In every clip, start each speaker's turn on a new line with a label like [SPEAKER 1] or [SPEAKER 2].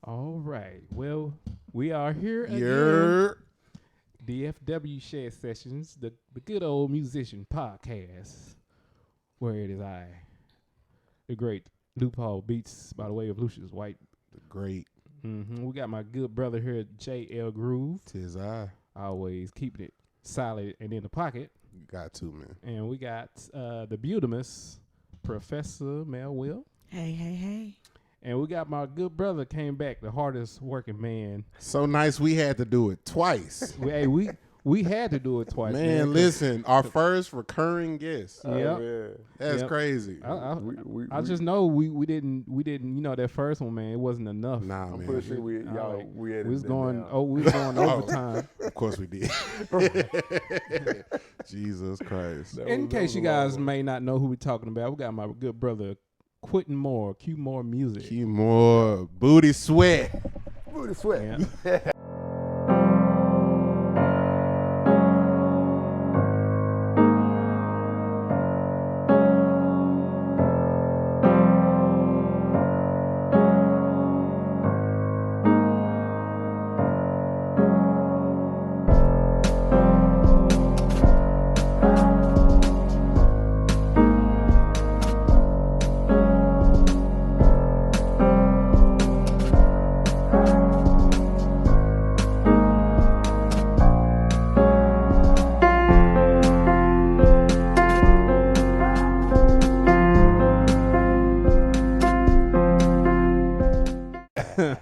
[SPEAKER 1] All right. Well, we are here again.
[SPEAKER 2] Yer.
[SPEAKER 1] DFW Shed Sessions, the good old musician podcast, where it is I, the great Loophole Beats by the way of Lucius White.
[SPEAKER 2] The great.
[SPEAKER 1] We got my good brother here, J Ell Groove.
[SPEAKER 2] Tis I.
[SPEAKER 1] Always keeping it solid and in the pocket.
[SPEAKER 2] You got to, man.
[SPEAKER 1] And we got the beautimous Professor Mel Will.
[SPEAKER 3] Hey.
[SPEAKER 1] And we got my good brother came back, the hardest working man.
[SPEAKER 2] So nice we had to do it twice.
[SPEAKER 1] We had to do it twice.
[SPEAKER 2] Man, listen, our first recurring guest.
[SPEAKER 1] Yeah.
[SPEAKER 2] That's crazy.
[SPEAKER 1] I just know we didn't that first one, man, it wasn't enough.
[SPEAKER 2] Nah,
[SPEAKER 4] I'm
[SPEAKER 2] man.
[SPEAKER 4] pretty sure we
[SPEAKER 1] was going overtime.
[SPEAKER 2] Of course we did. Jesus Christ.
[SPEAKER 1] In case you guys may not know who we're talking about, we got my good brother Quentin Moore, Q More Music.
[SPEAKER 2] Q More Booty Sweat.
[SPEAKER 4] Booty Sweat.
[SPEAKER 1] Yeah.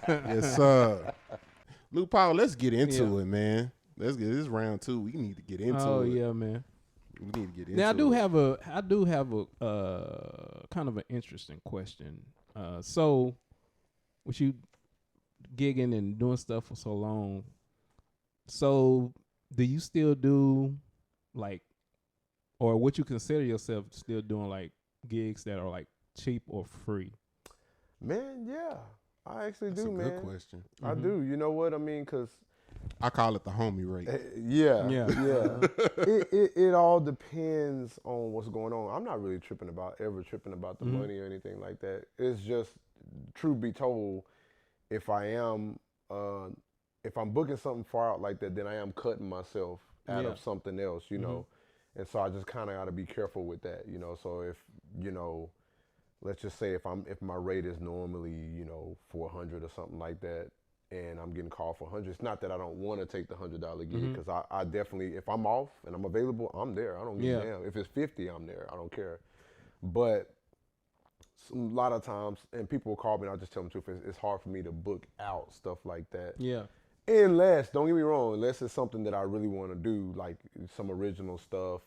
[SPEAKER 2] Yes, sir. Luke Powell, let's get into it, man. Let's get this round two. We need to get into it.
[SPEAKER 1] Oh yeah, man.
[SPEAKER 2] We need to get into it.
[SPEAKER 1] Now I do have a kind of an interesting question. So with you gigging and doing stuff for so long, so do you still do like, or would you consider yourself still doing like gigs that are like cheap or free?
[SPEAKER 4] Man, yeah. I actually
[SPEAKER 2] That's
[SPEAKER 4] do,
[SPEAKER 2] a
[SPEAKER 4] man.
[SPEAKER 2] good question.
[SPEAKER 4] I do. You know what I mean? Because
[SPEAKER 2] I call it the homie rate.
[SPEAKER 4] yeah. It all depends on what's going on. I'm not really tripping about the money or anything like that. It's just, truth be told, if I'm booking something far out like that, then I am cutting myself out of something else, you know. And so I just kind of got to be careful with that, you know. So if, you know, let's just say if my rate is normally, you know, $400 or something like that, and I'm getting called for $100, it's not that I don't want to take the $100 gig, because I definitely, if I'm off and I'm available, I'm there. I don't give a damn. If it's 50, I'm there. I don't care. But a lot of times, and people will call me, and I'll just tell them the truth, it's hard for me to book out stuff like that.
[SPEAKER 1] Yeah.
[SPEAKER 4] Unless, don't get me wrong, unless it's something that I really want to do, like some original stuff.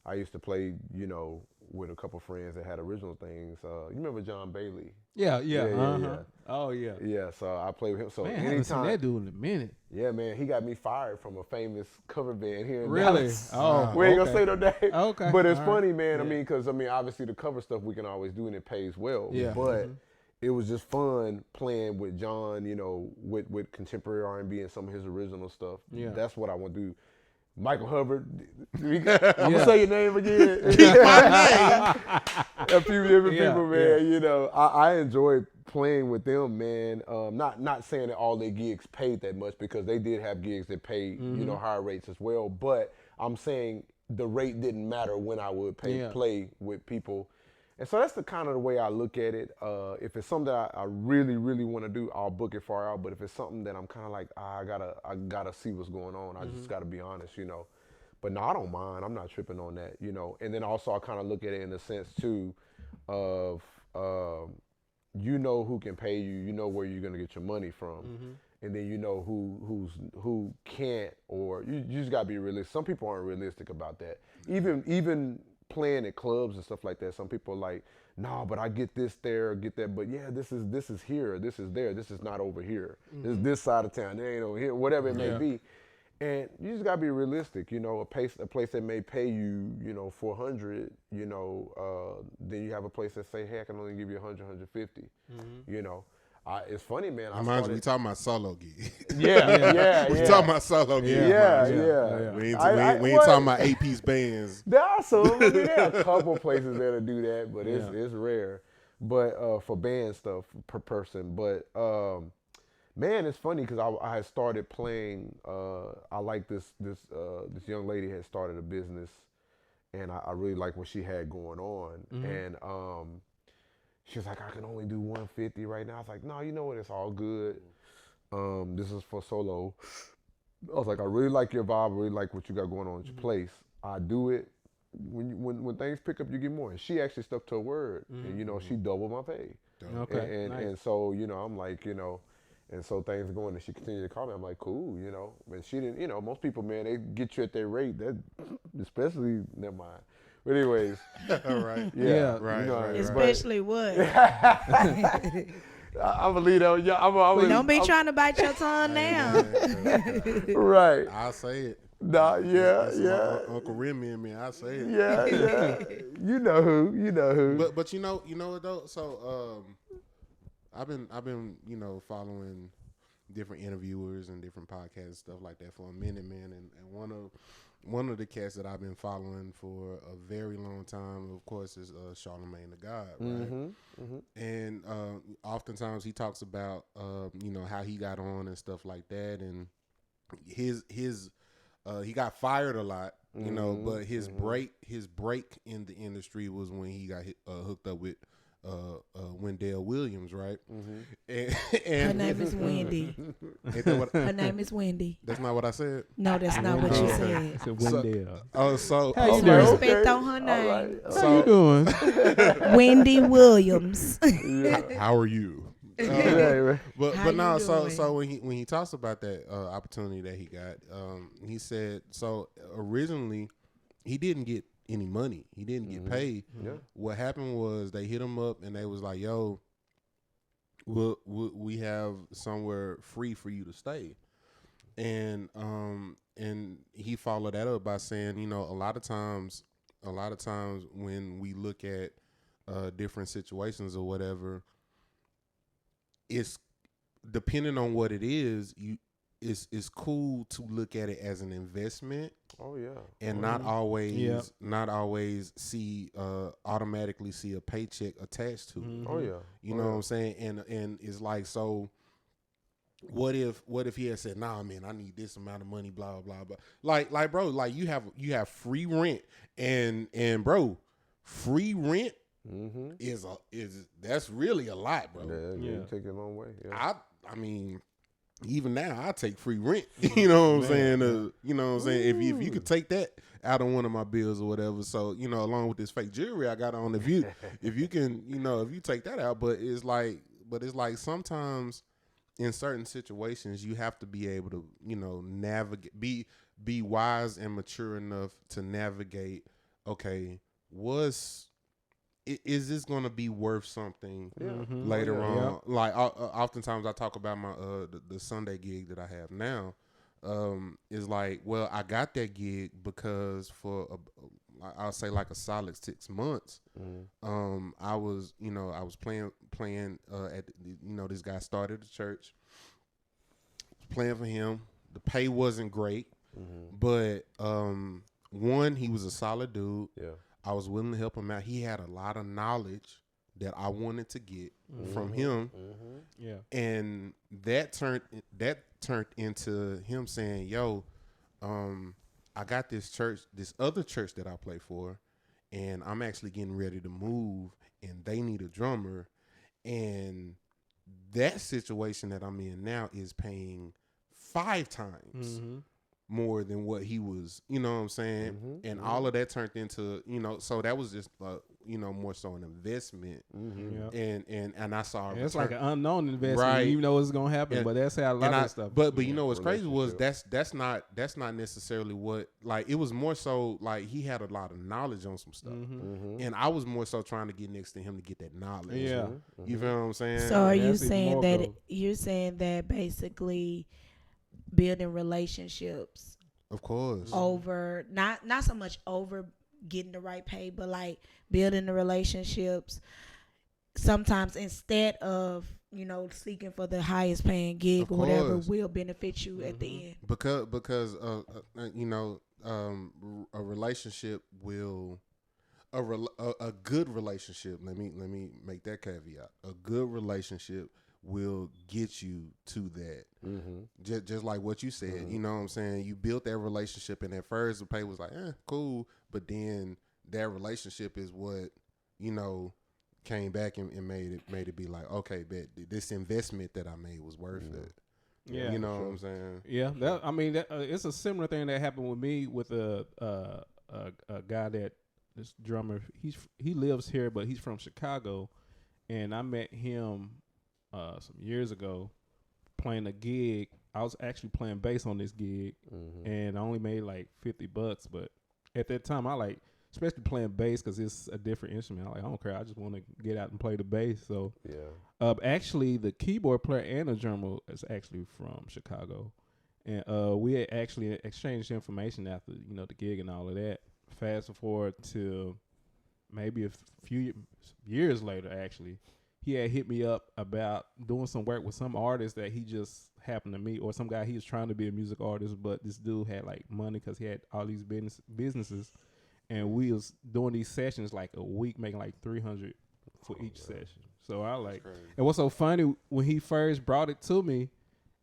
[SPEAKER 4] I used to play, you know, with a couple friends that had original things. You remember John Bailey?
[SPEAKER 1] Yeah.
[SPEAKER 4] Yeah.
[SPEAKER 1] Oh yeah.
[SPEAKER 4] Yeah, so I play with him. So
[SPEAKER 1] Man, I haven't seen
[SPEAKER 4] anytime,
[SPEAKER 1] that dude in a minute.
[SPEAKER 4] yeah, man, he got me fired from a famous cover band here in
[SPEAKER 1] Really?
[SPEAKER 4] Dallas.
[SPEAKER 1] Oh,
[SPEAKER 4] We ain't
[SPEAKER 1] okay.
[SPEAKER 4] gonna say no name.
[SPEAKER 1] Okay.
[SPEAKER 4] But it's
[SPEAKER 1] All
[SPEAKER 4] funny,
[SPEAKER 1] right.
[SPEAKER 4] man.
[SPEAKER 1] Yeah.
[SPEAKER 4] I mean, because obviously the cover stuff we can always do and it pays well.
[SPEAKER 1] Yeah.
[SPEAKER 4] But it was just fun playing with John, you know, with contemporary R&B and some of his original stuff.
[SPEAKER 1] Yeah.
[SPEAKER 4] That's what I want to do. Michael Hubbard, I'm gonna say your name again. A few different people, man. You know, I enjoy playing with them, man. Not saying that all their gigs paid that much, because they did have gigs that paid, you know, higher rates as well. But I'm saying the rate didn't matter when I would play with people. And so that's the kind of the way I look at it. If it's something that I really, really want to do, I'll book it far out. But if it's something that I'm kind of like, I gotta see what's going on. I just gotta be honest, you know. But no, I don't mind. I'm not tripping on that, you know. And then also I kind of look at it in the sense too of, you know who can pay you. You know where you're gonna get your money from. And then you know who can't, or you just gotta be realistic. Some people aren't realistic about that. Even playing at clubs and stuff like that, some people are like, no, but I get this there, get that, but yeah, this is here, this is there, this is not over here. This is this side of town, they ain't over here, whatever it may be. And you just gotta be realistic, you know. A place that may pay you, you know, $400, you know, then you have a place that say, hey, I can only give you $100, $150, you know. It's funny, man.
[SPEAKER 2] We talking about solo gig.
[SPEAKER 4] Yeah.
[SPEAKER 2] We talking about solo gig.
[SPEAKER 4] Yeah.
[SPEAKER 2] We ain't talking about 8-piece bands.
[SPEAKER 4] There are some. I mean, there are a couple places that'll do that, but it's rare. but for band stuff per person. But man, it's funny because I had started playing. I like this young lady had started a business, and I really like what she had going on. And she was like, I can only do 150 right now. I was like, no, you know what? It's all good. This is for solo. I was like, I really like your vibe. I really like what you got going on at your place. I do it. When things pick up, you get more. And she actually stuck to her word. And, she doubled my pay.
[SPEAKER 1] Okay.
[SPEAKER 4] And so, I'm like, and so things are going, and she continued to call me. I'm like, cool, And she didn't, most people, man, they get you at their rate. That, especially, never mind. But anyways.
[SPEAKER 2] Right.
[SPEAKER 4] Yeah.
[SPEAKER 2] Right.
[SPEAKER 3] Especially what?
[SPEAKER 4] I'm gonna leave that. Yeah,
[SPEAKER 3] don't be trying to bite your tongue now.
[SPEAKER 4] Right.
[SPEAKER 2] I'll say it.
[SPEAKER 4] Nah, yeah.
[SPEAKER 2] Uncle Remy and me, I say it.
[SPEAKER 4] Yeah. You know who.
[SPEAKER 2] But you know what though? So I've been following different interviewers and different podcasts and stuff like that for a minute, man. And one of the cats that I've been following for a very long time, of course, is Charlemagne the God, right? And oftentimes he talks about how he got on and stuff like that, and his he got fired a lot, but his break in the industry was when he got hooked up with Wendell Williams, right? And
[SPEAKER 3] her name is Wendy. Her name is Wendy.
[SPEAKER 2] That's not what I said.
[SPEAKER 3] No, that's not what you said.
[SPEAKER 1] It's Wendell.
[SPEAKER 2] How
[SPEAKER 1] you doing?
[SPEAKER 3] Respect on her name.
[SPEAKER 2] Right.
[SPEAKER 1] How you doing?
[SPEAKER 3] Wendy Williams.
[SPEAKER 2] How are you?
[SPEAKER 4] How
[SPEAKER 2] But no,
[SPEAKER 3] you
[SPEAKER 2] so
[SPEAKER 3] doing?
[SPEAKER 2] when he talks about that opportunity that he got, he said so originally he didn't get any money. He didn't get paid.
[SPEAKER 4] Yeah.
[SPEAKER 2] What happened was they hit him up and they was like, "Yo, we have somewhere free for you to stay," and he followed that up by saying, a lot of times when we look at different situations or whatever, it's depending on what it is. It's cool to look at it as an investment.
[SPEAKER 4] Oh yeah.
[SPEAKER 2] And not always see automatically see a paycheck attached to it.
[SPEAKER 4] Oh yeah.
[SPEAKER 2] You know what I'm saying? And it's like, so what if he had said, nah man, I need this amount of money, blah blah blah. Like bro, like you have free rent and bro, free rent is that's really a lot, bro.
[SPEAKER 4] Yeah. You take it a long way. Yeah.
[SPEAKER 2] I mean, even now, I take free rent. You know what I'm saying? You know what I'm saying? If you could take that out of one of my bills or whatever, so along with this fake jewelry I got on, if you can, if you take that out, but it's like sometimes in certain situations you have to be able to, navigate, be wise and mature enough to navigate. Okay, is this going to be worth something later on? Yeah. Like oftentimes I talk about my the Sunday gig that I have now. Is like, well, I got that gig because for I'll say like a solid 6 months. I was playing at this guy started a church. Playing for him. The pay wasn't great, but one, he was a solid dude.
[SPEAKER 4] Yeah.
[SPEAKER 2] I was willing to help him out. He had a lot of knowledge that I wanted to get from him.
[SPEAKER 1] Yeah.
[SPEAKER 2] And that turned into him saying, yo, I got this other church that I play for, and I'm actually getting ready to move, and they need a drummer. And that situation that I'm in now is paying 5 times more than what he was, you know what I'm saying? And all of that turned into, so that was just, more so an investment. And I saw
[SPEAKER 1] it's like an unknown investment,
[SPEAKER 2] right?
[SPEAKER 1] You know it's gonna happen, but that's how a lot of stuff.
[SPEAKER 2] But you know what's crazy was that's not necessarily what, like, it was more so like he had a lot of knowledge on some stuff, and I was more so trying to get next to him to get that knowledge.
[SPEAKER 1] Yeah,
[SPEAKER 2] you feel what I'm saying?
[SPEAKER 3] So are you saying that basically building relationships,
[SPEAKER 2] of course,
[SPEAKER 3] over not so much over getting the right pay, but like building the relationships sometimes instead of seeking for the highest paying gig or whatever will benefit you at the end, because
[SPEAKER 2] a relationship will, a good relationship. Let me make that caveat. A good relationship will get you to that. Just like what you said. You know what I'm saying? You built that relationship, and at first the pay was like, cool, but then that relationship is what, you know, came back and made it be like, okay, but this investment that I made was worth it.
[SPEAKER 1] Yeah,
[SPEAKER 2] you know what I'm saying?
[SPEAKER 1] Yeah, it's a similar thing that happened with me with a guy that this drummer. He lives here, but he's from Chicago, and I met him some years ago playing a gig. I was actually playing bass on this gig, and I only made like $50, but at that time I especially playing bass because it's a different instrument. I don't care. I just want to get out and play the bass. So actually the keyboard player and the drummer is actually from Chicago, and we had actually exchanged information after the gig and all of that. Fast forward to maybe a few years later, actually, he had hit me up about doing some work with some artist that he just happened to meet, or some guy he was trying to be a music artist, but this dude had like money because he had all these businesses. And we was doing these sessions like a week, making like $300 for each session. So I and what's so funny, when he first brought it to me,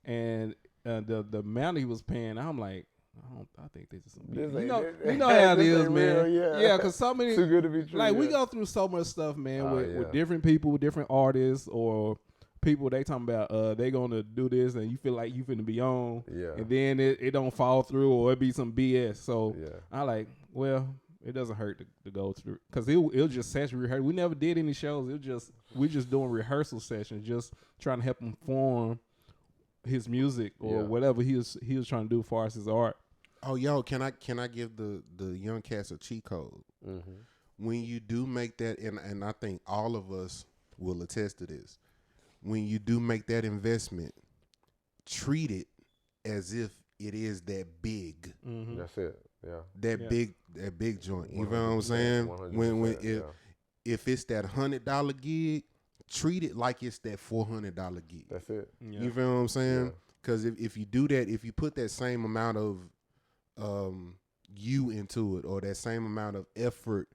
[SPEAKER 1] and the amount he was paying, I'm like, I think this is something. You know how it is, man. Yeah, because so many,
[SPEAKER 4] too good to be true.
[SPEAKER 1] Like we go through so much stuff, man, with different people, with different artists, or people they talking about they gonna do this, and you feel like you finna be on, and then it don't fall through, or it be some BS. So I it doesn't hurt to go through, because it'll just session rehearse. We never did any shows. We just doing rehearsal sessions, just trying to help him form his music or whatever he was trying to do as far as his art.
[SPEAKER 2] Oh, yo, can I give the young cats a cheat code? When you do make that, and I think all of us will attest to this, when you do make that investment, treat it as if it is that big.
[SPEAKER 4] That's it. Yeah.
[SPEAKER 2] That big joint. You know what I'm saying? If it's that $100 gig, treat it like it's that $400 gig.
[SPEAKER 4] That's it.
[SPEAKER 2] Yeah. You feel what I'm saying? Because if you do that, if you put that same amount of you into it, or that same amount of effort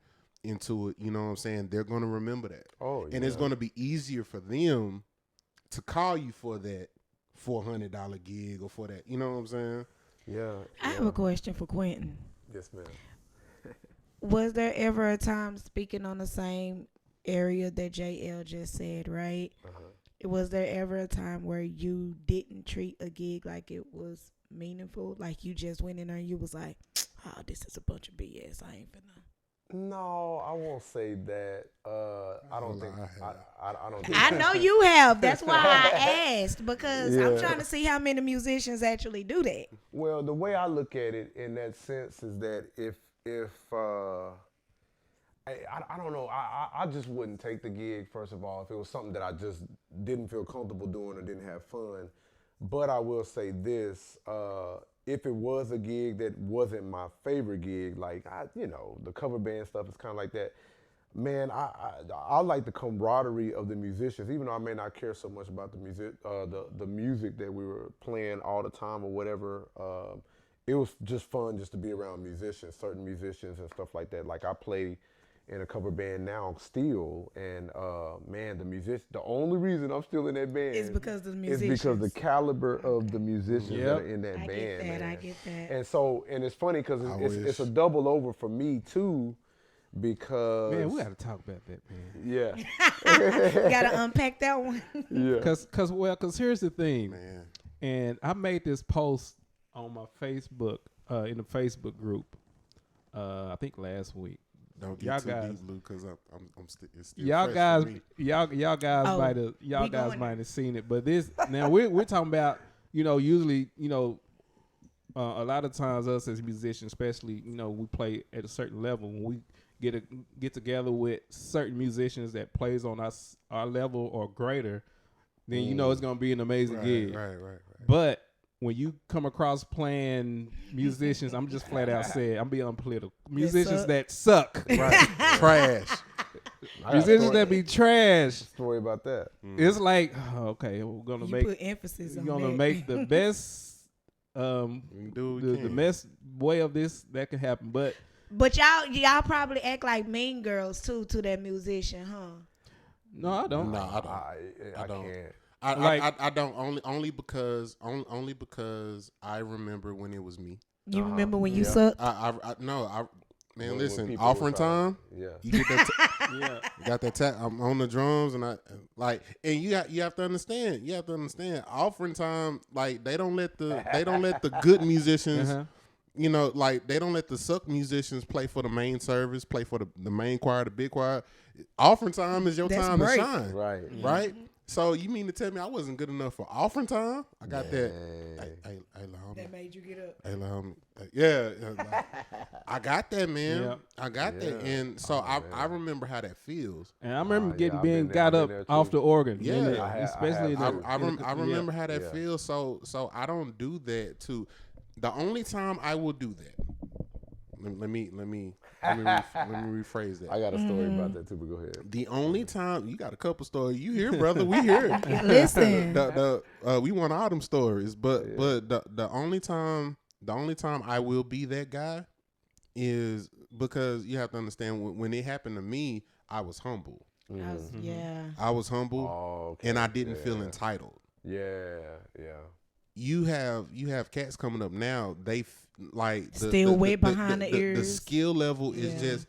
[SPEAKER 2] into it, you know what I'm saying, they're going to remember that. And it's going to be easier for them to call you for that $400 gig, or for that, you know what I'm saying?
[SPEAKER 3] I have a question for Quentin.
[SPEAKER 4] Yes, ma'am.
[SPEAKER 3] Was there ever a time, speaking on the same area that J Ell just said, right? Was there ever a time where you didn't treat a gig like it was meaningful? Like you just went in there and you was like, oh, this is a bunch of BS. I ain't finna.
[SPEAKER 4] No, I won't say that. I don't think. I don't.
[SPEAKER 3] I know you have. That's why I asked, because I'm trying to see how many musicians actually do that.
[SPEAKER 4] Well, the way I look at it in that sense is that if I don't know, I just wouldn't take the gig, first of all, if it was something that I just didn't feel comfortable doing or didn't have fun. But I will say this. If it was a gig that wasn't my favorite gig, like the cover band stuff is kind of like that. Man, I like the camaraderie of the musicians, even though I may not care so much about the music that we were playing all the time or whatever. It was just fun just to be around musicians, certain musicians and stuff like that. Like I play in a cover band now still, and man, the only reason I'm still in that band
[SPEAKER 3] is because of the musicians.
[SPEAKER 4] Is because the caliber of the musicians that are in that band.
[SPEAKER 3] I get that.
[SPEAKER 4] And it's funny because it's a double over for me too, because
[SPEAKER 1] man, we gotta talk about that, man.
[SPEAKER 4] Yeah.
[SPEAKER 3] Gotta unpack that one.
[SPEAKER 4] Yeah.
[SPEAKER 1] Cause here's the thing, man. And I made this post on my Facebook, in the Facebook group, I think last week.
[SPEAKER 2] Don't get too deep, Lou, because I'm still.
[SPEAKER 1] Y'all guys might have seen it, but this now we're talking about, usually, a lot of times us as musicians, especially, we play at a certain level. When we get together with certain musicians that plays on our level or greater, then it's gonna be an amazing gig.
[SPEAKER 2] Right.
[SPEAKER 1] But when you come across playing musicians, I'm just flat out saying, I'm being unpolitical. Musicians that suck.
[SPEAKER 2] Right. Trash.
[SPEAKER 1] Musicians that be trash.
[SPEAKER 4] Story about that.
[SPEAKER 1] It's like, okay, we're gonna
[SPEAKER 3] put emphasis on that.
[SPEAKER 1] Make the best the best way of this that can happen. But
[SPEAKER 3] But y'all probably act like mean girls too to that musician, huh?
[SPEAKER 1] No, I don't.
[SPEAKER 2] No, I don't.
[SPEAKER 4] I
[SPEAKER 2] don't.
[SPEAKER 4] can't.
[SPEAKER 2] I don't only because I remember when it was me.
[SPEAKER 3] You remember when you
[SPEAKER 4] Yeah.
[SPEAKER 3] sucked?
[SPEAKER 2] Man,
[SPEAKER 4] When
[SPEAKER 2] listen,
[SPEAKER 4] people
[SPEAKER 2] offering
[SPEAKER 4] were trying-
[SPEAKER 2] time.
[SPEAKER 4] Yeah.
[SPEAKER 2] You get that.
[SPEAKER 1] Yeah.
[SPEAKER 2] Got that tap. I'm on the drums, and and you have to understand. You have to understand. Offering time, like they don't let the good musicians.
[SPEAKER 1] Uh-huh.
[SPEAKER 2] You know, like they don't let the suck musicians play for the main service, play for the main choir, the big choir. Offering time is your
[SPEAKER 3] That's
[SPEAKER 2] time
[SPEAKER 3] great.
[SPEAKER 2] to shine,
[SPEAKER 4] Right.
[SPEAKER 2] right? So you mean to tell me I wasn't good enough for offering time? I got that.
[SPEAKER 4] Man.
[SPEAKER 2] Hey, homie.
[SPEAKER 3] That made you get up.
[SPEAKER 2] Hey, homie. Yeah, I got that, man.
[SPEAKER 1] Yeah.
[SPEAKER 2] I got that,
[SPEAKER 4] Yeah.
[SPEAKER 2] and so
[SPEAKER 4] Oh,
[SPEAKER 2] I remember how that feels.
[SPEAKER 1] And I remember
[SPEAKER 4] yeah, I've been there-
[SPEAKER 1] got
[SPEAKER 4] I've
[SPEAKER 1] up
[SPEAKER 4] been there
[SPEAKER 1] off
[SPEAKER 4] too.
[SPEAKER 1] the organ.
[SPEAKER 2] Yeah.
[SPEAKER 1] in there,
[SPEAKER 4] I have-
[SPEAKER 1] especially
[SPEAKER 4] I have
[SPEAKER 1] in the-
[SPEAKER 2] I remember how that
[SPEAKER 4] Yeah.
[SPEAKER 2] feels. So I don't do that too. The only time I will do that. Let me rephrase that.
[SPEAKER 4] I got a story about that too, but go ahead.
[SPEAKER 2] The only time you got a couple stories, you hear, brother, we hear.
[SPEAKER 3] Listen.
[SPEAKER 2] We want all them stories, but the only time I will be that guy is because you have to understand when it happened to me, I was humble.
[SPEAKER 3] Yeah.
[SPEAKER 2] I was humble,
[SPEAKER 4] Oh, okay.
[SPEAKER 2] and I didn't feel
[SPEAKER 4] Yeah.
[SPEAKER 2] entitled.
[SPEAKER 4] Yeah.
[SPEAKER 2] You have cats coming up now. They like
[SPEAKER 3] Still wet behind the ears.
[SPEAKER 2] The skill level is
[SPEAKER 3] Yeah.
[SPEAKER 2] just,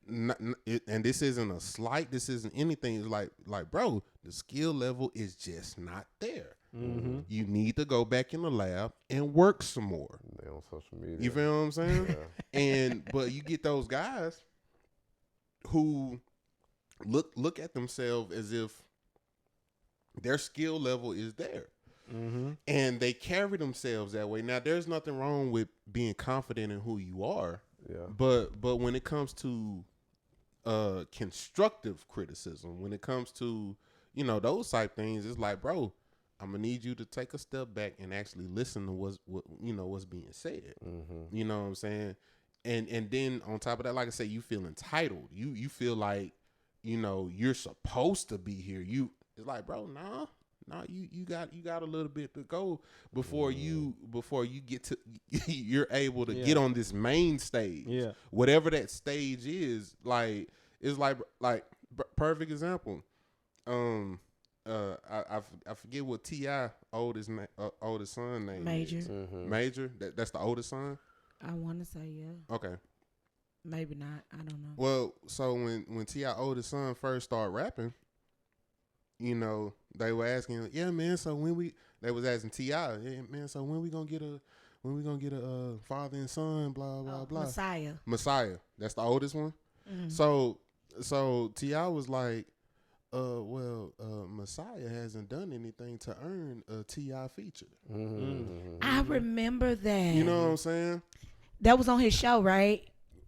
[SPEAKER 2] and this isn't a slight. This isn't anything. It's like bro, the skill level is just not there.
[SPEAKER 1] Mm-hmm.
[SPEAKER 2] You need to go back in the lab and work some more.
[SPEAKER 4] They on social media.
[SPEAKER 2] You feel what I'm saying?
[SPEAKER 4] Yeah.
[SPEAKER 2] But you get those guys who look at themselves as if their skill level is there.
[SPEAKER 1] Mm-hmm.
[SPEAKER 2] And they carry themselves that way. Now, there's nothing wrong with being confident in who you are,
[SPEAKER 4] Yeah.
[SPEAKER 2] but when it comes to constructive criticism, when it comes to those type things, it's like, bro, I'm gonna need you to take a step back and actually listen to what's being said.
[SPEAKER 4] Mm-hmm.
[SPEAKER 2] You know what I'm saying? And then on top of that, like I said, you feel entitled. You feel like you're supposed to be here. It's like, bro, nah. No, you got a little bit to go before you get to you're able to get on this main stage.
[SPEAKER 1] Yeah.
[SPEAKER 2] Whatever that stage is, like it's like perfect example. I forget what T.I. oldest son name
[SPEAKER 3] Major.
[SPEAKER 2] is.
[SPEAKER 4] Mm-hmm.
[SPEAKER 2] Major. That's the oldest son.
[SPEAKER 3] I want to say yeah.
[SPEAKER 2] Okay.
[SPEAKER 3] Maybe not. I don't know.
[SPEAKER 2] Well, so when T.I. oldest son first started rapping, they were asking, yeah, man. So they was asking T.I., yeah, man. So when we gonna get a father and son, blah blah blah. Messiah. That's the oldest one.
[SPEAKER 3] Mm-hmm.
[SPEAKER 2] So T.I. was like, Messiah hasn't done anything to earn a T.I. feature.
[SPEAKER 4] Mm-hmm.
[SPEAKER 3] I remember that.
[SPEAKER 2] You know what I'm saying?
[SPEAKER 3] That was on his show, right?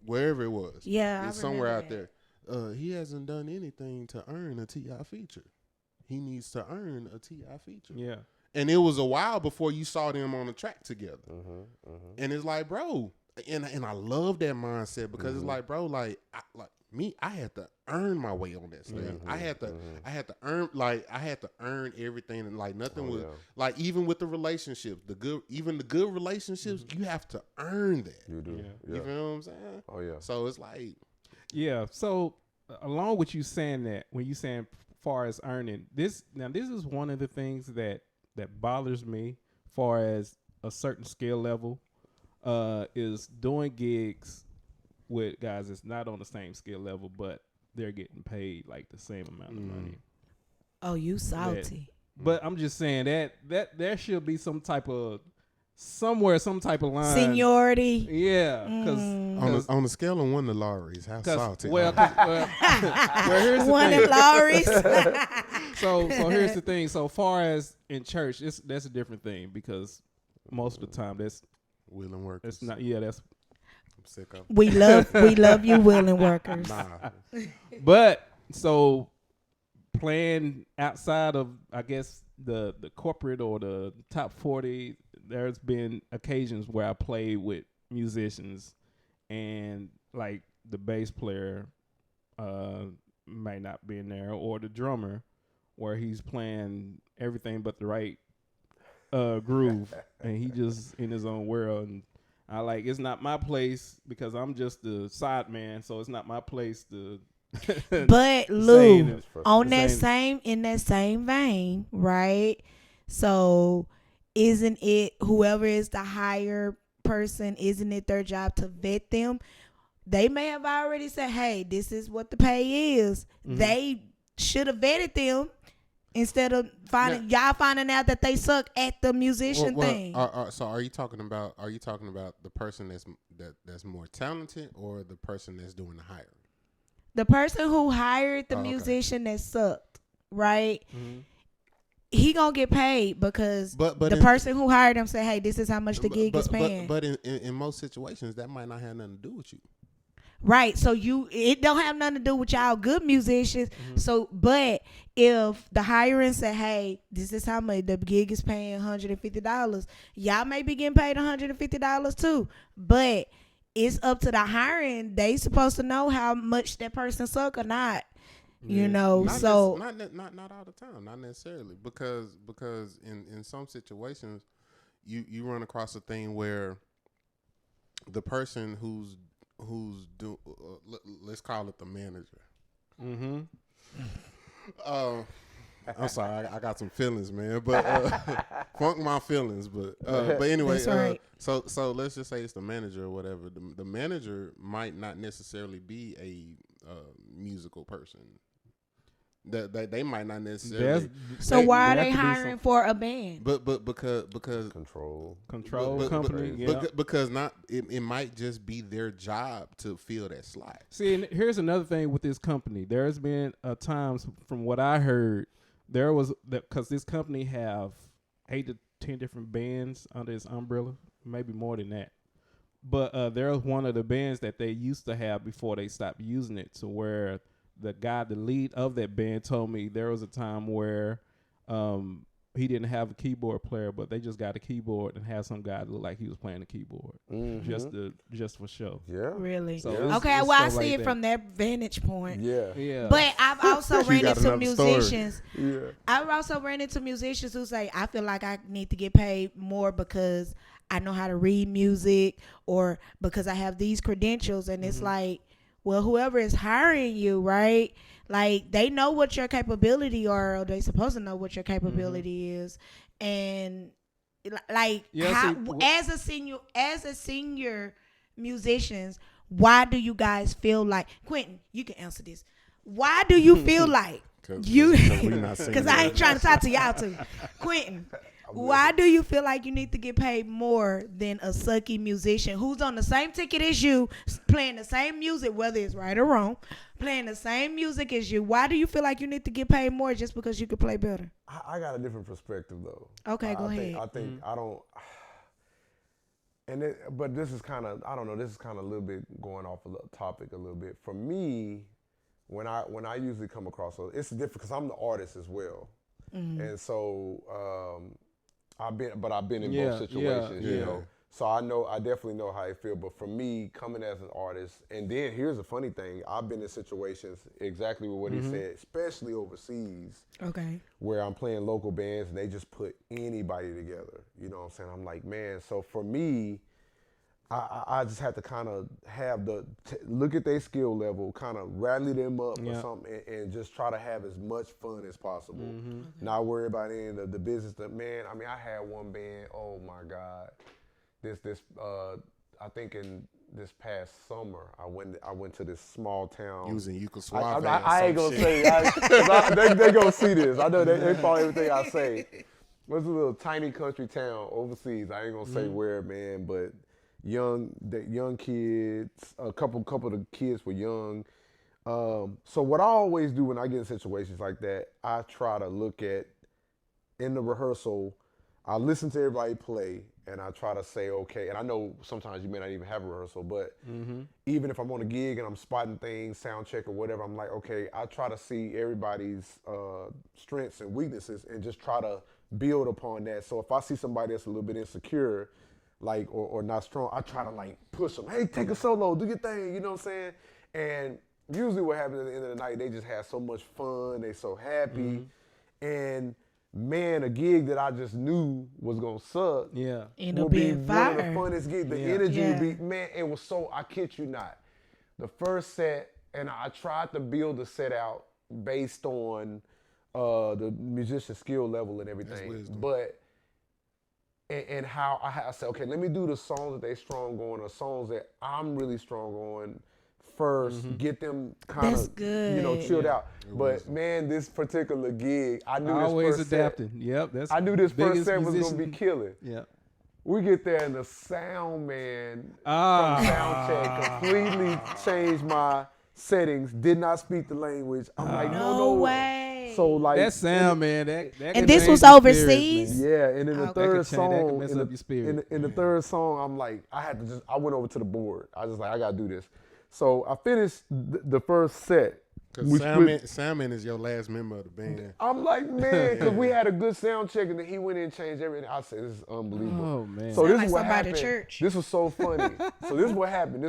[SPEAKER 2] Wherever it was.
[SPEAKER 3] Yeah,
[SPEAKER 2] it's
[SPEAKER 3] I
[SPEAKER 2] somewhere out
[SPEAKER 3] remember
[SPEAKER 2] there. He hasn't done anything to earn a T.I. feature. He needs to earn a T.I. feature.
[SPEAKER 1] Yeah.
[SPEAKER 2] And it was a while before you saw them on the track together.
[SPEAKER 4] Mm-hmm. Mm-hmm.
[SPEAKER 2] And it's like, bro, and I love that mindset because it's like, bro, I had to earn my way on that stage.
[SPEAKER 4] Mm-hmm.
[SPEAKER 2] I had to earn everything, and like nothing was
[SPEAKER 4] yeah.
[SPEAKER 2] like, even with the relationships, the good relationships, you have to earn that.
[SPEAKER 4] You do.
[SPEAKER 1] Yeah.
[SPEAKER 4] Yeah.
[SPEAKER 2] You feel what I'm saying?
[SPEAKER 4] Oh yeah.
[SPEAKER 2] So it's like,
[SPEAKER 1] Yeah. So along with you saying that, when you saying far as earning this is one of the things that bothers me far as a certain skill level is doing gigs with guys that's not on the same skill level, but they're getting paid like the same amount of money.
[SPEAKER 3] Oh, you salty.
[SPEAKER 1] But I'm just saying that there should be some type of line.
[SPEAKER 3] Seniority.
[SPEAKER 1] Yeah, because
[SPEAKER 2] on the scale of 1 to Lowry's, how salty?
[SPEAKER 1] well, here's the
[SPEAKER 3] One
[SPEAKER 1] thing.
[SPEAKER 3] of Lowry's.
[SPEAKER 1] So here's the thing. So far as in church, that's a different thing because most of the time that's
[SPEAKER 2] willing workers.
[SPEAKER 1] not. Yeah, that's.
[SPEAKER 2] I'm sick of.
[SPEAKER 3] we love you, willing workers.
[SPEAKER 2] Nah.
[SPEAKER 1] But so playing outside of, I guess, the corporate or the top 40, there's been occasions where I played with musicians and like the bass player may not be in there, or the drummer where he's playing everything but the right groove and he just in his own world. And It's not my place because I'm just the side man, so it's not my place to.
[SPEAKER 3] But Lou, in that same vein, right? So isn't it whoever is the higher person, isn't it their job to vet them? They may have already said, hey, this is what the pay is. Mm-hmm. They should have vetted them instead of finding out that they suck at the musician thing.
[SPEAKER 2] So are you talking about the person that's more talented or the person that's doing the hiring?
[SPEAKER 3] The person who hired the musician that sucked, right? Mm-hmm. He gonna get paid because the person who hired him said, hey, this is how much the gig is paying.
[SPEAKER 2] But in most situations, that might not have nothing to do with you.
[SPEAKER 3] Right. So it don't have nothing to do with y'all good musicians. Mm-hmm. So, but if the hiring said, hey, this is how much the gig is paying $150, y'all may be getting paid $150 too. But it's up to the hiring. They supposed to know how much that person suck or not. You know,
[SPEAKER 2] not
[SPEAKER 3] so
[SPEAKER 2] not all the time, not necessarily, because in some situations you run across a thing where the person who's let's call it the manager. Mm-hmm. I'm sorry, I got some feelings, man, but funk my feelings, but anyway,
[SPEAKER 3] that's right.
[SPEAKER 2] So let's just say it's the manager or whatever. The manager might not necessarily be a musical person. That they might not necessarily.
[SPEAKER 3] So why are they hiring for a band?
[SPEAKER 2] But because
[SPEAKER 4] control
[SPEAKER 1] company.
[SPEAKER 2] Because it might just be their job to fill that slot.
[SPEAKER 1] See, and here's another thing with this company. There's been times, from what I heard, there was because this company have 8 to 10 different bands under its umbrella, maybe more than that. But there was one of the bands that they used to have before they stopped using it, to where the lead of that band told me there was a time where he didn't have a keyboard player, but they just got a keyboard and had some guy look like he was playing the keyboard, just for show.
[SPEAKER 4] Yeah,
[SPEAKER 3] really.
[SPEAKER 1] So
[SPEAKER 3] okay, well, I see it from their vantage point.
[SPEAKER 4] Yeah.
[SPEAKER 3] But I've also ran into musicians. I've also ran into musicians who say, I feel like I need to get paid more because I know how to read music, or because I have these credentials, and it's like, well, whoever is hiring you, right? Like, they know what your capability are, or they supposed to know what your capability is. And like, as a senior musicians, why do you guys feel like, Quentin, you can answer this. Why do you feel like because I ain't trying to talk to y'all too. Quentin, why do you feel like you need to get paid more than a sucky musician who's on the same ticket as you, playing the same music, whether it's right or wrong, playing the same music as you? Why do you feel like you need to get paid more just because you could play better?
[SPEAKER 4] I got a different perspective, though.
[SPEAKER 3] Okay, go ahead.
[SPEAKER 4] I think I don't. But this is kind of, I don't know, this is kind of a little bit going off of the topic a little bit. For me, when I usually come across, it's different because I'm the artist as well. And so I've been in both situations, you know. So I definitely know how I feel. But for me, coming as an artist, and then here's the funny thing, I've been in situations exactly with what he said, especially overseas. Okay. Where I'm playing local bands and they just put anybody together. You know what I'm saying? I'm like, man, so for me, I just have to kind of have look at their skill level, kind of rally them up or something, and just try to have as much fun as possible. Not worry about any of the business stuff. Man, I mean, I had one band, oh my God. I think in this past summer, I went to this small town.
[SPEAKER 2] Using Yugoslavia.
[SPEAKER 4] I ain't gonna say, they gonna see this. I know they follow everything I say. It was a little tiny country town overseas. I ain't gonna say where, man, but young kids, a couple of the kids were young. So what I always do when I get in situations like that, I try to look at, in the rehearsal, I listen to everybody play, and I try to say, okay, and I know sometimes you may not even have a rehearsal, but even if I'm on a gig and I'm spotting things, sound check or whatever, I'm like, okay, I try to see everybody's strengths and weaknesses and just try to build upon that. So if I see somebody that's a little bit insecure, like, or not strong, I try to like push them. Hey, take a solo, do your thing, you know what I'm saying? And usually what happens at the end of the night, they just have so much fun, they so happy. And man, a gig that I just knew was gonna suck.
[SPEAKER 1] Yeah.
[SPEAKER 3] End
[SPEAKER 4] Would
[SPEAKER 3] up
[SPEAKER 4] be
[SPEAKER 3] being
[SPEAKER 4] one of the
[SPEAKER 3] fire.
[SPEAKER 4] funnest gigs. The
[SPEAKER 1] Yeah.
[SPEAKER 4] energy
[SPEAKER 3] Yeah.
[SPEAKER 4] would be, man, it was so, I kid you not. The first set, and I tried to build the set out based on the musician skill level and everything.
[SPEAKER 2] wisdom.
[SPEAKER 4] But, and how I said, okay, let me do the songs that they strong on, or songs that I'm really strong on first, get them kind
[SPEAKER 3] That's
[SPEAKER 4] of, you know,
[SPEAKER 3] good.
[SPEAKER 4] chilled
[SPEAKER 1] Yeah.
[SPEAKER 4] out. But man, this particular gig, I knew
[SPEAKER 1] Always
[SPEAKER 4] this first
[SPEAKER 1] adapting.
[SPEAKER 4] set,
[SPEAKER 1] Yep. That's
[SPEAKER 4] I knew this first
[SPEAKER 1] biggest
[SPEAKER 4] set was
[SPEAKER 1] musician.
[SPEAKER 4] gonna be killing.
[SPEAKER 1] Yeah.
[SPEAKER 4] We get there and the sound man
[SPEAKER 1] Ah.
[SPEAKER 4] from sound check completely changed my settings, did not speak the language. I'm like,
[SPEAKER 3] No
[SPEAKER 4] no.
[SPEAKER 3] way.
[SPEAKER 4] So like
[SPEAKER 1] That sound, man. That
[SPEAKER 3] And
[SPEAKER 1] can
[SPEAKER 3] this
[SPEAKER 1] change
[SPEAKER 3] was
[SPEAKER 1] your
[SPEAKER 3] overseas?
[SPEAKER 1] spirits, man.
[SPEAKER 4] yeah, and in the
[SPEAKER 3] That
[SPEAKER 4] third
[SPEAKER 1] could change- that could
[SPEAKER 4] song,
[SPEAKER 1] mess
[SPEAKER 4] in
[SPEAKER 1] up
[SPEAKER 4] the,
[SPEAKER 1] your spirit.
[SPEAKER 4] in the third song, I'm like, I went over to the board. I was like, I gotta do this. So I finished the first set.
[SPEAKER 2] Because
[SPEAKER 4] We split-
[SPEAKER 2] Salmon is your last member of the band.
[SPEAKER 4] I'm like, man, because we had a good sound check, and then he went in and changed everything. I said, this is unbelievable.
[SPEAKER 1] Oh man.
[SPEAKER 4] So
[SPEAKER 3] Sound
[SPEAKER 4] this
[SPEAKER 3] like
[SPEAKER 4] is what
[SPEAKER 3] somebody
[SPEAKER 4] happened.
[SPEAKER 3] at church.
[SPEAKER 4] This was so funny. So this is what happened.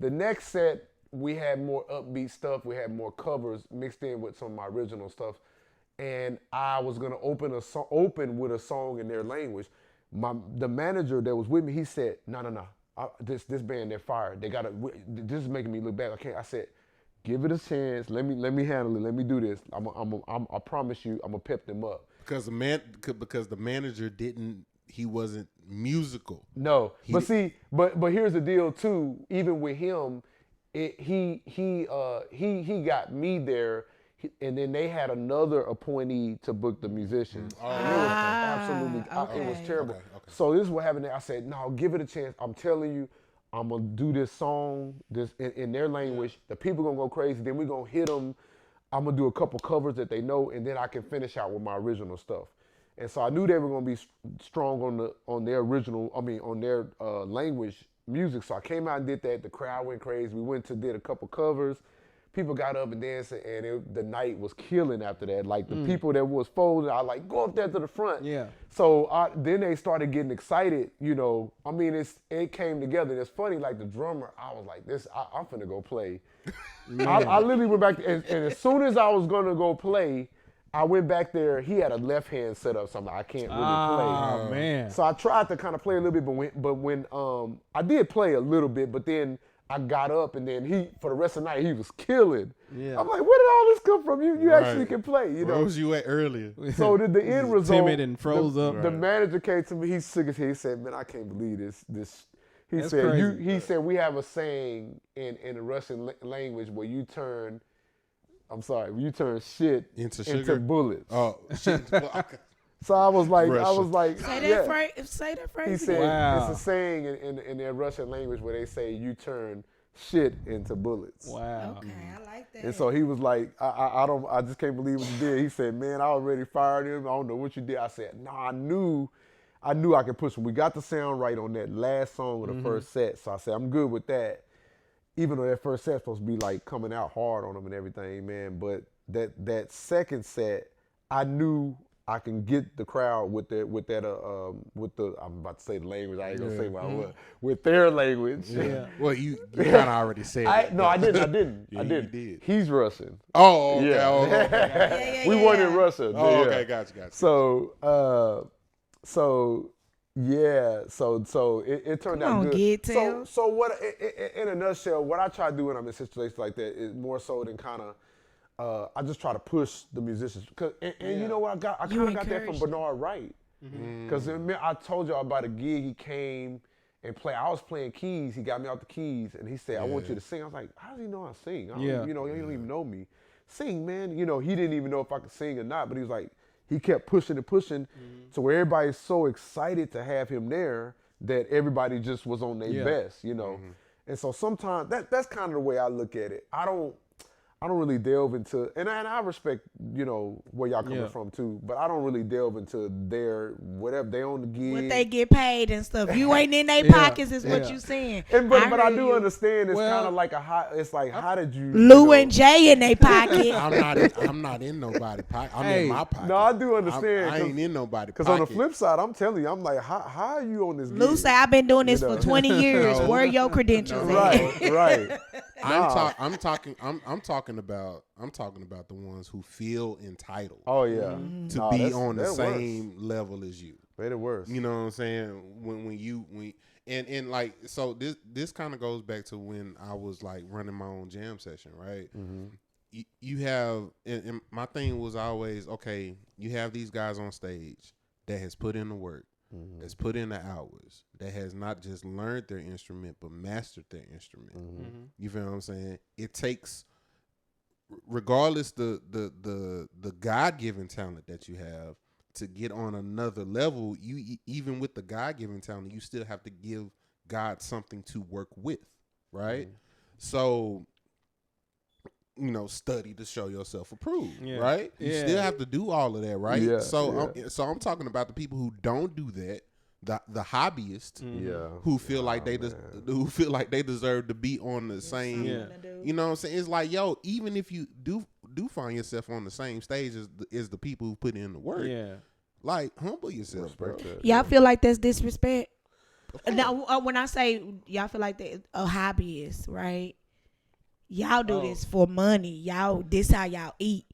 [SPEAKER 4] The next set, we had more upbeat stuff. We had more covers mixed in with some of my original stuff. And I was gonna open with a song in their language. The manager that was with me, he said, no. This band, they're fired. This is making me look bad. I said, give it a chance. Let me handle it. Let me do this. I promise you, I'm gonna pep them up.
[SPEAKER 2] Because the manager he wasn't musical.
[SPEAKER 4] No,
[SPEAKER 2] He
[SPEAKER 4] but see, but here's the deal too. Even with him, he got me there, and then they had another appointee to book the musicians. And it was absolutely, it was
[SPEAKER 3] okay.
[SPEAKER 4] terrible.
[SPEAKER 2] Okay.
[SPEAKER 4] So this is what happened. I said, no, give it a chance. I'm telling you, I'm gonna do this song in their language. The people gonna go crazy. Then we're gonna hit them. I'm gonna do a couple covers that they know, and then I can finish out with my original stuff. And so I knew they were gonna be strong on their language music. So I came out and did that. The crowd went crazy. We did a couple covers. People got up and danced, and the night was killing after that. Like the people that was folded, I like, go up there to the front.
[SPEAKER 1] Yeah.
[SPEAKER 4] So then they started getting excited, you know. I mean, it came together. And it's funny, like the drummer, I was like, I'm finna go play. I literally went back, and as soon as I was gonna go play, I went back there. He had a left hand set up, so I'm like, I can't really play.
[SPEAKER 1] Oh man.
[SPEAKER 4] So I tried to kind of play a little bit, but when I did play a little bit, but then I got up, and then for the rest of the night, he was killing.
[SPEAKER 1] Yeah.
[SPEAKER 4] I'm like, where did all this come from? You actually can play, you
[SPEAKER 2] Where
[SPEAKER 4] know.
[SPEAKER 2] was you at earlier?
[SPEAKER 4] So the end result,
[SPEAKER 1] timid and froze up.
[SPEAKER 4] the manager came to me. He shook his head. He said, "Man, I can't believe this." He
[SPEAKER 1] That's
[SPEAKER 4] said,
[SPEAKER 1] crazy.
[SPEAKER 4] He said, we have a saying in the Russian language where you turn shit
[SPEAKER 2] Into
[SPEAKER 4] into
[SPEAKER 2] sugar?
[SPEAKER 4] bullets.
[SPEAKER 2] Oh, shit.
[SPEAKER 4] So I was like,
[SPEAKER 2] Russian.
[SPEAKER 3] Say
[SPEAKER 4] yeah.
[SPEAKER 3] that phrase. Say that phrase.
[SPEAKER 4] He said,
[SPEAKER 3] again.
[SPEAKER 1] Wow.
[SPEAKER 4] it's a saying in their Russian language where they say you turn shit into bullets.
[SPEAKER 1] Wow.
[SPEAKER 3] Okay, I like that.
[SPEAKER 4] And so he was like, I just can't believe what you did. He said, man, I already fired him. I don't know what you did. I said, no, I knew I could push him. We got the sound right on that last song of the first set. So I said, I'm good with that. Even though that first set's supposed to be like coming out hard on him and everything, man. But that second set, I knew I can get the crowd with the I'm about to say the language. I ain't gonna say what was with their language.
[SPEAKER 1] Yeah.
[SPEAKER 2] Well, you kind of already said it.
[SPEAKER 4] No, I didn't.
[SPEAKER 2] Yeah,
[SPEAKER 4] I
[SPEAKER 2] you
[SPEAKER 4] didn't.
[SPEAKER 2] did.
[SPEAKER 4] He's Russian.
[SPEAKER 2] Oh, okay.
[SPEAKER 4] Yeah.
[SPEAKER 2] Oh, okay.
[SPEAKER 3] Yeah,
[SPEAKER 4] We weren't in Russia.
[SPEAKER 2] Oh,
[SPEAKER 4] yeah.
[SPEAKER 2] okay. Gotcha.
[SPEAKER 4] So it turned
[SPEAKER 3] Come
[SPEAKER 4] out
[SPEAKER 3] on,
[SPEAKER 4] good.
[SPEAKER 3] Gig Tales.
[SPEAKER 4] So what? In a nutshell, what I try to do when I'm in situations like that is more so than kind of. I just try to push the musicians, and you know what I kind of got that from
[SPEAKER 3] encourage
[SPEAKER 4] Bernard Wright, because I told y'all about a gig. He came and played. I was playing keys. He got me out the keys, and he said, "I want you to sing." I was like, "How does he know I sing? You don't even know me. Sing, man." You know, he didn't even know if I could sing or not, but he was like, he kept pushing and pushing, to where everybody's so excited to have him there that everybody just was on their best, you know. And so sometimes that's kind of the way I look at it. I don't really delve into, and I respect, you know, where y'all coming from too, but I don't really delve into their, whatever, they own the gig.
[SPEAKER 3] What they get paid and stuff. You ain't in their pockets is what you saying.
[SPEAKER 4] But I
[SPEAKER 3] heard
[SPEAKER 4] do
[SPEAKER 3] you.
[SPEAKER 4] understand it's kind of like it's like, how did you.
[SPEAKER 3] Lou and Jay in their pocket.
[SPEAKER 2] I'm not in nobody's pocket. I'm in my pocket.
[SPEAKER 4] No, I do understand.
[SPEAKER 2] I ain't in nobody's pocket.
[SPEAKER 4] Because on the flip side, I'm telling you, I'm like, how are you on this gig?
[SPEAKER 3] Lou say, I've been doing this
[SPEAKER 4] You know.
[SPEAKER 3] for 20 years.
[SPEAKER 2] No.
[SPEAKER 3] Where are your credentials
[SPEAKER 4] Right,
[SPEAKER 3] at?
[SPEAKER 4] right.
[SPEAKER 2] I'm talking about the ones who feel entitled.
[SPEAKER 4] Oh yeah,
[SPEAKER 2] to be on the same level as you.
[SPEAKER 4] Made it worse.
[SPEAKER 2] You know what I'm saying? When like, so this kind of goes back to when I was like running my own jam session, right? Mm-hmm. You have, and my thing was always, okay, you have these guys on stage that has put in the work, that's put in the hours, that has not just learned their instrument but mastered their instrument. You feel what I'm saying? It takes, regardless the God-given talent that you have, to get on another level, you even with the God-given talent, you still have to give God something to work with, right? So, study to show yourself approved, right? You still have to do all of that, right? I'm talking about the people who don't do that, the hobbyists, who feel like they deserve to be on the same. You know what I'm saying? It's like, yo, even if you do find yourself on the same stage as the people who put in the work, like, humble yourself, bro.
[SPEAKER 3] Y'all feel like that's disrespect? Now, when I say y'all feel like that a hobbyist, right? Y'all do this for money. Y'all, this how y'all eat.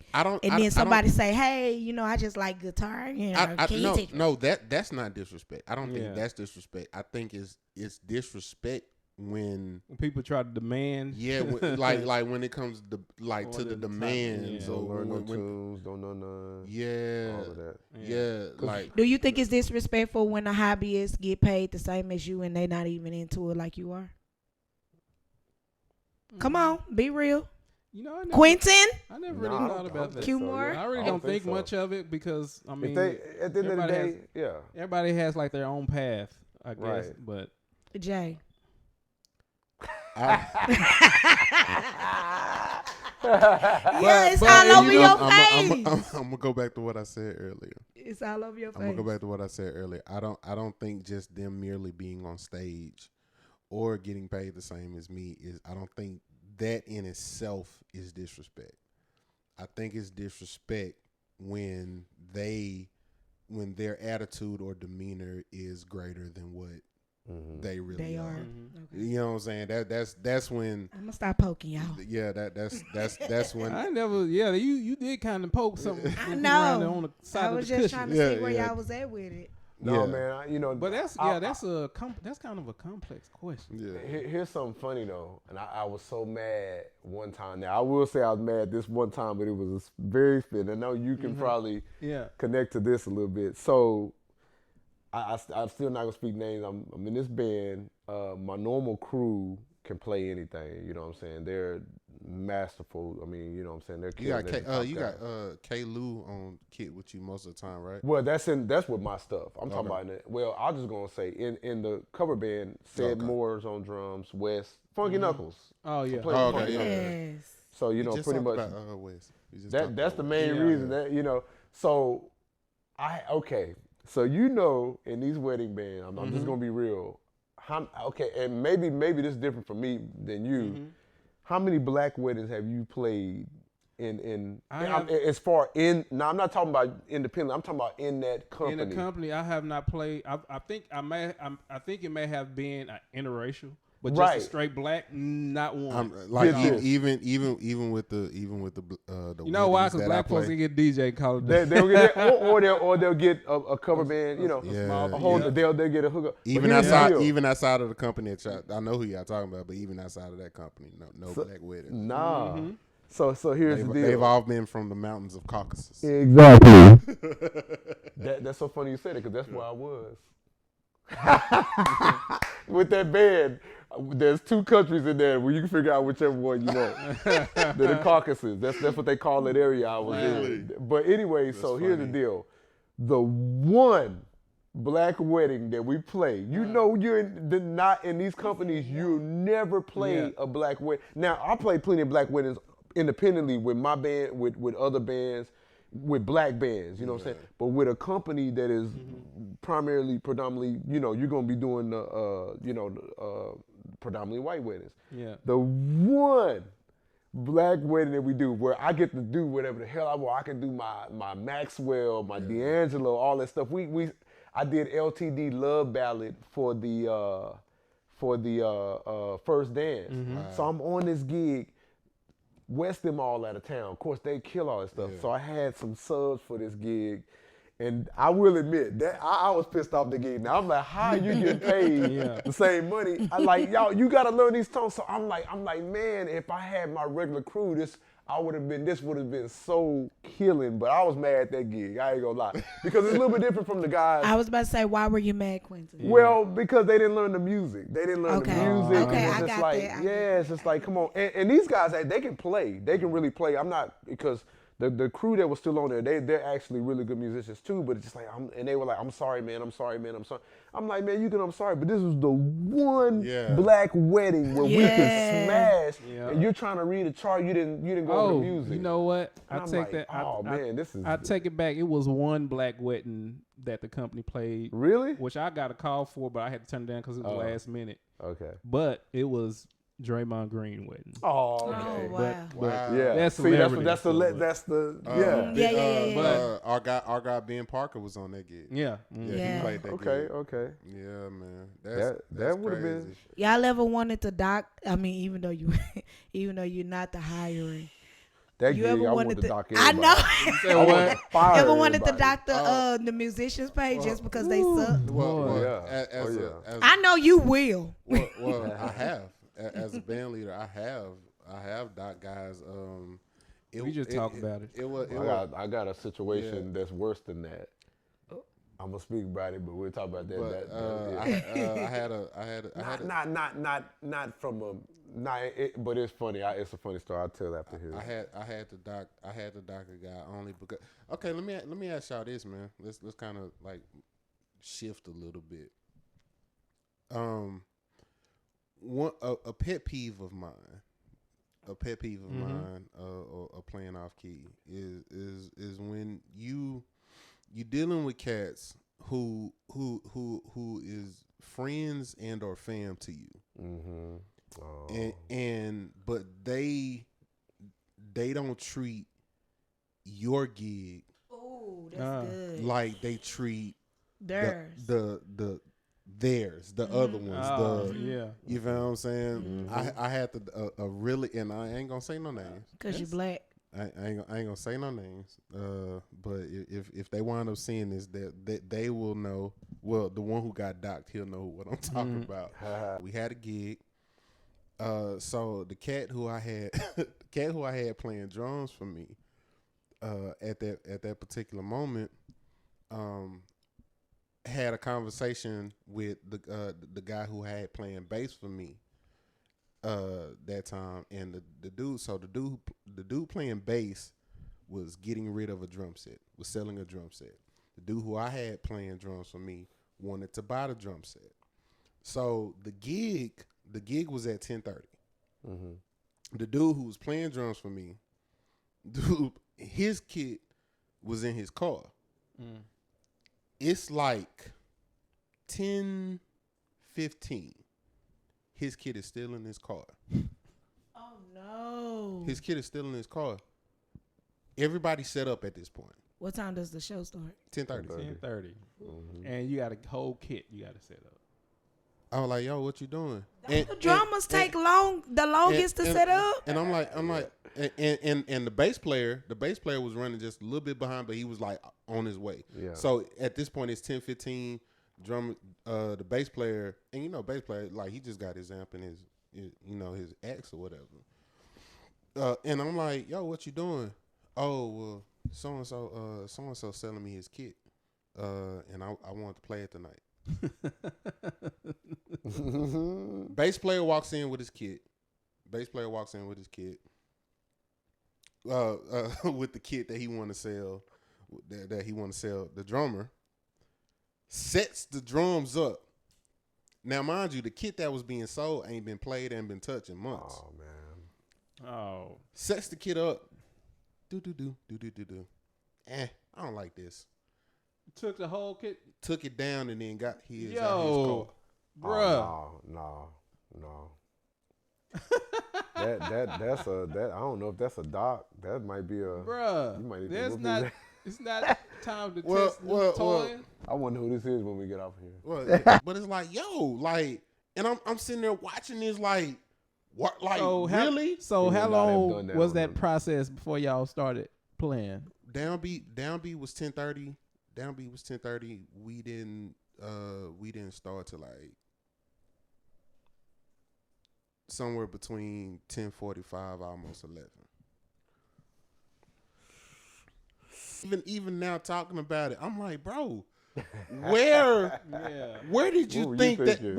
[SPEAKER 3] Then somebody say, hey, I just like guitar.
[SPEAKER 2] No, that's not disrespect. I don't think that's disrespect. I think it's disrespect when
[SPEAKER 1] people try to demand.
[SPEAKER 2] Like when it comes to the demands,
[SPEAKER 4] don't learn no tunes, don't know none.
[SPEAKER 2] All of that. Like,
[SPEAKER 3] do you think it's disrespectful when a hobbyist get paid the same as you and they not even into it like you are? Come on, be real. Quentin?
[SPEAKER 1] I never really thought about that.
[SPEAKER 3] Q-More?
[SPEAKER 1] I really don't think much of it because, I mean,
[SPEAKER 4] at the end of the day,
[SPEAKER 1] everybody has like their own path, I guess.
[SPEAKER 4] Right.
[SPEAKER 1] But
[SPEAKER 3] Jay. It's all over your face.
[SPEAKER 2] I'm gonna go back to what I said earlier.
[SPEAKER 3] It's all over your face.
[SPEAKER 2] I'm gonna go back to what I said earlier. I don't think just them merely being on stage or getting paid the same as me I don't think that in itself is disrespect. I think it's disrespect when their attitude or demeanor is greater than what they really are. Okay. You know what I'm saying? That's when
[SPEAKER 3] I'm gonna stop poking y'all.
[SPEAKER 2] Yeah, that's when
[SPEAKER 1] I never. Yeah, you did kind of poke something.
[SPEAKER 3] I know.
[SPEAKER 1] On the side
[SPEAKER 3] I
[SPEAKER 1] of
[SPEAKER 3] was
[SPEAKER 1] the
[SPEAKER 3] just
[SPEAKER 1] cushion.
[SPEAKER 3] trying to see where y'all was at with it.
[SPEAKER 4] No, man,
[SPEAKER 1] but that's kind of a complex question.
[SPEAKER 2] Yeah.
[SPEAKER 4] Here's something funny though, and I was so mad one time. Now I will say I was mad this one time, but it was very fit. I know you can probably connect to this a little bit. So I'm still not gonna speak names. I'm in this band. My normal crew can play anything. You know what I'm saying? They're masterful. I mean, you know what I'm saying? They're killing.
[SPEAKER 2] You got K. Lou on kit with you most of the time, right?
[SPEAKER 4] Well, that's with my stuff. I'm talking about it. Well, I'm just gonna say in the cover band, Sid Moore's on drums, Wes, Funky Knuckles.
[SPEAKER 1] Oh yeah.
[SPEAKER 3] Yes.
[SPEAKER 4] So pretty much
[SPEAKER 2] about, Wes.
[SPEAKER 4] That's the main reason that So So in these wedding bands, I'm just gonna be real. And maybe this is different for me than you. How many black weddings have you played as far in? Now I'm not talking about independent. I'm talking about in that company.
[SPEAKER 1] In the company, I have not played. I think it may have been interracial, but just a straight black, not one.
[SPEAKER 2] Even with the
[SPEAKER 1] you know why? Because black folks can get DJ called.
[SPEAKER 4] They'll get that, or they'll get a cover band. They'll get a hookup.
[SPEAKER 2] Even outside of the company, I know who y'all talking about, but even outside of that company, no black weddings.
[SPEAKER 4] Nah. So here's the deal.
[SPEAKER 2] They've all been from the mountains of Caucasus.
[SPEAKER 4] Exactly. That's so funny you said it because that's where I was. With that band, there's 2 countries in there where you can figure out whichever one you want. They're the Caucasus. That's what they call that area I was in. But anyway, that's so funny. Here's the deal. The one black wedding that we play, not in these companies, you'll never play a black wedding. Now, I played plenty of black weddings independently with my band, with other bands, with black bands, you know what I'm saying? But with a company that is predominantly, you're going to be doing predominantly white weddings. Yeah. The one black wedding that we do where I get to do whatever the hell I want. I can do my Maxwell, my D'Angelo, all that stuff. I did LTD Love Ballad for the for the first dance. So I'm on this gig. West them all out of town. Of course, they kill all that stuff.
[SPEAKER 2] Yeah.
[SPEAKER 4] So I had some subs for this gig. And I will admit that I was pissed off the gig. Now I'm like, how you getting paid the same money? I like, y'all, you gotta learn these tones. So I'm like, man, if I had my regular crew, this would have been so killing. But I was mad at that gig. I ain't gonna lie. Because it's a little bit different from the guys.
[SPEAKER 3] I was about to say, why were you mad, Quentin?
[SPEAKER 4] Well, because they didn't learn the music. They didn't learn the music.
[SPEAKER 3] Okay,
[SPEAKER 4] it's
[SPEAKER 3] I
[SPEAKER 4] just
[SPEAKER 3] got
[SPEAKER 4] like,
[SPEAKER 3] that.
[SPEAKER 4] it's just like, come on. And these guys, they can play. They can really play. I'm not, because the crew that was still on there, they're actually really good musicians too. But it's just like, and they were like, I'm sorry, man. I'm sorry. I'm like, man, I'm sorry, but this was the one black wedding where we could smash, and you're trying to read a chart. You didn't go over the music.
[SPEAKER 1] You know what?
[SPEAKER 4] And
[SPEAKER 1] I
[SPEAKER 4] I'm
[SPEAKER 1] take
[SPEAKER 4] like,
[SPEAKER 1] that. I take it back. It was one black wedding that the company played.
[SPEAKER 4] Really?
[SPEAKER 1] Which I got a call for, but I had to turn it down because it was last minute.
[SPEAKER 4] Okay.
[SPEAKER 1] But it was Draymond Green wedding.
[SPEAKER 4] Oh, okay.
[SPEAKER 3] Wow.
[SPEAKER 1] But
[SPEAKER 4] yeah.
[SPEAKER 1] That's
[SPEAKER 4] See, that's
[SPEAKER 2] Our guy Ben Parker was on that gig.
[SPEAKER 1] Yeah.
[SPEAKER 2] He played that gig.
[SPEAKER 4] Okay.
[SPEAKER 2] Yeah, man.
[SPEAKER 4] That would have been.
[SPEAKER 3] Y'all ever wanted to doc? I mean, even though you're not the hiring.
[SPEAKER 4] That
[SPEAKER 3] You
[SPEAKER 4] gig,
[SPEAKER 3] ever
[SPEAKER 4] I
[SPEAKER 3] wanted
[SPEAKER 4] wanted
[SPEAKER 3] to?
[SPEAKER 4] to dock
[SPEAKER 3] I
[SPEAKER 4] everybody.
[SPEAKER 3] know. Ever wanted to dock the musicians page just because they suck? I know you will.
[SPEAKER 2] Well, I have. As a band leader, I have doc guys.
[SPEAKER 1] We just talked about it.
[SPEAKER 4] I got a situation that's worse than that. I'm gonna speak about it, but we'll talk about that. But it's funny. It's a funny story. I'll tell after here.
[SPEAKER 2] I had to doc a guy only because. Okay, let me ask y'all this, man. Let's kind of like shift a little bit. A pet peeve of mine, or playing off key is when you dealing with cats who is friends and or fam to you, but they don't treat your gig
[SPEAKER 3] good.
[SPEAKER 2] like they treat
[SPEAKER 3] theirs.
[SPEAKER 2] The other ones. You feel what I'm saying?
[SPEAKER 3] Mm-hmm.
[SPEAKER 2] I had to really, and I ain't gonna say no names.
[SPEAKER 3] Cause you black.
[SPEAKER 2] I ain't gonna say no names. But if they wind up seeing this, that they will know. Well, the one who got docked, he'll know what I'm talking about. We had a gig. So the cat who I had playing drums for me, at that particular moment, had a conversation with the guy who had playing bass for me that time, and the dude playing bass was getting rid of a drum set, was selling a drum set. The dude who I had playing drums for me wanted to buy the drum set. So the gig was at 10:30. The dude who was playing drums for me, his kit was in his car. It's like 10:15. His kid is still in his car.
[SPEAKER 3] Oh no!
[SPEAKER 2] His kid is still in his car. Everybody set up at this point.
[SPEAKER 3] What time does the show start?
[SPEAKER 2] 10:30.
[SPEAKER 1] 10:30. And you got a whole kit you got to set up.
[SPEAKER 2] I was like, yo, what you doing?
[SPEAKER 3] The drummers take the longest to set up.
[SPEAKER 2] And I'm like, and the bass player was running just a little bit behind, but he was like on his way. Yeah. So at this point, it's 10:15. The bass player, and bass player, like he just got his amp and his X or whatever. And I'm like, yo, what you doing? Oh, well, so and so selling me his kit, and I want to play it tonight. Bass player walks in with his kit. With the kit that he want to sell, the drummer sets the drums up. Now, mind you, the kit that was being sold ain't been played and been touched in months.
[SPEAKER 4] Oh man.
[SPEAKER 1] Oh.
[SPEAKER 2] Sets the kit up. Do. I don't like this.
[SPEAKER 1] Took the whole kit.
[SPEAKER 2] Took it down and then got his.
[SPEAKER 1] Yo, bruh.
[SPEAKER 4] Oh, no. That's I don't know if that's a doc. That might be a.
[SPEAKER 1] Bruh.
[SPEAKER 4] You might need
[SPEAKER 1] There's
[SPEAKER 4] to
[SPEAKER 1] not. It's not time to test new toy.
[SPEAKER 4] I wonder who this is when we get off here.
[SPEAKER 2] Well, but it's like, yo, like And I'm sitting there watching this like, what? Like,
[SPEAKER 1] So
[SPEAKER 2] really?
[SPEAKER 1] So
[SPEAKER 4] He
[SPEAKER 1] how
[SPEAKER 4] would not have done
[SPEAKER 1] long
[SPEAKER 4] that
[SPEAKER 1] was
[SPEAKER 4] on
[SPEAKER 1] that
[SPEAKER 4] them.
[SPEAKER 1] process before y'all started playing?
[SPEAKER 2] Downbeat was 10:30. Downbeat was 10:30. We didn't start till like somewhere between 10:45, almost 11. Even now talking about it, I'm like, bro, where did you
[SPEAKER 4] What were you
[SPEAKER 2] think that?
[SPEAKER 4] thinking?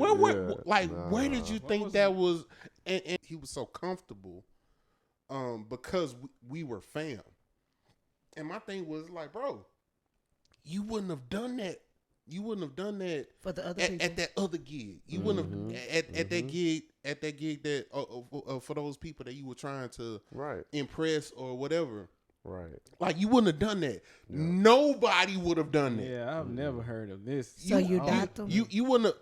[SPEAKER 2] Where did you think that was? And he was so comfortable, because we were fam. And my thing was like, bro, you wouldn't have done that. You wouldn't have done that
[SPEAKER 3] For the other people.
[SPEAKER 2] at that other gig. You wouldn't have at that gig that for those people that you were trying to impress or whatever.
[SPEAKER 4] Right.
[SPEAKER 2] Like, you wouldn't have done that. Yeah. Nobody would have done that.
[SPEAKER 1] Yeah, I've never heard of this.
[SPEAKER 3] So you docked them?
[SPEAKER 2] You wouldn't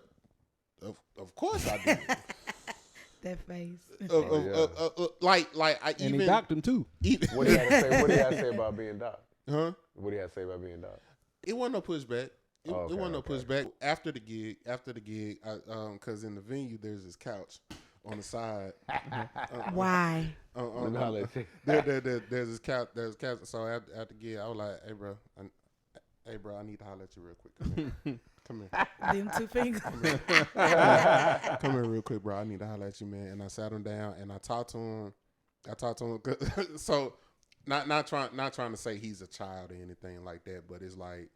[SPEAKER 2] have. Of course I did.
[SPEAKER 3] That face.
[SPEAKER 2] I
[SPEAKER 1] And
[SPEAKER 2] even
[SPEAKER 1] he docked him too.
[SPEAKER 4] What do you have to say about being docked?
[SPEAKER 2] Huh?
[SPEAKER 4] What do you have to say about being docked?
[SPEAKER 2] It wasn't no pushback. It wasn't no
[SPEAKER 4] okay.
[SPEAKER 2] pushback. After the gig, because in the venue there's this couch on the side.
[SPEAKER 3] Why?
[SPEAKER 2] There's this couch. There's a couch. So after the gig, I was like, "Hey, bro, I need to holler at you real quick. Come here.
[SPEAKER 3] Them two fingers.
[SPEAKER 2] Come here real quick, bro. I need to holler at you, man." And I sat him down and I talked to him. So not trying to say he's a child or anything like that, but it's like,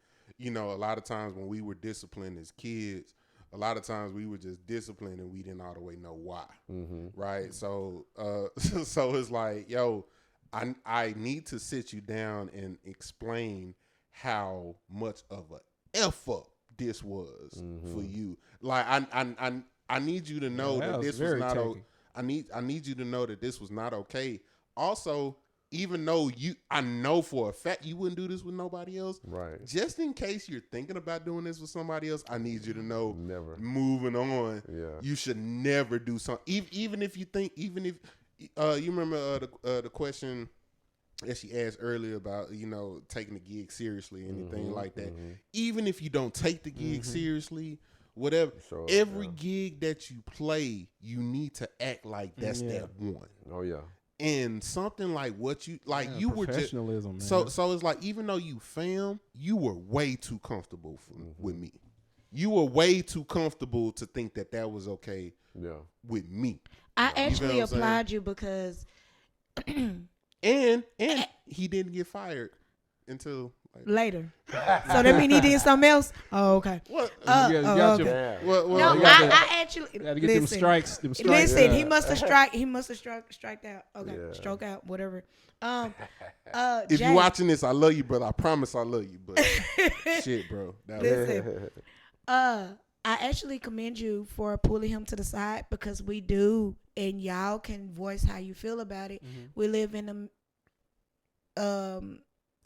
[SPEAKER 2] a lot of times when we were disciplined as kids, a lot of times we were just disciplined and we didn't all the way know why, right? So so it's like, yo, I need to sit you down and explain how much of a F up this was for you. Like, I need you to know that this was not okay. I need you to know that this was not okay. Also, even though I know for a fact you wouldn't do this with nobody else. Right. Just in case you're thinking about doing this with somebody else, I need you to know, never. Moving on, you should never do something. Even if you you remember the question that she asked earlier about, taking the gig seriously, anything like that. Even if you don't take the gig seriously, whatever, every gig that you play, you need to act like that's that one. Oh yeah. And something like what you like, you were just man. So it's like, even though you fam, you were way too comfortable with me. You were way too comfortable to think that was okay. With me.
[SPEAKER 3] I actually applaud you because,
[SPEAKER 2] and he didn't get fired until
[SPEAKER 3] later. So that mean he did something else? Oh, okay.
[SPEAKER 2] What?
[SPEAKER 3] I actually
[SPEAKER 1] gotta get them strikes.
[SPEAKER 3] Listen, he must have striked out. Okay, stroke out, whatever.
[SPEAKER 2] If you're watching this, I love you, brother. I promise I love you. But shit, bro.
[SPEAKER 3] Listen, I actually commend you for pulling him to the side, because we do, and y'all can voice how you feel about it. We live in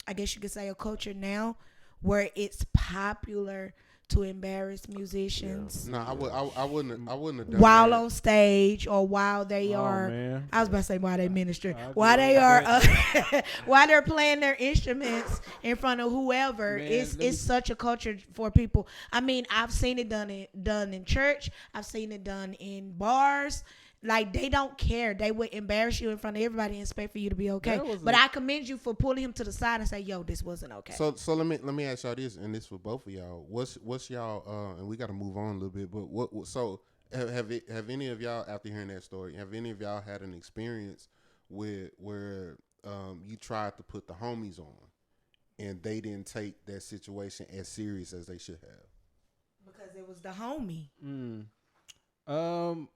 [SPEAKER 3] I guess you could say a culture now where it's popular to embarrass musicians.
[SPEAKER 2] No, I wouldn't have done
[SPEAKER 3] while
[SPEAKER 2] that.
[SPEAKER 3] on stage, or while they are.
[SPEAKER 1] Man.
[SPEAKER 3] I was about to say while they minister. While they are, while they're playing their instruments in front of whoever. Man, it's such a culture for people. I mean, I've seen it done in church. I've seen it done in bars. Like, they don't care. They would embarrass you in front of everybody and expect for you to be okay. But I commend you for pulling him to the side and say, "Yo, this wasn't okay."
[SPEAKER 2] So let me ask y'all this, and this for both of y'all. What's y'all? And we got to move on a little bit. But what? So have any of y'all, after hearing that story, have any of y'all had an experience where you tried to put the homies on, and they didn't take that situation as serious as they should have?
[SPEAKER 3] Because it was the homie.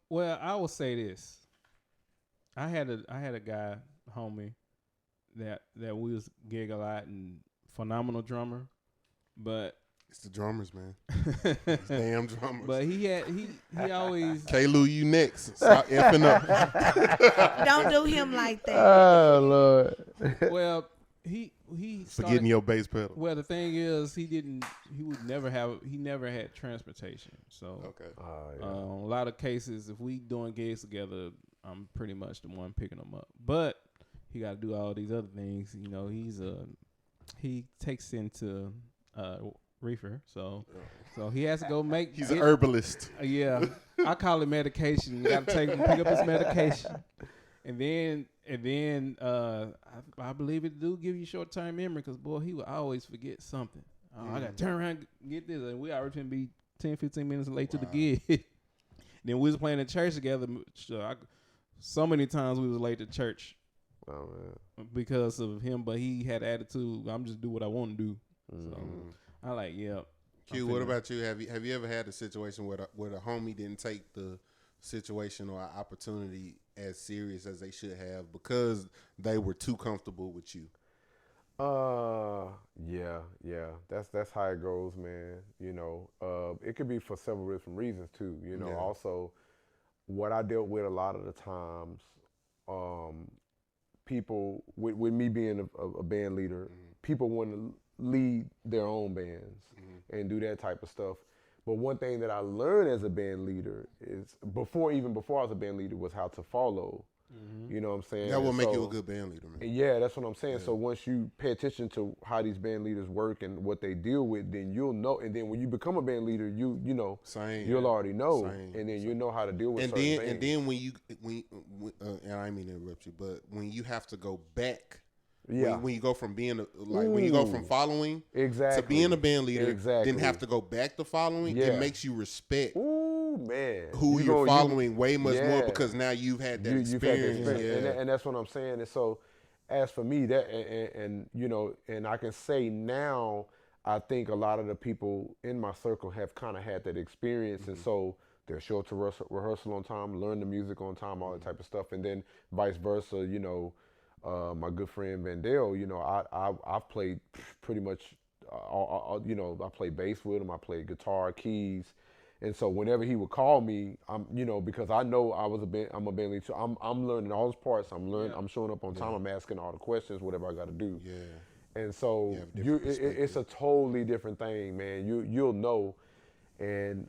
[SPEAKER 1] Well, I will say this. I had a guy, homie, that we was gig a lot, and phenomenal drummer, but
[SPEAKER 2] it's the drummers, man. It's damn drummers.
[SPEAKER 1] But he always
[SPEAKER 2] K-Lou, you next. Stop effing up.
[SPEAKER 3] Don't do him like that.
[SPEAKER 4] Oh Lord.
[SPEAKER 1] Well, he
[SPEAKER 2] forgetting your bass pedal.
[SPEAKER 1] Well, the thing is, he never had transportation. So
[SPEAKER 2] okay.
[SPEAKER 1] A lot of cases, if we doing gigs together, I'm pretty much the one picking him up. But he got to do all these other things. He takes into reefer, so he has to go make.
[SPEAKER 2] He's an herbalist.
[SPEAKER 1] Yeah. I call it medication. You gotta pick up his medication, and then I believe it do give you short term memory because boy, he would always forget something. I gotta turn around and get this, and we already gonna be 10-15 minutes late to the gig. Then we was playing in church together. So many times we was late to church because of him, but he had attitude. I'm just do what I want to do. So I like, yeah.
[SPEAKER 2] Q, what about you? Have you ever had a situation where a homie didn't take the situation or opportunity as serious as they should have because they were too comfortable with you?
[SPEAKER 4] Yeah. That's how it goes, man. You know, it could be for several different reasons too. You know, also what I dealt with a lot of the times, people with me being a band leader, people want to lead their own bands and do that type of stuff. But one thing that I learned as a band leader is before I was a band leader was how to follow. You know what I'm saying?
[SPEAKER 2] That will make you a good band leader, man.
[SPEAKER 4] Yeah, that's what I'm saying. Yeah. So once you pay attention to how these band leaders work and what they deal with, then you'll know. And then when you become a band leader, you know, you'll already know, and then you know how to deal with. And then
[SPEAKER 2] when and I didn't mean to interrupt you, but when you have to go back. Yeah. When you go from being when you go from following to being a band leader, then have to go back to following, it makes you respect who you're following way much more because now you've had that experience.
[SPEAKER 4] And that's what I'm saying. And so as for me, that and you know, and I can say now, I think a lot of the people in my circle have kind of had that experience, and so they'll show up to rehearsal on time, learn the music on time, all that type of stuff, and then vice versa, you know. My good friend Vandale, you know, I've played pretty much, you know, I played bass with him, I played guitar, keys, and so whenever he would call me, you know, because I know I'm a band leader, so I'm learning all his parts, I'm showing up on time, I'm asking all the questions, whatever I got to do. Yeah. And so it's a totally different thing, man. You'll know, and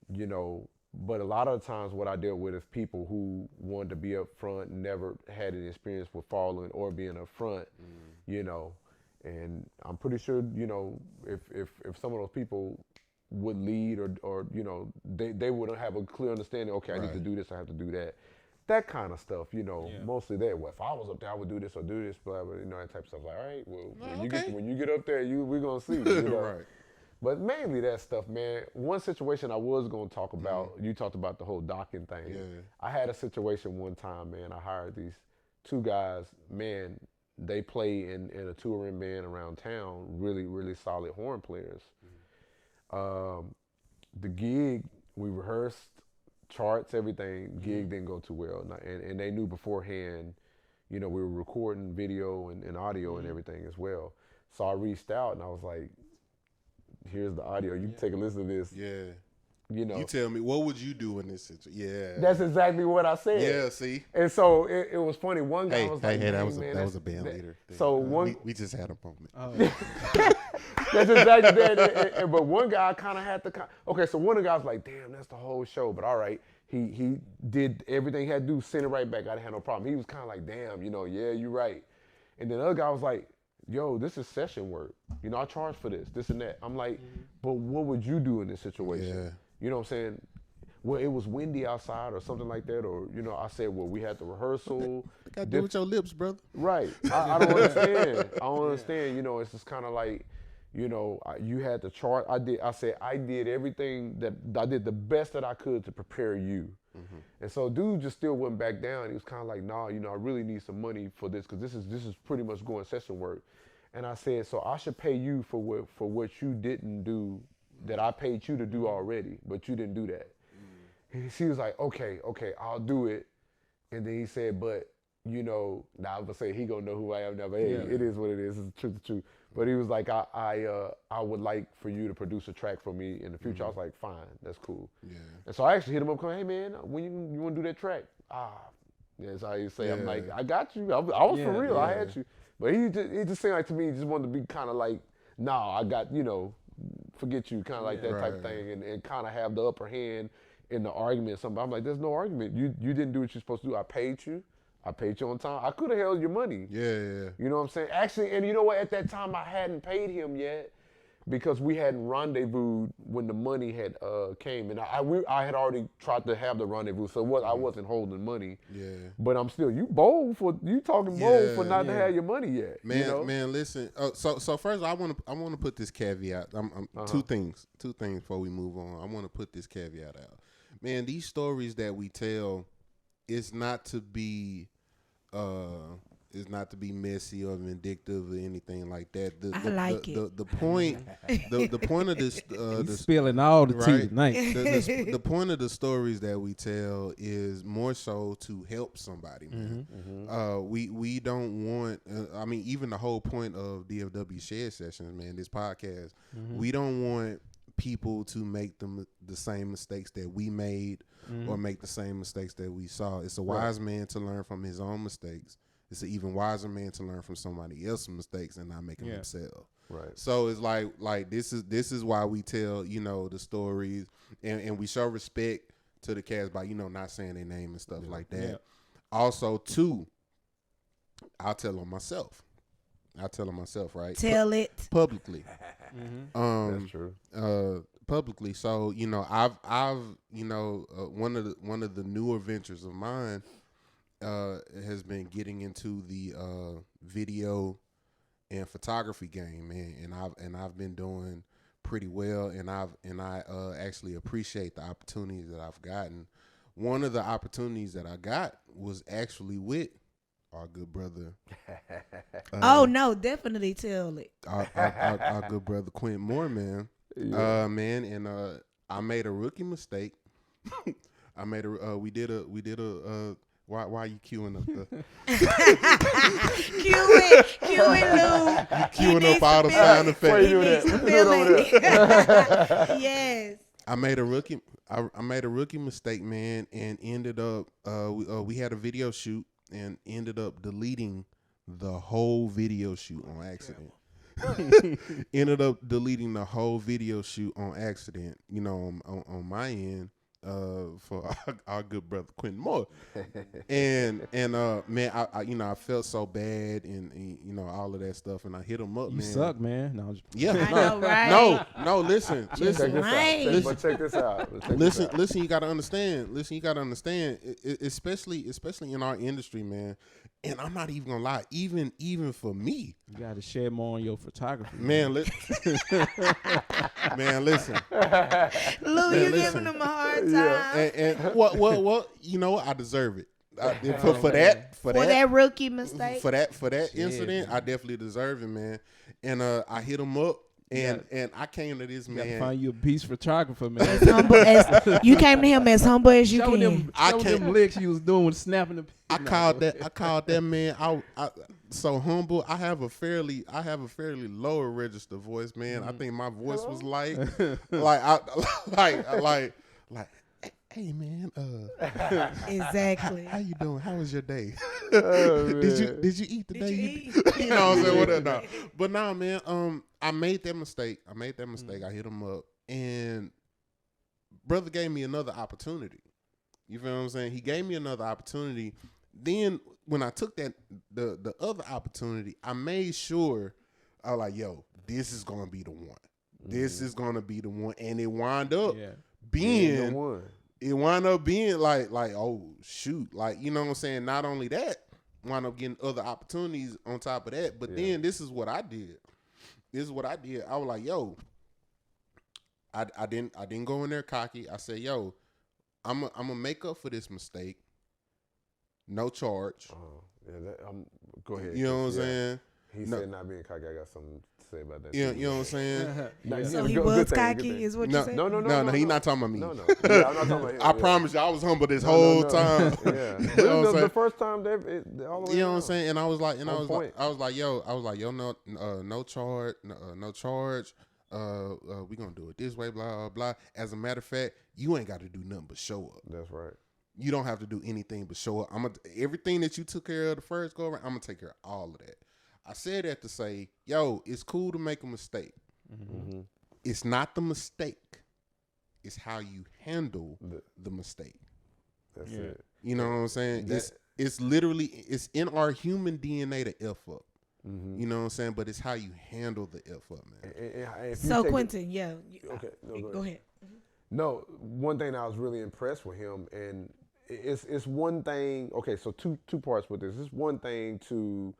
[SPEAKER 4] you know. But a lot of the times what I dealt with is people who wanted to be up front, never had any experience with following or being up front, you know. And I'm pretty sure, you know, if some of those people would lead or you know, they wouldn't have a clear understanding, okay, I need to do this, I have to do that. That kind of stuff, you know, mostly that. Well, if I was up there, I would do this or do this, blah, blah, you know, that type of stuff. Like, all right, well, when you get up there, we're going to see, you know. Right. But mainly that stuff, man. One situation I was going to talk about, you talked about the whole docking thing. Yeah. I had a situation one time, man. I hired these two guys, man, they play in a touring band around town, really, really solid horn players. The gig, we rehearsed, charts, everything, gig didn't go too well. And they knew beforehand, you know, we were recording video and audio and everything as well. So I reached out and I was like, here's the audio. You can take a listen to this. Yeah. You know.
[SPEAKER 2] You tell me, what would you do in this situation? Yeah.
[SPEAKER 4] That's exactly what I said.
[SPEAKER 2] Yeah, see?
[SPEAKER 4] And so it was funny. One guy was like,
[SPEAKER 2] that was a band leader thing.
[SPEAKER 4] So
[SPEAKER 2] we just had a moment. Oh.
[SPEAKER 4] That's exactly that. But one guy kind of had to, okay, so one of the guys was like, damn, that's the whole show. But all right, he did everything he had to do, send it right back. I didn't have no problem. He was kind of like, damn, you know, yeah, you're right. And then the other guy was like, yo, this is session work. You know, I charge for this and that. I'm like, but what would you do in this situation? Yeah. You know what I'm saying? Well, it was windy outside or something like that. Or, you know, I said, well, we had the rehearsal.
[SPEAKER 2] Got to do with your lips, brother.
[SPEAKER 4] Right. I don't understand. I don't understand. You know, it's just kind of like, you know, you had the chart. I did everything I did the best that I could to prepare you. And so dude just still went back down. He was kind of like, nah, you know, I really need some money for this because this is pretty much going session work. And I said, so I should pay you for what you didn't do that I paid you to do already, but you didn't do that. And he was like, okay, I'll do it. And then he said, but, you know, now I'm going to say he going to know who I am now, but hey, it is what it is. It's the truth. But he was like, I would like for you to produce a track for me in the future. I was like, fine, that's cool. Yeah. And so I actually hit him up, going, hey man, when you want to do that track? That's how you say. I'm like, I got you. I was for real. I had you. But he just seemed like to me, he just wanted to be kind of like, nah, I got, you know, forget you, kind of like that type of thing, and kind of have the upper hand in the argument. I'm like, there's no argument. You didn't do what you're supposed to do. I paid you on time. I could have held your money.
[SPEAKER 2] Yeah.
[SPEAKER 4] You know what I'm saying? Actually, and you know what? At that time, I hadn't paid him yet. because we hadn't rendezvoused when the money had came, and I had already tried to have the rendezvous, so I wasn't holding money.
[SPEAKER 2] Yeah.
[SPEAKER 4] But I'm still you bold for talking bold for not to have your money yet.
[SPEAKER 2] Man,
[SPEAKER 4] you know?
[SPEAKER 2] man, listen. So first, I want to put this caveat. Two things before we move on. I want to put this caveat out. Man, these stories that we tell, it's not to be messy or vindictive or anything like that. The point of this
[SPEAKER 1] spilling all the tea
[SPEAKER 2] right?
[SPEAKER 1] tonight.
[SPEAKER 2] The point of the stories that we tell is more so to help somebody, man. We don't want. I mean, even the whole point of DFW Shed Sessions, man, this podcast, we don't want people to make the same mistakes that we made or make the same mistakes that we saw. It's a wise man to learn from his own mistakes. It's an even wiser man to learn from somebody else's mistakes and not make them themselves. Right. So it's like this is why we tell, the stories and we show respect to the cast by, not saying their name and stuff like that. Yeah. Also, too, I'll tell them myself, right?
[SPEAKER 3] Tell it
[SPEAKER 2] publicly.
[SPEAKER 4] That's true.
[SPEAKER 2] Publicly. So, I've one of the newer ventures of mine has been getting into the video and photography game, man, and I've been doing pretty well, and I actually appreciate the opportunities that I've gotten. One of the opportunities that I got was actually with our good brother.
[SPEAKER 3] Oh no, definitely tell it.
[SPEAKER 2] Our good brother Quentin Moore, man. Yeah. Man, and I made a rookie mistake. We did a why are you queuing up the
[SPEAKER 3] queuing Lou.
[SPEAKER 2] Queuing up all the sound effects.
[SPEAKER 3] Yes.
[SPEAKER 2] I made a rookie mistake, man, and ended up we had a video shoot and ended up deleting the whole video shoot on accident. Ended up deleting the whole video shoot on accident, on my end, for our good brother Quentin Moore. and man, I felt so bad and
[SPEAKER 1] all
[SPEAKER 2] of that stuff, and I hit him up,
[SPEAKER 1] you
[SPEAKER 2] man.
[SPEAKER 1] You suck, man. No,
[SPEAKER 2] listen.
[SPEAKER 4] Check this out.
[SPEAKER 2] Listen, you gotta understand, especially in our industry, man. And I'm not even gonna lie, even for me,
[SPEAKER 1] you gotta share more on your photography,
[SPEAKER 2] man. Listen.
[SPEAKER 3] Lou, you giving him a hard time.
[SPEAKER 2] Yeah. And what? You know what? I deserve it. For that
[SPEAKER 3] rookie mistake.
[SPEAKER 2] For that incident, I definitely deserve it, man. And I hit him up. And I came to this man.
[SPEAKER 1] You gotta find you a beast photographer, man.
[SPEAKER 3] You came to him as humble as you can.
[SPEAKER 1] Show them licks you was doing with snapping the.
[SPEAKER 2] I called that man. I so humble. I have a fairly lower register voice, man. I think my voice was like hey man,
[SPEAKER 3] exactly.
[SPEAKER 2] How you doing? How was your day? Did you eat today? You know what I'm saying? Whatever. No. But nah, man. I made that mistake. I hit him up, and brother gave me another opportunity. You feel what I'm saying? He gave me another opportunity. Then when I took the other opportunity, I made sure I was like, yo, this is gonna be the one. This is gonna be the one, and it wound up being the one. It wound up being like, oh shoot, like, you know what I'm saying? Not only that, wound up getting other opportunities on top of that. But then this is what I did. I was like, yo, I didn't go in there cocky. I said, yo, I'm gonna make up for this mistake. No charge.
[SPEAKER 4] Go ahead.
[SPEAKER 2] You know what I'm saying?
[SPEAKER 4] He said not being cocky. I got something to say about that.
[SPEAKER 2] You know what I'm saying?
[SPEAKER 3] So he was cocky, is what you said?
[SPEAKER 2] No. He's not talking about me.
[SPEAKER 4] No. Yeah, I'm not talking about him.
[SPEAKER 2] I promise you, I was humble this whole time.
[SPEAKER 4] Yeah.
[SPEAKER 2] You know what I'm saying?
[SPEAKER 4] The first time, all the way
[SPEAKER 2] you know what I'm saying? And I was like, yo, no charge, no charge. We gonna do it this way, blah blah blah. As a matter of fact, you ain't got to do nothing but show up.
[SPEAKER 4] That's right.
[SPEAKER 2] You don't have to do anything but show up. Everything that you took care of the first go around, I'm gonna take care of all of that. I said that to say, yo, it's cool to make a mistake. Mm-hmm. It's not the mistake. It's how you handle the mistake.
[SPEAKER 4] That's it.
[SPEAKER 2] You know what I'm saying? It's literally, it's in our human DNA to F up. You know what I'm saying? But it's how you handle the F up, man.
[SPEAKER 3] So Quentin,
[SPEAKER 4] okay, no,
[SPEAKER 3] go ahead.
[SPEAKER 4] No, one thing I was really impressed with him, and it's one thing. Okay, so two parts with this. It's one thing to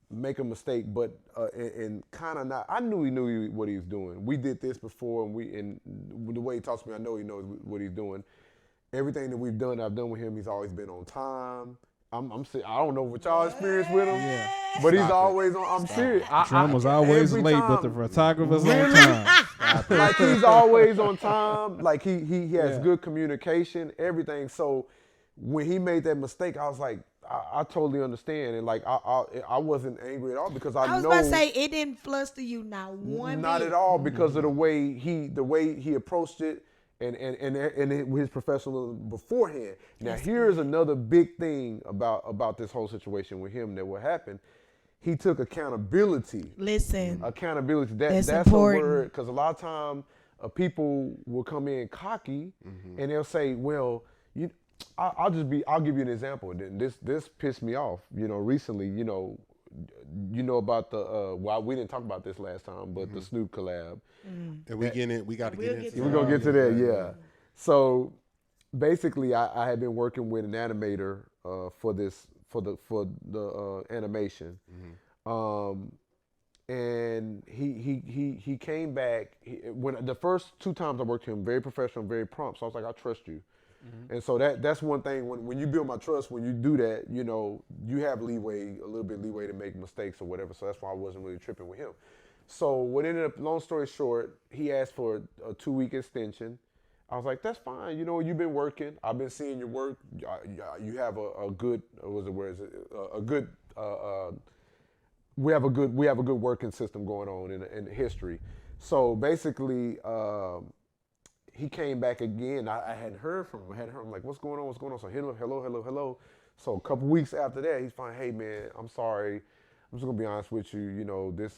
[SPEAKER 4] make a mistake, but and kind of not. I knew he knew what he was doing. We did this before, and the way he talks to me, I know he knows what he's doing. Everything that we've done, I've done with him. He's always been on time. I don't know what y'all experience with him, but he's always on. I'm serious.
[SPEAKER 1] Drummer's always late, but the photographer's on time.
[SPEAKER 4] Like he's always on time. Like he has good communication, everything. So when he made that mistake, I was like, I totally understand, and like I wasn't angry at all because I
[SPEAKER 3] was
[SPEAKER 4] know.
[SPEAKER 3] about to say it didn't fluster you not one
[SPEAKER 4] not
[SPEAKER 3] bit.
[SPEAKER 4] at all because of the way he approached it. And his professionalism beforehand. Now here's another big thing about this whole situation with him that will happen. He took accountability.
[SPEAKER 3] Listen,
[SPEAKER 4] accountability.
[SPEAKER 3] That's
[SPEAKER 4] a
[SPEAKER 3] important.
[SPEAKER 4] word because a lot of time people will come in cocky and they'll say, "Well, I'll give you an example." Then this pissed me off. Recently, you know about the we didn't talk about this last time, but the Snoop collab.
[SPEAKER 2] And we got to get into it.
[SPEAKER 4] We're gonna get to that, yeah. So basically, I had been working with an animator for the animation, and he came back when the first 2 times I worked with him, very professional, very prompt. So I was like, I trust you. And so that's one thing when you build my trust, when you do that, you have a little bit leeway to make mistakes or whatever. So that's why I wasn't really tripping with him. So what ended up, long story short, he asked for a 2-week extension. I was like, that's fine. You've been working. I've been seeing your work. You have a good, we have a good working system going on in history. So basically, he came back again. I hadn't heard from him. I'm like, what's going on? So hello. So a couple weeks after that, he's fine. Hey man, I'm sorry. I'm just gonna be honest with you.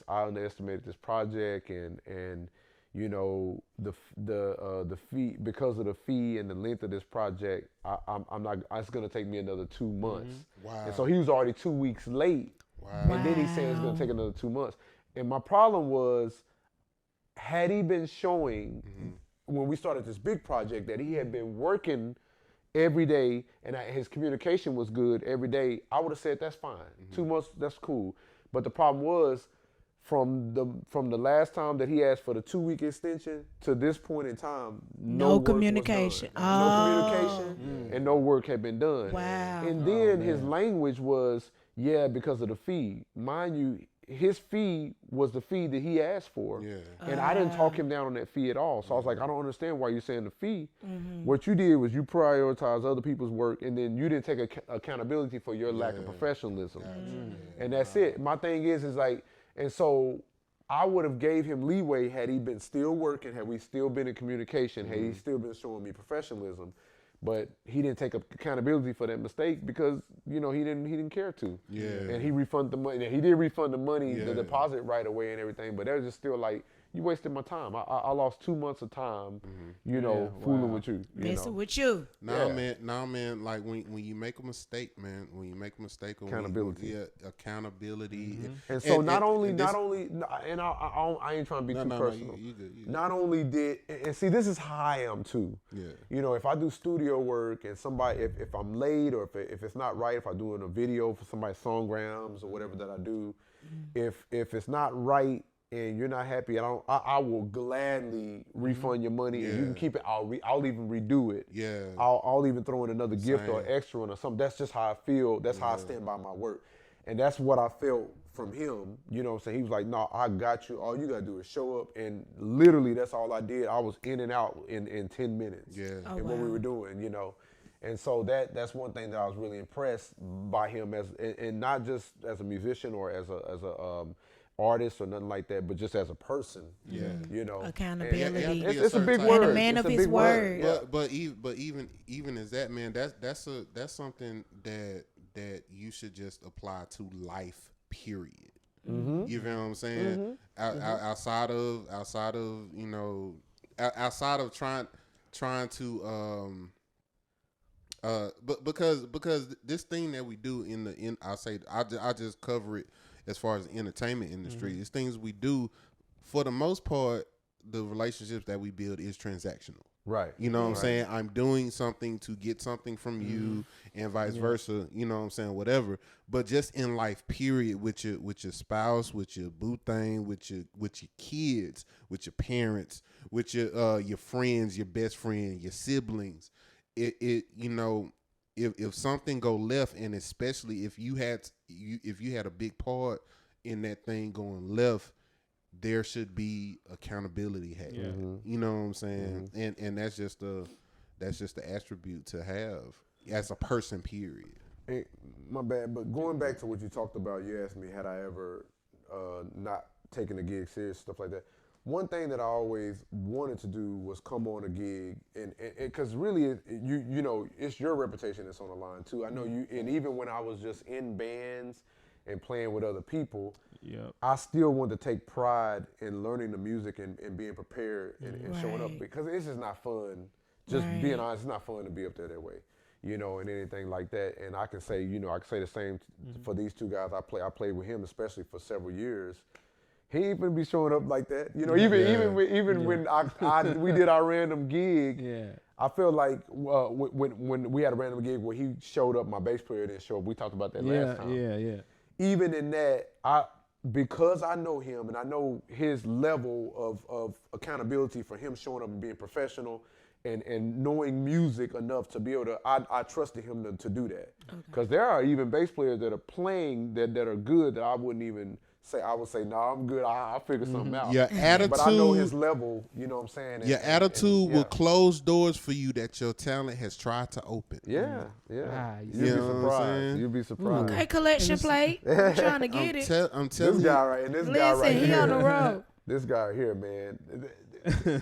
[SPEAKER 4] I underestimated this project, and the fee, because of the fee and the length of this project, I'm not. It's gonna take me another 2 months.
[SPEAKER 2] Wow.
[SPEAKER 4] And so he was already 2 weeks late.
[SPEAKER 2] Wow.
[SPEAKER 4] And then he said it's gonna take another 2 months. And my problem was, had he been showing when we started this big project that he had been working every day and his communication was good every day, I would have said that's fine. 2 months, that's cool. But the problem was, from the last time that he asked for the 2-week extension to this point in time, no
[SPEAKER 3] communication.
[SPEAKER 4] No communication, and no work had been done.
[SPEAKER 3] Wow.
[SPEAKER 4] And then his language was, because of the fee. Mind you, his fee was the fee that he asked for. Yeah. And I didn't talk him down on that fee at all. So I was like, I don't understand why you're saying the fee. What you did was you prioritized other people's work, and then you didn't take accountability for your lack of professionalism. And that's it. My thing is like, and so I would have gave him leeway had he been still working, had we still been in communication, had he still been showing me professionalism. But he didn't take accountability for that mistake because, he didn't care to. Yeah. And he refunded the money. He did refund the money, the deposit right away and everything, but that was just still like, you wasted my time. I lost 2 months of time, fooling with you.
[SPEAKER 3] Messing with you.
[SPEAKER 2] Man, like when you make a mistake, man, accountability. Accountability.
[SPEAKER 4] And so not only, and I ain't trying to be too personal. You good. Not only did, and see, this is how I am too. Yeah. If I do studio work and somebody, if I'm late or if it's not right, if I'm doing a video for somebody's songrams or whatever that I do, if it's not right, and you're not happy, I will gladly refund your money, and you can keep it. I'll even redo it. Yeah. I'll even throw in another gift or extra or something. That's just how I feel. That's how I stand by my work, and that's what I felt from him. You know what I'm saying? He was like, "No, I got you. All you gotta do is show up." And literally, that's all I did. I was in and out in 10 minutes. Yeah. What we were doing, And so that's one thing that I was really impressed by him and not just as a musician or as a artist or nothing like that, but just as a person. Yeah.
[SPEAKER 3] Accountability.
[SPEAKER 4] It's a big word.
[SPEAKER 3] And a man of his word.
[SPEAKER 2] But even as that, man, that's something that you should just apply to life, period. You feel what I'm saying? Outside of trying to But because this thing that we do I just cover it as far as the entertainment industry. It's things we do. For the most part, the relationships that we build is transactional.
[SPEAKER 4] Right.
[SPEAKER 2] You know what I'm saying? I'm doing something to get something from you and vice versa. You know what I'm saying? Whatever. But just in life, period, with your spouse, with your boo thing, with your kids, with your parents, with your friends, your best friend, your siblings. It you know, if something go left, and especially if you had a big part in that thing going left, there should be accountability had.
[SPEAKER 1] Yeah.
[SPEAKER 2] You know what I'm saying? And that's just the attribute to have as a person, period.
[SPEAKER 4] Hey, my bad, but going back to what you talked about, you asked me had I ever not taken a gig serious, stuff like that. One thing that I always wanted to do was come on a gig, and because really, you know, it's your reputation that's on the line too. I know you, and even when I was just in bands and playing with other people, I still want to take pride in learning the music and being prepared and showing up, because it's just not fun. Just being honest, it's not fun to be up there that way, you know, and anything like that. And I can say, you know, I can say the same for these two guys I played with him, especially for several years. He ain't gonna be showing up like that, you know. Even when we did our random gig, I feel like when we had a random gig where he showed up, my bass player didn't show up. We talked about that last time. Even in that, because I know him and I know his level of accountability for him showing up and being professional and knowing music enough to be able to, I trusted him to do that. Because there are even bass players that are playing that are good that I wouldn't even say. I would say, no, I'm good. I'll figure something out.
[SPEAKER 2] Your attitude,
[SPEAKER 4] but I know his level. You know what I'm saying?
[SPEAKER 2] Your attitude will close doors for you that your talent has tried to open.
[SPEAKER 4] Yeah.
[SPEAKER 2] You
[SPEAKER 4] You'll be
[SPEAKER 2] know what I'm
[SPEAKER 4] surprised.
[SPEAKER 2] saying?
[SPEAKER 4] You'll be surprised.
[SPEAKER 3] Okay, collection plate. I'm trying to get it.
[SPEAKER 2] I'm telling
[SPEAKER 4] This
[SPEAKER 2] you.
[SPEAKER 4] guy right, and this guy
[SPEAKER 3] Listen,
[SPEAKER 4] right
[SPEAKER 3] he
[SPEAKER 4] here.
[SPEAKER 3] on the road.
[SPEAKER 4] This guy here, man.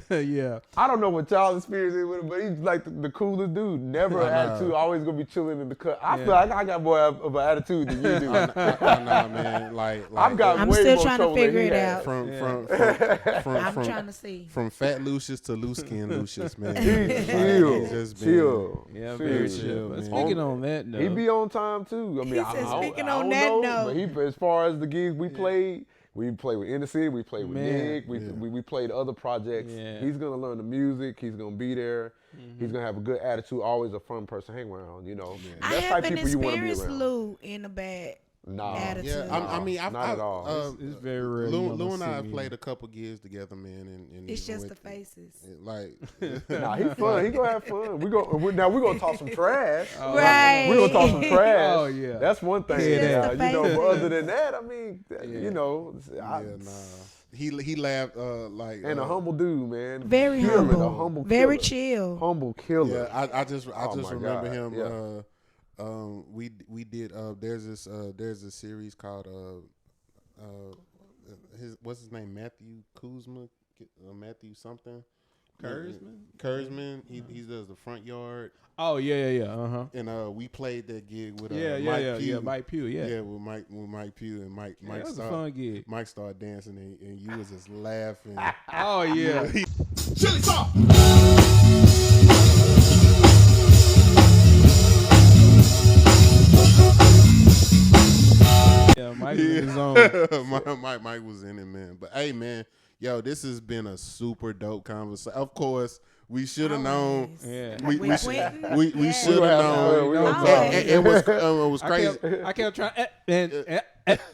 [SPEAKER 1] Yeah.
[SPEAKER 4] I don't know what y'all's experience is with him, but he's like the coolest dude. Never an attitude. Always gonna be chilling in the cut. I feel like I got more of an attitude than you do.
[SPEAKER 2] I know, man. Like
[SPEAKER 4] I've got
[SPEAKER 3] I'm
[SPEAKER 4] way
[SPEAKER 3] still
[SPEAKER 4] more
[SPEAKER 3] trying to
[SPEAKER 4] trouble than
[SPEAKER 3] figure
[SPEAKER 4] he
[SPEAKER 3] it
[SPEAKER 4] has.
[SPEAKER 3] out.
[SPEAKER 2] From
[SPEAKER 3] I'm trying to see.
[SPEAKER 2] From fat Lucius to loose skin Lucius, man.
[SPEAKER 4] He's chill.
[SPEAKER 1] Yeah, very chill. But speaking on that note,
[SPEAKER 4] he be on time too. I mean,
[SPEAKER 3] He
[SPEAKER 4] I
[SPEAKER 3] said,
[SPEAKER 4] don't
[SPEAKER 3] speaking
[SPEAKER 4] I
[SPEAKER 3] on
[SPEAKER 4] don't
[SPEAKER 3] that
[SPEAKER 4] know,
[SPEAKER 3] note.
[SPEAKER 4] but as far as the gigs we played with Industry, we played with
[SPEAKER 1] Man.
[SPEAKER 4] Nick, we played other projects.
[SPEAKER 1] Yeah.
[SPEAKER 4] He's gonna learn the music. He's gonna be there. He's gonna have a good attitude. Always a fun person to hang around. You know,
[SPEAKER 3] I
[SPEAKER 4] that's
[SPEAKER 3] haven't
[SPEAKER 4] type people you want to be
[SPEAKER 3] experienced
[SPEAKER 4] around.
[SPEAKER 3] Lou in a bad
[SPEAKER 4] Nah,
[SPEAKER 3] attitude.
[SPEAKER 2] Yeah, I mean,
[SPEAKER 4] not at all.
[SPEAKER 1] it's very rare.
[SPEAKER 2] Lou and I have played a couple gigs together, man. And
[SPEAKER 3] It's
[SPEAKER 2] even
[SPEAKER 3] just the
[SPEAKER 2] with-
[SPEAKER 3] faces.
[SPEAKER 2] Like,
[SPEAKER 4] Nah, he's fun. He gonna have fun. We're gonna talk some trash.
[SPEAKER 3] Right.
[SPEAKER 4] We're gonna talk some trash.
[SPEAKER 1] Oh, yeah.
[SPEAKER 4] That's one thing.
[SPEAKER 1] Yeah,
[SPEAKER 3] the
[SPEAKER 4] You know,
[SPEAKER 3] faces.
[SPEAKER 4] but other than that, I mean, you know,
[SPEAKER 2] he laughed like
[SPEAKER 4] and a humble dude, man.
[SPEAKER 3] Very
[SPEAKER 4] Killer,
[SPEAKER 3] humble.
[SPEAKER 4] a humble
[SPEAKER 3] Very
[SPEAKER 4] killer.
[SPEAKER 3] chill.
[SPEAKER 4] Humble killer.
[SPEAKER 2] Yeah, I just
[SPEAKER 4] Oh my
[SPEAKER 2] remember
[SPEAKER 4] God,
[SPEAKER 2] him.
[SPEAKER 4] yeah.
[SPEAKER 2] We did. There's a series called what's his name, Matthew Kuzma, Matthew something. Kurzman. He does the front yard.
[SPEAKER 1] Oh yeah.
[SPEAKER 2] And we played that gig with
[SPEAKER 1] Mike Pugh.
[SPEAKER 2] Mike Pugh, with Mike Pugh and Mike.
[SPEAKER 1] That was a fun gig.
[SPEAKER 2] Mike started dancing and you was just laughing.
[SPEAKER 1] Oh yeah.
[SPEAKER 2] Chili sauce.
[SPEAKER 1] Yeah, Mike was in his own.
[SPEAKER 2] Mike was in it, man. But hey, man, yo, this has been a super dope conversation. Of course, we should have known.
[SPEAKER 1] Yeah.
[SPEAKER 2] We
[SPEAKER 3] With
[SPEAKER 2] should
[SPEAKER 3] Quentin?
[SPEAKER 2] have known.
[SPEAKER 4] We gonna
[SPEAKER 3] talk.
[SPEAKER 2] It was crazy.
[SPEAKER 1] I kept trying.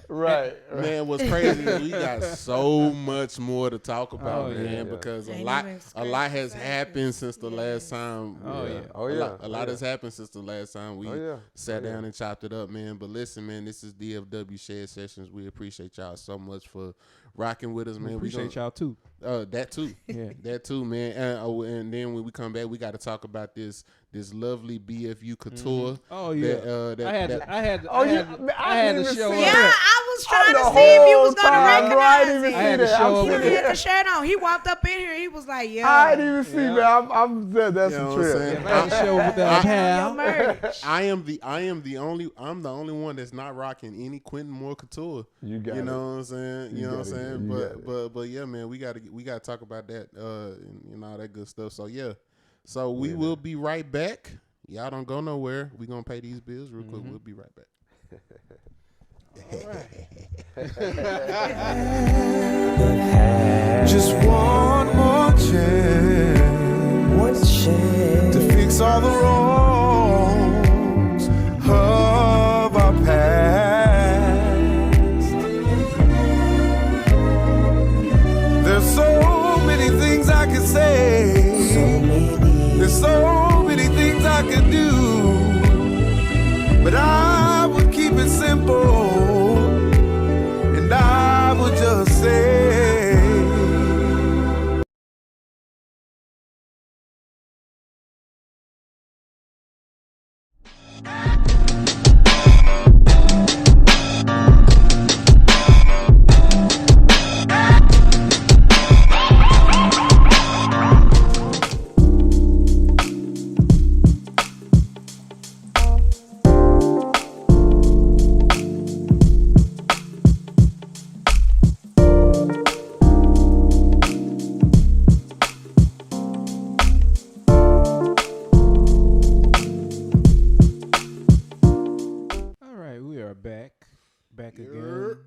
[SPEAKER 4] Right.
[SPEAKER 2] Man, what's crazy is we got so much more to talk about,
[SPEAKER 1] Oh,
[SPEAKER 2] man,
[SPEAKER 1] yeah.
[SPEAKER 2] because
[SPEAKER 3] Ain't
[SPEAKER 2] a lot
[SPEAKER 3] even
[SPEAKER 2] has
[SPEAKER 3] scratched the
[SPEAKER 2] happened
[SPEAKER 3] surface.
[SPEAKER 2] since the last time.
[SPEAKER 1] Oh, yeah.
[SPEAKER 4] Oh, yeah.
[SPEAKER 2] A lot has happened since the last time we
[SPEAKER 4] yeah.
[SPEAKER 2] sat down and chopped it up, man. But listen, man, this is DFW Shed Sessions. We appreciate y'all so much for rocking with us, man.
[SPEAKER 1] We appreciate y'all too.
[SPEAKER 2] That too.
[SPEAKER 1] Yeah.
[SPEAKER 2] That too, man. And then when we come back, we got to talk about this lovely BFU couture.
[SPEAKER 1] Oh yeah. I had to show
[SPEAKER 3] Yeah,
[SPEAKER 1] up.
[SPEAKER 3] I was trying
[SPEAKER 4] The
[SPEAKER 3] to see if you was
[SPEAKER 4] whole
[SPEAKER 3] gonna
[SPEAKER 4] time, bro, I didn't
[SPEAKER 3] recognize
[SPEAKER 4] even
[SPEAKER 3] it.
[SPEAKER 1] I had to
[SPEAKER 4] see that.
[SPEAKER 1] show
[SPEAKER 4] I'm
[SPEAKER 1] up
[SPEAKER 3] He
[SPEAKER 1] with
[SPEAKER 3] didn't
[SPEAKER 1] it.
[SPEAKER 3] have the shirt on. He walked up in here. He was like, "Yeah,
[SPEAKER 4] I didn't even see,
[SPEAKER 1] Yeah.
[SPEAKER 4] man. I'm that's
[SPEAKER 2] You know
[SPEAKER 4] a
[SPEAKER 2] what I'm
[SPEAKER 4] trip.
[SPEAKER 2] saying?
[SPEAKER 1] I had to show up with that
[SPEAKER 3] your
[SPEAKER 1] pal.
[SPEAKER 3] merch."
[SPEAKER 2] I'm the only one that's not rocking any Quentin Moore couture.
[SPEAKER 4] You got it.
[SPEAKER 2] know what I'm saying? You know what I'm
[SPEAKER 4] got it.
[SPEAKER 2] saying?
[SPEAKER 4] You got
[SPEAKER 2] But yeah, man, we gotta talk about that and all that good stuff. So yeah. So we will be right back. Y'all don't go nowhere. We gonna pay these bills real quick. We'll be right back.
[SPEAKER 5] Just one more chance to fix all the wrongs of our past. There's so many things I could say. There's so many things I could do, but I would keep it simple, and I would just say,
[SPEAKER 1] back again.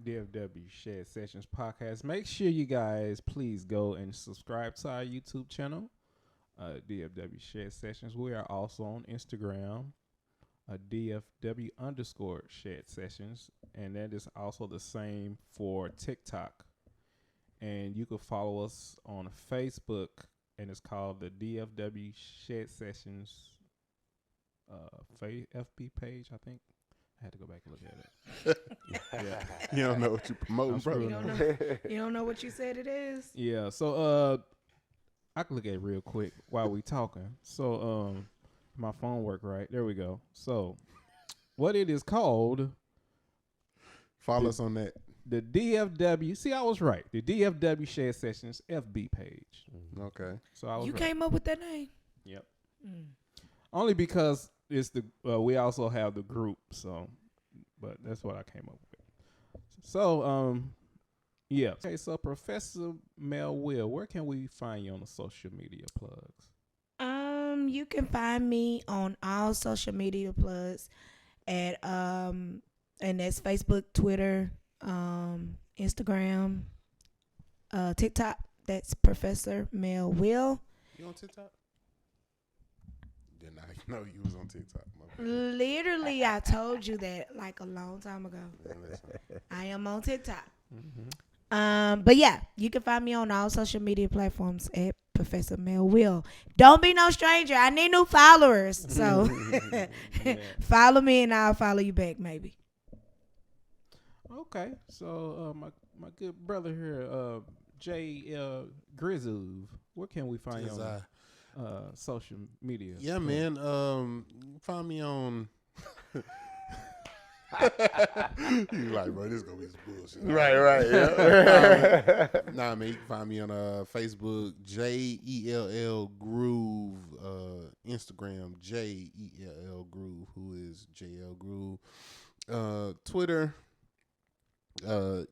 [SPEAKER 1] DFW Shed Sessions Podcast. Make sure you guys please go and subscribe to our YouTube channel, DFW Shed Sessions. We are also on Instagram, DFW_Shed Sessions, and that is also the same for TikTok. And you can follow us on Facebook, and it's called the DFW Shed Sessions FB page, I think. I had to go back and look at it.
[SPEAKER 2] Yeah. You don't know what you promoting, bro.
[SPEAKER 3] You don't know what you said it is?
[SPEAKER 1] Yeah, so I can look at it real quick while we talking. So my phone work right. There we go. So what it is called,
[SPEAKER 2] follow us on that.
[SPEAKER 1] The DFW, see, I was right. The DFW Shed Sessions FB page.
[SPEAKER 2] Okay.
[SPEAKER 1] So I was
[SPEAKER 3] You
[SPEAKER 1] right.
[SPEAKER 3] came up with that name?
[SPEAKER 1] Yep. Only because it's the we also have the group, so but that's what I came up with. So yeah. Okay, so Professor Mel Will, where can we find you on the social media plugs?
[SPEAKER 3] You can find me on all social media plugs at and that's Facebook, Twitter, Instagram, TikTok. That's Professor Mel Will.
[SPEAKER 2] You on TikTok? Didn't I know you was on TikTok?
[SPEAKER 3] Literally, I told you that like a long time ago. I am on TikTok. But yeah, you can find me on all social media platforms at Professor Mel Will. Don't be no stranger. I need new followers. So follow me and I'll follow you back maybe.
[SPEAKER 1] Okay. So my good brother here, J Ell Groove, where can we find you on social media?
[SPEAKER 2] Yeah, man. Find me on. You like, bro, this is gonna be some bullshit.
[SPEAKER 4] Right. Yeah.
[SPEAKER 2] Nah, man, you can find me on Facebook, J Ell Groove, Instagram, J Ell Groove, who is J Ell Groove, Twitter. If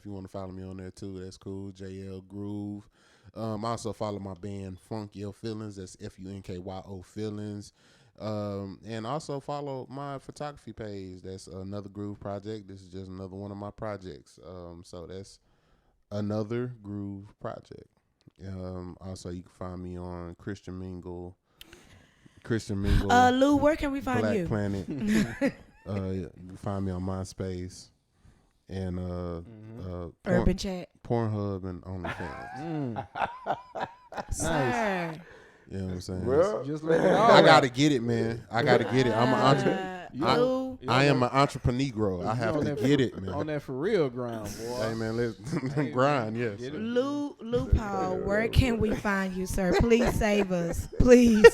[SPEAKER 2] you want to follow me on there too, that's cool. J Ell Groove. Also follow my band Funk Your Feelings. That's FUNKYO Feelings. And also follow my photography page. That's Another Groove Project. This is just another one of my projects. So that's Another Groove Project. Also you can find me on Christian Mingle.
[SPEAKER 3] Lou, where can we find
[SPEAKER 2] Black
[SPEAKER 3] you?
[SPEAKER 2] Planet. You can find me on MySpace and
[SPEAKER 3] Urban Chat.
[SPEAKER 2] Pornhub and OnlyFans.
[SPEAKER 3] Sir.
[SPEAKER 2] You know what I'm saying?
[SPEAKER 4] Well,
[SPEAKER 1] Just look it
[SPEAKER 2] I
[SPEAKER 1] up.
[SPEAKER 2] gotta get it, man. I gotta get it. I'm an entrepreneur.
[SPEAKER 3] Lou.
[SPEAKER 2] I am an entrepreneur. I have to get it,
[SPEAKER 1] On
[SPEAKER 2] man.
[SPEAKER 1] that for real ground, boy.
[SPEAKER 2] Hey, man, let's grind. Yes.
[SPEAKER 1] Get it.
[SPEAKER 3] Lou Paul, where can we find you, sir? Please save us. Please.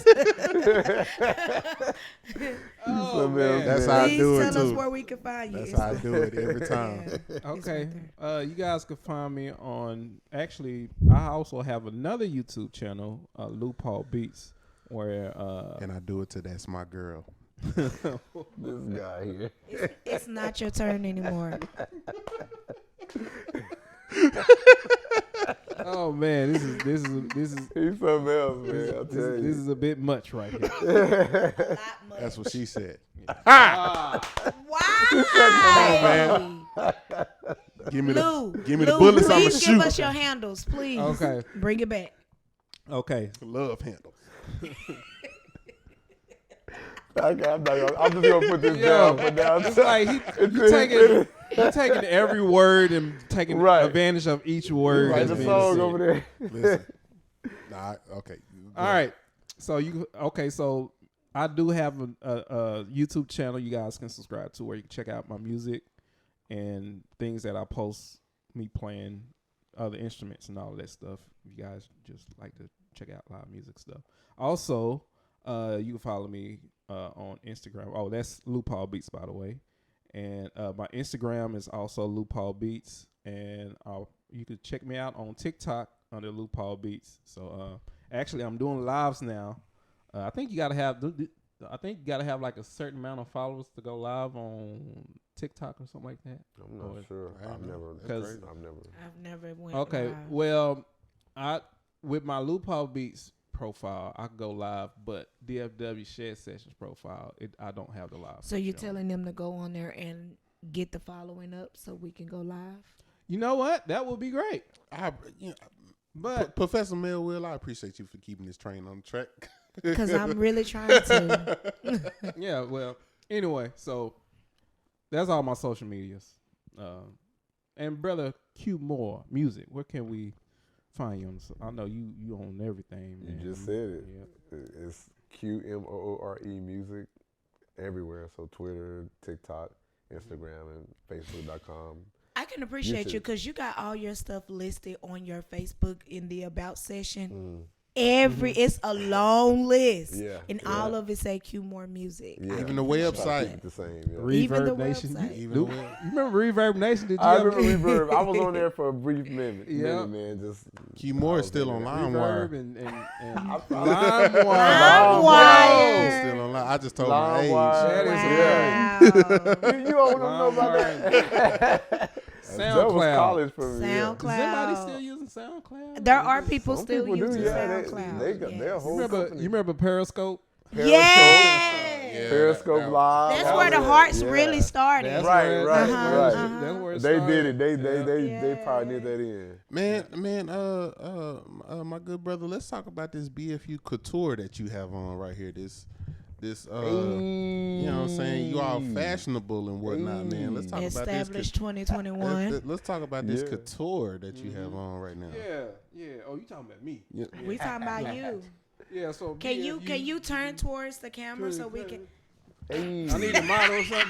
[SPEAKER 1] Oh, man.
[SPEAKER 2] That's how I
[SPEAKER 3] Please
[SPEAKER 2] do it
[SPEAKER 3] tell us
[SPEAKER 2] too.
[SPEAKER 3] where we can find you.
[SPEAKER 2] That's how I do it every time.
[SPEAKER 1] Okay. You guys can find me on, actually, I also have another YouTube channel, Lou Paul Beats, where
[SPEAKER 2] And I do it to That's My Girl.
[SPEAKER 4] this guy here.
[SPEAKER 3] It's not your turn anymore.
[SPEAKER 1] oh Oh man, this is
[SPEAKER 4] He's something else, man. I'll tell you.
[SPEAKER 1] this is a bit much right here.
[SPEAKER 3] Not much.
[SPEAKER 2] That's what she said.
[SPEAKER 3] Why?
[SPEAKER 2] man. Give me
[SPEAKER 3] Lou,
[SPEAKER 2] the bullets. I'ma
[SPEAKER 3] please give
[SPEAKER 2] shoot.
[SPEAKER 3] us your handles, please.
[SPEAKER 1] Okay.
[SPEAKER 3] Bring it back.
[SPEAKER 1] Okay.
[SPEAKER 2] Love handles.
[SPEAKER 4] Okay, I'm just gonna put this down. Put down.
[SPEAKER 1] It's like he taking every word and taking
[SPEAKER 4] Right.
[SPEAKER 1] advantage of each word.
[SPEAKER 4] Write
[SPEAKER 1] that's
[SPEAKER 4] the
[SPEAKER 1] being
[SPEAKER 4] song
[SPEAKER 1] said.
[SPEAKER 4] over there.
[SPEAKER 2] Listen. Nah, okay.
[SPEAKER 1] All right. So so I do have a YouTube channel you guys can subscribe to where you can check out my music and things that I post, me playing other instruments and all of that stuff. If you guys just like to check out live music stuff. Also, you can follow me on Instagram. Oh, that's Lou Paul Beats, by the way. And my Instagram is also Lou Paul Beats. And you can check me out on TikTok under Lou Paul Beats. So actually, I'm doing lives now. I think you gotta have like a certain amount of followers to go live on TikTok or something like that.
[SPEAKER 4] I'm not sure. I've never.
[SPEAKER 3] I've never went.
[SPEAKER 1] Okay,
[SPEAKER 3] live.
[SPEAKER 1] well, with my Lou Paul Beats profile, I can go live, but DFW Shed Sessions profile, I don't have the live.
[SPEAKER 3] So you're
[SPEAKER 1] feature on.
[SPEAKER 3] telling them to go on there and get the following up so we can go live?
[SPEAKER 1] You know what? That would be great. But
[SPEAKER 2] Professor Melville, I appreciate you for keeping this train on the track.
[SPEAKER 3] Because I'm really trying to.
[SPEAKER 1] yeah, well, anyway, so that's all my social medias. And brother Q Moore Music, where can we find you on? I know you own everything, man.
[SPEAKER 4] You just said it.
[SPEAKER 1] Yeah.
[SPEAKER 4] It's QMOORE Music everywhere. So Twitter, TikTok, Instagram, and Facebook.com.
[SPEAKER 3] I can appreciate
[SPEAKER 4] YouTube.
[SPEAKER 3] you because you got all your stuff listed on your Facebook in the About section.
[SPEAKER 4] Mm.
[SPEAKER 3] It's a long list.
[SPEAKER 4] Yeah,
[SPEAKER 3] And
[SPEAKER 4] yeah.
[SPEAKER 3] all of it say Q More Music.
[SPEAKER 4] Yeah.
[SPEAKER 2] Even the
[SPEAKER 4] Try to
[SPEAKER 2] website.
[SPEAKER 4] keep it the same. Yeah.
[SPEAKER 3] Even the
[SPEAKER 1] Reverb Nation.
[SPEAKER 3] website.
[SPEAKER 2] Even
[SPEAKER 1] You
[SPEAKER 2] the web-
[SPEAKER 1] remember Reverb Nation? Did you
[SPEAKER 4] I
[SPEAKER 1] ever-
[SPEAKER 4] remember Reverb. I was on there for a brief minute.
[SPEAKER 1] Yeah.
[SPEAKER 4] Man. Just
[SPEAKER 2] Q Moore is still on
[SPEAKER 1] Reverb
[SPEAKER 2] LimeWire.
[SPEAKER 1] and
[SPEAKER 3] LimeWire.
[SPEAKER 1] LimeWire.
[SPEAKER 2] Still on Line. I just told my age.
[SPEAKER 1] That
[SPEAKER 4] LimeWire.
[SPEAKER 1] is
[SPEAKER 3] Wow.
[SPEAKER 4] You don't know about that? That was
[SPEAKER 1] SoundCloud.
[SPEAKER 4] college for me.
[SPEAKER 3] SoundCloud.
[SPEAKER 1] Is anybody still using SoundCloud?
[SPEAKER 3] There are people
[SPEAKER 4] Some
[SPEAKER 3] still
[SPEAKER 4] people do,
[SPEAKER 3] using
[SPEAKER 4] yeah.
[SPEAKER 3] SoundCloud.
[SPEAKER 4] They got their
[SPEAKER 3] Yes.
[SPEAKER 4] whole
[SPEAKER 1] You
[SPEAKER 4] company.
[SPEAKER 1] remember Periscope?
[SPEAKER 3] Yeah.
[SPEAKER 4] Periscope Live.
[SPEAKER 3] That's
[SPEAKER 4] all
[SPEAKER 3] where the
[SPEAKER 4] that.
[SPEAKER 3] hearts
[SPEAKER 4] Yeah.
[SPEAKER 3] really started.
[SPEAKER 1] That's
[SPEAKER 4] Right,
[SPEAKER 1] where it-
[SPEAKER 4] right,
[SPEAKER 3] Uh-huh,
[SPEAKER 4] right.
[SPEAKER 3] uh-huh.
[SPEAKER 1] That's where it
[SPEAKER 4] They
[SPEAKER 1] started.
[SPEAKER 4] did it. They
[SPEAKER 3] Yeah.
[SPEAKER 4] pioneered that in.
[SPEAKER 2] Man, my good brother, let's talk about this BFU couture that you have on right here. This you know what I'm saying? You all fashionable and whatnot, man. Let's talk about
[SPEAKER 3] Established
[SPEAKER 2] this.
[SPEAKER 3] 2021.
[SPEAKER 2] Let's talk about this
[SPEAKER 4] Yeah.
[SPEAKER 2] couture that you have on right now.
[SPEAKER 1] Yeah. Oh, you talking about me?
[SPEAKER 2] Yeah.
[SPEAKER 3] We talking about you.
[SPEAKER 1] Yeah. So
[SPEAKER 3] Can you turn towards the camera so we can?
[SPEAKER 4] Hey.
[SPEAKER 1] I need a model or something.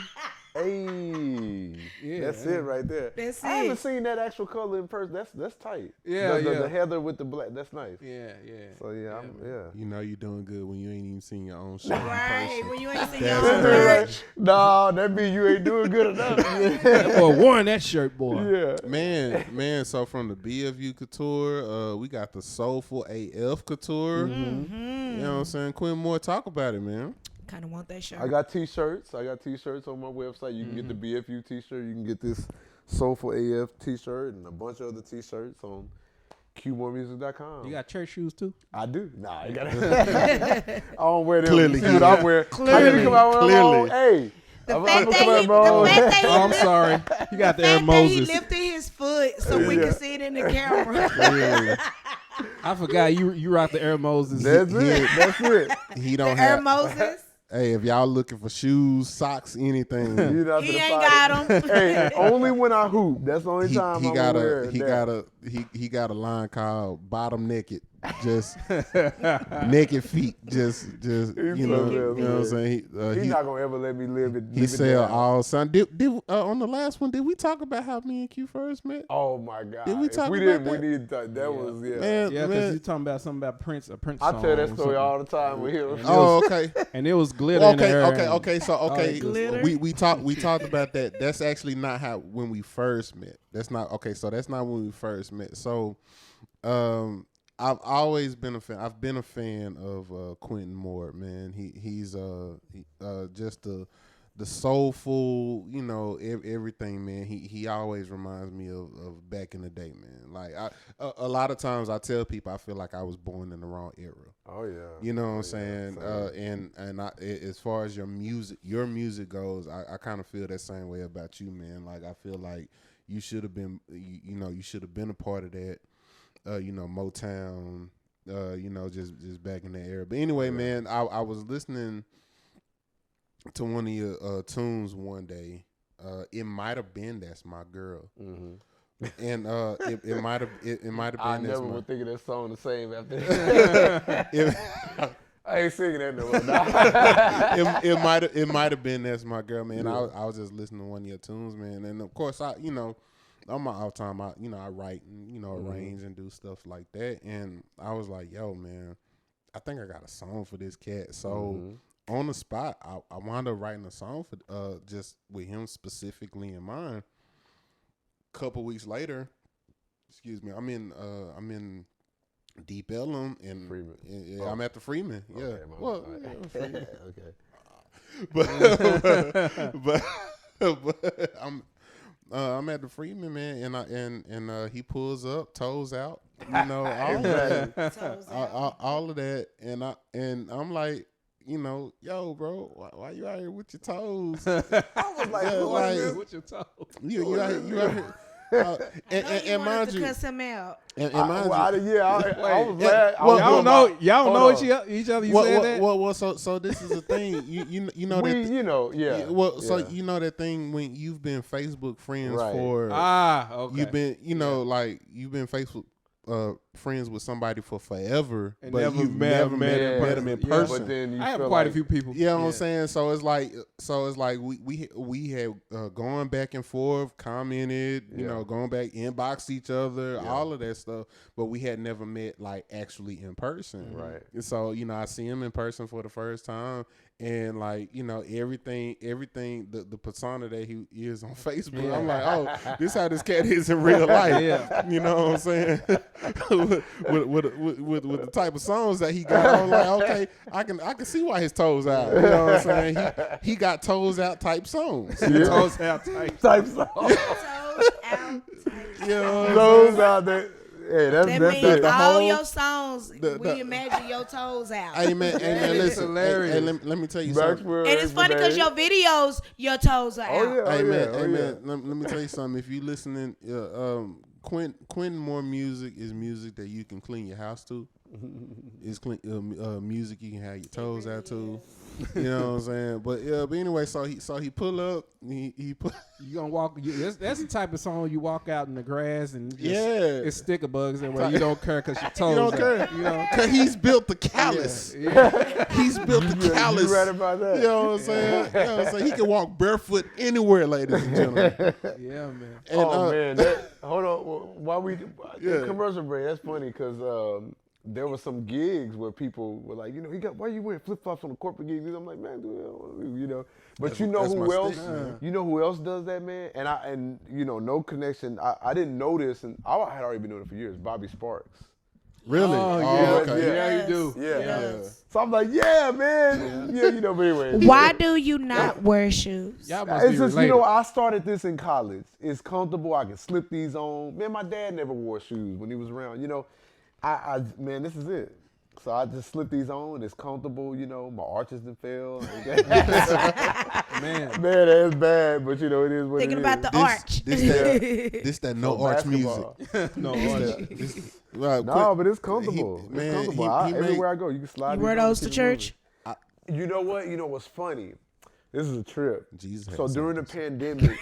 [SPEAKER 4] Hey,
[SPEAKER 1] Yeah.
[SPEAKER 4] that's it right there.
[SPEAKER 3] That's
[SPEAKER 4] I haven't
[SPEAKER 3] it.
[SPEAKER 4] seen that actual color in person. That's tight.
[SPEAKER 1] Yeah,
[SPEAKER 4] the heather with the black. That's nice.
[SPEAKER 1] Yeah.
[SPEAKER 4] So yeah,
[SPEAKER 2] You know you're doing good when you ain't even seen your own shit
[SPEAKER 3] Right.
[SPEAKER 2] in person.
[SPEAKER 3] When you ain't seen
[SPEAKER 2] That's
[SPEAKER 3] your own
[SPEAKER 2] right.
[SPEAKER 3] merch.
[SPEAKER 4] No, that means you ain't doing good enough.
[SPEAKER 1] That boy worn that shirt, boy.
[SPEAKER 4] Yeah.
[SPEAKER 2] Man, so from the BFU couture, we got the Soulful AF couture.
[SPEAKER 3] Mm-hmm.
[SPEAKER 2] You know what I'm saying? Quentin Moore, talk about it, man.
[SPEAKER 3] Kind of want that shirt.
[SPEAKER 4] I got t-shirts. I got t-shirts on my website. You can get the BFU t-shirt. You can get this Soulful AF t-shirt and a bunch of other t-shirts on QMoreMusic.com.
[SPEAKER 1] You got church shoes too?
[SPEAKER 4] I do. Nah, I got I don't wear them.
[SPEAKER 2] Clearly,
[SPEAKER 4] See what I wear. I need to come out with them on. Hey.
[SPEAKER 3] The
[SPEAKER 4] I'm
[SPEAKER 3] fact
[SPEAKER 4] gonna
[SPEAKER 3] that
[SPEAKER 4] come out
[SPEAKER 3] he-
[SPEAKER 4] with my own.
[SPEAKER 3] the fact that he
[SPEAKER 1] Oh, I'm
[SPEAKER 3] lift-
[SPEAKER 1] sorry. You got the Air
[SPEAKER 3] fact that he
[SPEAKER 1] Moses.
[SPEAKER 3] lifted his foot so we
[SPEAKER 4] Yeah.
[SPEAKER 3] can see it in the camera.
[SPEAKER 1] Really. I forgot you rock the Air Moses.
[SPEAKER 4] That's it. That's it.
[SPEAKER 2] He don't
[SPEAKER 3] Air
[SPEAKER 2] have.
[SPEAKER 3] Moses.
[SPEAKER 2] Hey, if y'all looking for shoes, socks, anything,
[SPEAKER 4] You know,
[SPEAKER 3] He ain't got them.
[SPEAKER 4] Hey, only when I hoop. That's the only
[SPEAKER 2] he
[SPEAKER 4] time I'm
[SPEAKER 2] got
[SPEAKER 4] wear
[SPEAKER 2] a he
[SPEAKER 4] that.
[SPEAKER 2] got a he got a line called Bottom Naked, just naked feet, just you know what I'm saying.
[SPEAKER 4] He's not gonna ever let me live it.
[SPEAKER 2] He
[SPEAKER 4] live it
[SPEAKER 2] sell
[SPEAKER 4] down.
[SPEAKER 2] all son. Did on the last one? Did we talk about how me and Q first met?
[SPEAKER 4] Oh my God!
[SPEAKER 2] Did we
[SPEAKER 4] If
[SPEAKER 2] talk
[SPEAKER 4] we
[SPEAKER 2] about
[SPEAKER 4] didn't, we
[SPEAKER 2] that?
[SPEAKER 4] need to talk. That was
[SPEAKER 2] Man,
[SPEAKER 1] Yeah, because
[SPEAKER 2] man.
[SPEAKER 1] you talking about something about Prince, a Prince
[SPEAKER 4] I
[SPEAKER 1] song.
[SPEAKER 4] tell that
[SPEAKER 1] or
[SPEAKER 4] story
[SPEAKER 1] something.
[SPEAKER 4] all the time with him.
[SPEAKER 2] Oh, okay.
[SPEAKER 1] And it was glitter in the air.
[SPEAKER 2] Okay. So okay,
[SPEAKER 3] Glitter.
[SPEAKER 2] we talked about that. That's actually not how when we first met. That's not okay. So that's not when we first met. So, I've always been a fan. I've been a fan of Quentin Moore. Man, he's just the soulful, you know, everything, man. He always reminds me of back in the day, man. Like a lot of times I tell people I feel like I was born in the wrong era.
[SPEAKER 4] Oh yeah.
[SPEAKER 2] You know what I'm saying? And as far as your music goes, I kind of feel that same way about you, man. Like I feel like you should have been, you should have been a part of that. Motown, just back in that era. But anyway, man, I was listening to one of your tunes one day. It might have been That's My Girl. Mm-hmm. And it might have been.
[SPEAKER 4] I never would think of that song the same after. I ain't singing that no more.
[SPEAKER 2] It might have been That's My Girl, man. Yeah. I was just listening to one of your tunes, man, and of course on my off time, I write and arrange and do stuff like that, and I was like, yo, man, I think I got a song for this cat. So on the spot, I wound up writing a song for just with him specifically in mind. Couple weeks later, I'm in Deep Ellum and
[SPEAKER 4] Freeman.
[SPEAKER 2] I'm at the Freeman. Yeah,
[SPEAKER 4] okay,
[SPEAKER 2] Freeman. Okay. but I'm at the Freeman, man, and he pulls up, toes out, all of that, and I'm like, yo, bro, why you out here with your toes?
[SPEAKER 4] I was like,
[SPEAKER 1] with your toes?
[SPEAKER 2] You out here. And mind you,
[SPEAKER 3] cuss him out.
[SPEAKER 2] And mind you,
[SPEAKER 4] I was glad.
[SPEAKER 1] Y'all don't know each other. You said that.
[SPEAKER 2] Well, so this is the thing. You know that. Well, so you know that thing when you've been Facebook friends for.
[SPEAKER 1] Okay.
[SPEAKER 2] You've been you've been Facebook friends with somebody for forever,
[SPEAKER 1] and
[SPEAKER 2] but you've never met them in person.
[SPEAKER 4] But then
[SPEAKER 1] I have quite a few people.
[SPEAKER 2] You know what I'm saying? So it's like we had going back and forth, commented, going back, inboxed each other, all of that stuff. But we had never met like actually in person.
[SPEAKER 4] Right.
[SPEAKER 2] And so I see him in person for the first time, and everything the persona that he is on Facebook. Yeah. I'm like, oh, this how this cat is in real life.
[SPEAKER 1] Yeah.
[SPEAKER 2] You know what I'm saying? with the type of songs that he got, I'm like, okay, I can see why his toes out. You know what I'm saying? He got toes out type songs.
[SPEAKER 1] Yeah. Toes out type songs.
[SPEAKER 3] Toes out.
[SPEAKER 4] Toes out there. Hey,
[SPEAKER 3] that means
[SPEAKER 4] it.
[SPEAKER 3] all your songs, we imagine your toes out.
[SPEAKER 2] Hey, man, listen,
[SPEAKER 1] hilarious.
[SPEAKER 2] Hey, let me tell you something.
[SPEAKER 3] And it's funny because your videos, your toes are out.
[SPEAKER 2] Hey, man, let me tell you something. If you listening, Quentin more music is music that you can clean your house to. It's music you can have your toes out to. You know what I'm saying? But anyway, so he pull up. He put.
[SPEAKER 1] You gonna walk? That's the type of song you walk out in the grass and
[SPEAKER 2] it's
[SPEAKER 1] sticker bugs and where you don't care because your toes.
[SPEAKER 2] You don't care. Because he's built the callus.
[SPEAKER 1] Yeah.
[SPEAKER 2] He's built the callus.
[SPEAKER 4] You right about that?
[SPEAKER 2] You know what I'm saying? You know what I'm saying? He can walk barefoot anywhere, ladies and gentlemen.
[SPEAKER 1] Yeah, man.
[SPEAKER 2] And,
[SPEAKER 4] man, hold on. While we commercial break, that's funny because. There were some gigs where people were like, why you wearing flip flops on the corporate gigs? I'm like, man, dude, But who else? You know who else does that, man? And no connection. I didn't know this, and I had already been doing it for years. Bobby Sparks.
[SPEAKER 2] Really?
[SPEAKER 1] Oh,
[SPEAKER 2] yeah.
[SPEAKER 1] Okay. Yeah, you do.
[SPEAKER 4] Yeah.
[SPEAKER 3] Yes.
[SPEAKER 4] So I'm like, yeah, man. Yeah, but anyway.
[SPEAKER 3] Why do you not wear shoes?
[SPEAKER 1] Y'all must
[SPEAKER 4] It's
[SPEAKER 1] be
[SPEAKER 4] just,
[SPEAKER 1] related.
[SPEAKER 4] I started this in college. It's comfortable. I can slip these on. Man, my dad never wore shoes when he was around. Man, this is it. So I just slip these on. It's comfortable, my arches didn't fail. Man, that's bad, but it is what
[SPEAKER 3] Thinking
[SPEAKER 4] it
[SPEAKER 3] about
[SPEAKER 4] is.
[SPEAKER 3] the arch.
[SPEAKER 2] This that no arch
[SPEAKER 4] basketball.
[SPEAKER 2] music.
[SPEAKER 1] No arch.
[SPEAKER 4] No, but it's comfortable.
[SPEAKER 2] Man,
[SPEAKER 4] it's comfortable. Everywhere I go, you can slide.
[SPEAKER 3] You wear those to church?
[SPEAKER 4] You know what? You know what's funny? This is a trip.
[SPEAKER 2] Jesus.
[SPEAKER 4] So during the pandemic,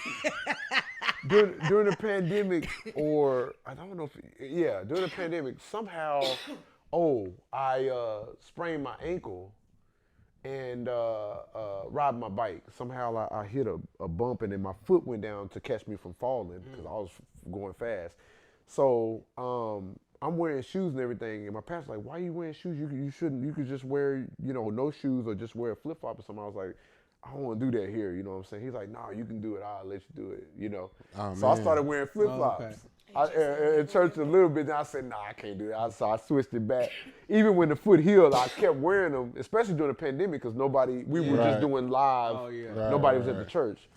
[SPEAKER 4] during the pandemic, or I don't know if during the pandemic, somehow, I sprained my ankle and ride my bike. Somehow I hit a bump and then my foot went down to catch me from falling because I was going fast. So I'm wearing shoes and everything, and my pastor's like, "Why are you wearing shoes? You shouldn't. You could just wear no shoes or just wear a flip flop or something." I was like, "I don't want to do that here." You know what I'm saying? He's like, "No, you can do it. I'll let you do it."
[SPEAKER 2] Oh,
[SPEAKER 4] so I started wearing flip flops.
[SPEAKER 3] And
[SPEAKER 4] in church a little bit. Then I said, nah, I can't do that. So I switched it back. Even when the foot healed, I kept wearing them, especially during the pandemic, because we were just doing live.
[SPEAKER 1] Oh, yeah.
[SPEAKER 4] Nobody was at the church.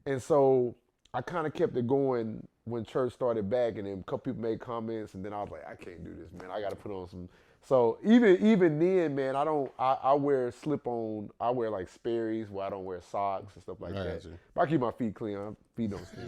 [SPEAKER 4] And so I kind of kept it going when church started back, and then a couple people made comments, and then I was like, I can't do this, man. I got to put on some. So even then, man, I wear slip-on, I wear like Sperry's where I don't wear socks and stuff like that. But I keep my feet clean, my feet don't stink.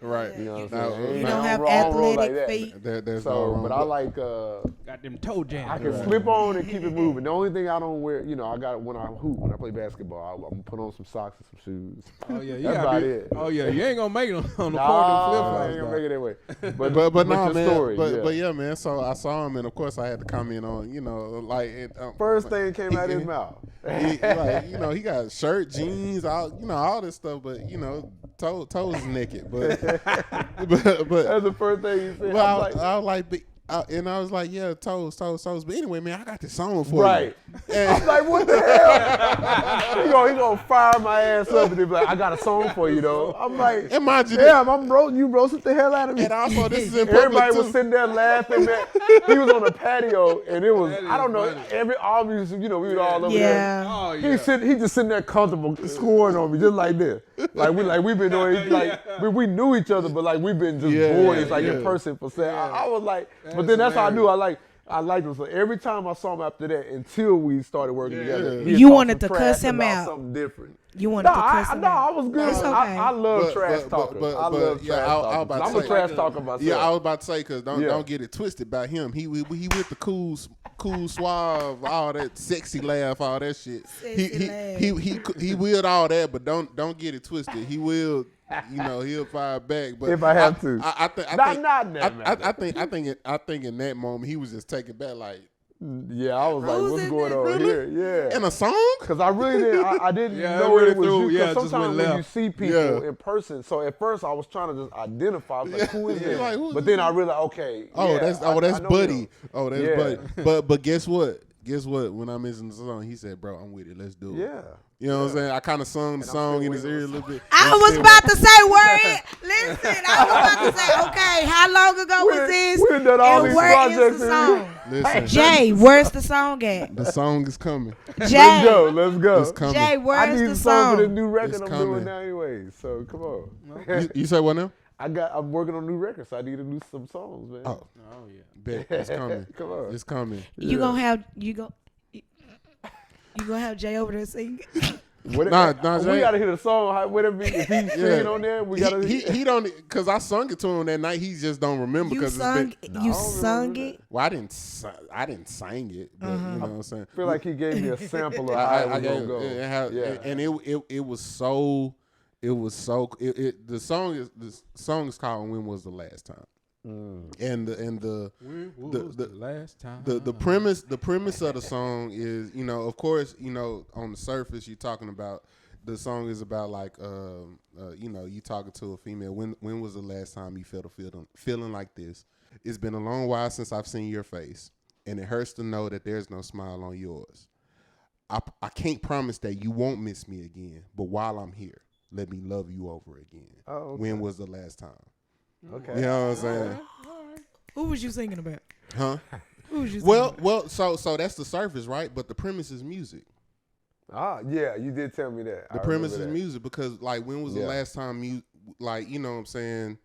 [SPEAKER 2] Right.
[SPEAKER 4] You know what I'm saying?
[SPEAKER 3] You don't have athletic feet.
[SPEAKER 2] There's
[SPEAKER 4] So,
[SPEAKER 2] no wrong.
[SPEAKER 4] but I like,
[SPEAKER 1] Got them toe jams.
[SPEAKER 4] I can slip on and keep it moving. The only thing I don't wear, I got when I hoop, when I play basketball, I'm gonna put on some socks and some shoes.
[SPEAKER 1] Oh yeah,
[SPEAKER 4] That's about it.
[SPEAKER 1] Oh yeah, you ain't gonna make it on the court and flip
[SPEAKER 4] I ain't gonna make it that way.
[SPEAKER 2] But no,
[SPEAKER 4] the
[SPEAKER 2] man.
[SPEAKER 4] story,
[SPEAKER 2] But yeah, man. So I saw him, and of course I had to comment on,
[SPEAKER 4] First thing came out of his mouth.
[SPEAKER 2] He got shirt, jeans, all this stuff, but toes naked. But
[SPEAKER 4] That's the first thing he said.
[SPEAKER 2] I was like, yeah, toes. But anyway, man, I got this song for you.
[SPEAKER 4] Right. I'm like, what the hell? He gonna fire my ass up and be like, I got a song for you though. I'm like,
[SPEAKER 2] Imagine
[SPEAKER 4] damn, you roasted the hell out of me.
[SPEAKER 2] And also, this is in public
[SPEAKER 4] Everybody
[SPEAKER 2] too.
[SPEAKER 4] was sitting there laughing, man. He was on the patio, and it was, I don't know, obviously, we were all over there.
[SPEAKER 1] Oh
[SPEAKER 4] He
[SPEAKER 1] yeah.
[SPEAKER 4] he just sitting there comfortable, scoring on me, just like this. We've been doing, we knew each other, but we've been just boys, in person for saying. I was like, but then that's how I knew I liked him. So every time I saw him after that, until we started working together,
[SPEAKER 3] You wanted to cuss him out.
[SPEAKER 4] Something different.
[SPEAKER 3] You wanted to cuss him out.
[SPEAKER 4] I was good.
[SPEAKER 3] It's okay.
[SPEAKER 4] I love trash talkers. I love trash talkers. I'm a trash talker myself.
[SPEAKER 2] Yeah, I was about to say, because don't get it twisted by him. He with the cool, suave, all that sexy laugh, all that shit. He will all that, but don't get it twisted. He will, he'll fire back. But
[SPEAKER 4] if I have to,
[SPEAKER 2] I think in that moment he was just taken back, like.
[SPEAKER 4] Yeah, I was like, what's going on here? Yeah.
[SPEAKER 2] In a song?
[SPEAKER 4] Because I really didn't, I didn't know
[SPEAKER 1] really
[SPEAKER 4] it was you.
[SPEAKER 1] just
[SPEAKER 4] Because sometimes
[SPEAKER 1] went
[SPEAKER 4] when you
[SPEAKER 1] left.
[SPEAKER 4] see people in person, so at first I was trying to just identify, I was like, who is this?
[SPEAKER 2] Like, who's
[SPEAKER 4] But then I realized, okay.
[SPEAKER 2] That's
[SPEAKER 4] I know
[SPEAKER 2] Buddy.
[SPEAKER 4] him.
[SPEAKER 2] Oh, that's Buddy. But guess what? When I mentioned the song, he said, bro, I'm with it. Let's do it.
[SPEAKER 4] Yeah.
[SPEAKER 2] You know what I'm saying? I kind of sung the song in his ear a little bit.
[SPEAKER 3] I was about to say, listen, I was about to say, okay, how long ago was this?
[SPEAKER 4] We done done all
[SPEAKER 3] And
[SPEAKER 4] these
[SPEAKER 3] where
[SPEAKER 4] projects
[SPEAKER 3] is the
[SPEAKER 4] in
[SPEAKER 3] song?
[SPEAKER 2] Listen,
[SPEAKER 3] Jay, where's the song at?
[SPEAKER 2] the song is coming.
[SPEAKER 3] Jay,
[SPEAKER 4] Let's go.
[SPEAKER 2] It's coming.
[SPEAKER 3] Jay,
[SPEAKER 4] I
[SPEAKER 3] where's
[SPEAKER 4] need
[SPEAKER 3] the
[SPEAKER 4] a song for the
[SPEAKER 3] song?
[SPEAKER 4] new record
[SPEAKER 2] It's
[SPEAKER 4] I'm
[SPEAKER 2] coming.
[SPEAKER 4] doing now anyway. So come on.
[SPEAKER 2] You say what now?
[SPEAKER 4] I'm working on new records, so I need to do some songs, man.
[SPEAKER 2] Oh,
[SPEAKER 1] Oh yeah.
[SPEAKER 2] bet. It's coming.
[SPEAKER 4] Come on.
[SPEAKER 2] It's coming.
[SPEAKER 3] You gonna have Jay over there singing?
[SPEAKER 4] What,
[SPEAKER 2] Nah,
[SPEAKER 4] we
[SPEAKER 2] Jay.
[SPEAKER 4] gotta hear the song. Whatever, if he's singing on there, we gotta.
[SPEAKER 2] He don't, because I sung it to him that night. He just don't remember
[SPEAKER 3] You
[SPEAKER 2] because it's
[SPEAKER 3] sung,
[SPEAKER 2] been.
[SPEAKER 3] you sung it.
[SPEAKER 2] Well, I didn't sing it, but you know what I'm saying.
[SPEAKER 4] I feel like he gave me a sample of how
[SPEAKER 2] I
[SPEAKER 4] it was gonna go.
[SPEAKER 2] And it was so. The song is called "When Was the Last Time," and the
[SPEAKER 1] When was the last time?
[SPEAKER 2] the premise of the song is, of course, on the surface you're talking about, the song is about like you talking to a female. When was the last time you felt a feeling like this? It's been a long while since I've seen your face, and it hurts to know that there's no smile on yours. I can't promise that you won't miss me again, but while I'm here, let me love you over again.
[SPEAKER 4] Oh, okay.
[SPEAKER 2] When was the last time?
[SPEAKER 4] Okay.
[SPEAKER 2] You know what I'm saying?
[SPEAKER 3] Who was you singing about?
[SPEAKER 2] Huh?
[SPEAKER 3] Who was you singing about?
[SPEAKER 2] Well, so that's the surface, right? But the premise is music.
[SPEAKER 4] Yeah, you did tell me that.
[SPEAKER 2] The premise is music, because like, when was the last time you, like, you know what I'm saying,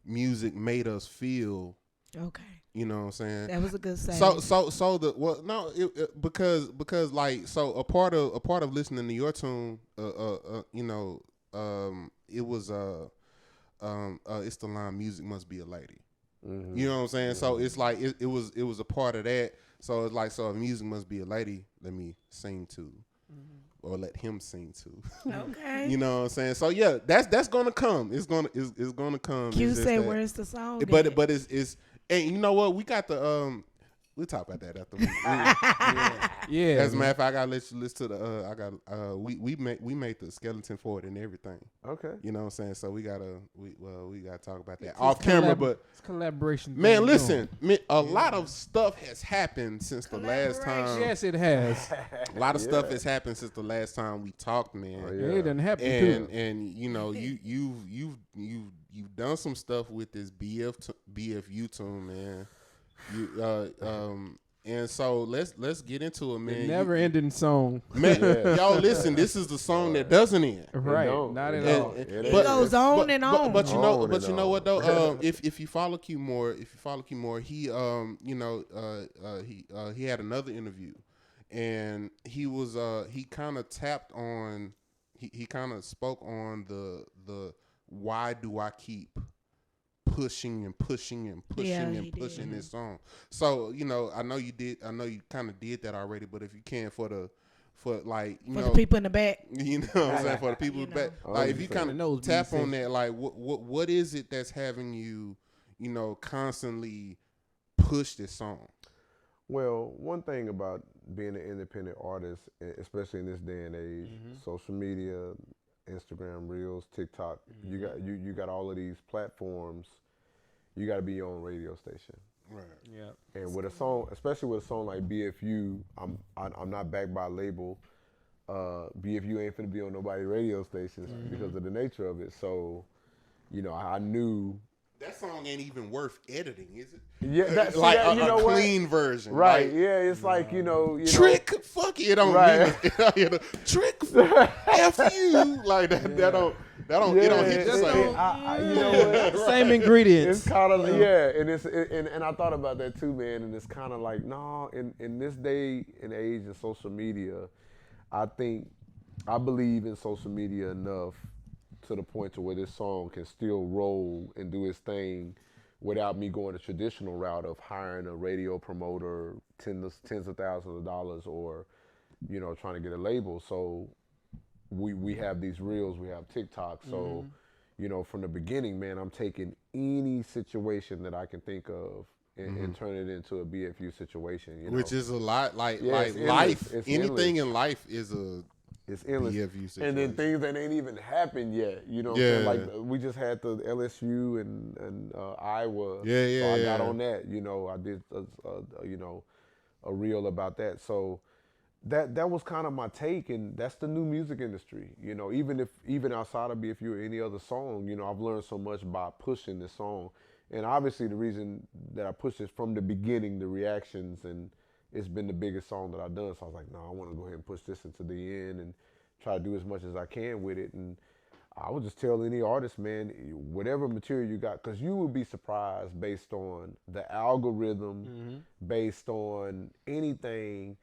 [SPEAKER 2] music made us feel,
[SPEAKER 3] Okay.
[SPEAKER 2] you know what I'm saying?
[SPEAKER 3] That was a good say.
[SPEAKER 2] Because like, so a part of listening to your tune, it was it's the line, music must be a lady.
[SPEAKER 4] Mm-hmm.
[SPEAKER 2] You know what I'm saying? So it's like it was a part of that. So it's like, so if music must be a lady, let me sing to, or let him sing to.
[SPEAKER 3] Okay.
[SPEAKER 2] You know what I'm saying? So yeah, that's gonna come. It's gonna come.
[SPEAKER 3] Q
[SPEAKER 2] It's just
[SPEAKER 3] said,
[SPEAKER 2] that.
[SPEAKER 3] "Where's the song?"
[SPEAKER 2] But it's and you know what? We got the we'll talk about that after.
[SPEAKER 1] Yeah.
[SPEAKER 2] As a matter of fact, I gotta let you listen to the. We made the skeleton for it and everything.
[SPEAKER 4] Okay.
[SPEAKER 2] You know what I'm saying? So we gotta talk about that off camera. But
[SPEAKER 1] it's collaboration.
[SPEAKER 2] man, listen, a lot of stuff has happened since the last time.
[SPEAKER 1] Yes, it has.
[SPEAKER 2] A lot of stuff has happened since the last time we talked, man.
[SPEAKER 4] Oh,
[SPEAKER 1] It done happened too.
[SPEAKER 2] And you know you've done some stuff with this BFU tune, man. And so let's get into it, man.
[SPEAKER 1] Never ending song.
[SPEAKER 2] Man, y'all listen. This is the song that doesn't end.
[SPEAKER 1] Right. Not at all.
[SPEAKER 3] It goes on and on.
[SPEAKER 2] But you know what though? If you follow Q more, he he had another interview, and he kind of tapped on, he kind of spoke on the why do I keep pushing this song. So, you know, I know you kind of did that already, but if you can for the
[SPEAKER 3] people in the back,
[SPEAKER 2] you know what I'm saying, for the people in the back, like if you kind of tap on that, like what is it that's having you, you know, constantly push this song?
[SPEAKER 4] Well, one thing about being an independent artist, especially in this day and age, social media, Instagram Reels, TikTok, you got all of these platforms. You got to be your own radio station.
[SPEAKER 2] Right.
[SPEAKER 1] Yeah.
[SPEAKER 4] And with a song, especially with a song like BFU, I'm not backed by a label. BFU ain't finna be on nobody's radio stations because of the nature of it. So, you know, I knew
[SPEAKER 2] that song ain't even worth editing, is it?
[SPEAKER 4] Yeah, that's like
[SPEAKER 2] a clean version,
[SPEAKER 4] right?
[SPEAKER 2] Like,
[SPEAKER 4] yeah, it's like you know,
[SPEAKER 2] trick, fuck it, don't
[SPEAKER 4] right.
[SPEAKER 2] trick, f you, like that. That don't. It don't hit the same.
[SPEAKER 4] You know what?
[SPEAKER 1] Same ingredients.
[SPEAKER 4] It's kind of and I thought about that too, man. And it's kind of like in this day and age of social media, I believe in social media enough to the point to where this song can still roll and do its thing without me going the traditional route of hiring a radio promoter, tens of thousands of dollars, or, you know, trying to get a label. So we have these reels, we have TikTok. So, you know, from the beginning, man, I'm taking any situation that I can think of and turn it into a BFU situation. You know?
[SPEAKER 2] Which is a lot, like
[SPEAKER 4] it's
[SPEAKER 2] life.
[SPEAKER 4] endless.
[SPEAKER 2] Anything in life is
[SPEAKER 4] it's endless.
[SPEAKER 2] BFU situation.
[SPEAKER 4] And then things that ain't even happened yet. You know what I'm saying? Like we just had the LSU and Iowa. So I got on that. You know, I did a reel about that. So that was kind of my take, and that's the new music industry. You know, even outside of BFU or any other song, you know, I've learned so much by pushing this song. And obviously the reason that I pushed it from the beginning, the reactions, and it's been the biggest song that I've done. So I was like, no, I want to go ahead and push this into the end and try to do as much as I can with it. And I would just tell any artist, man, whatever material you got, because you would be surprised based on the algorithm, based on anything.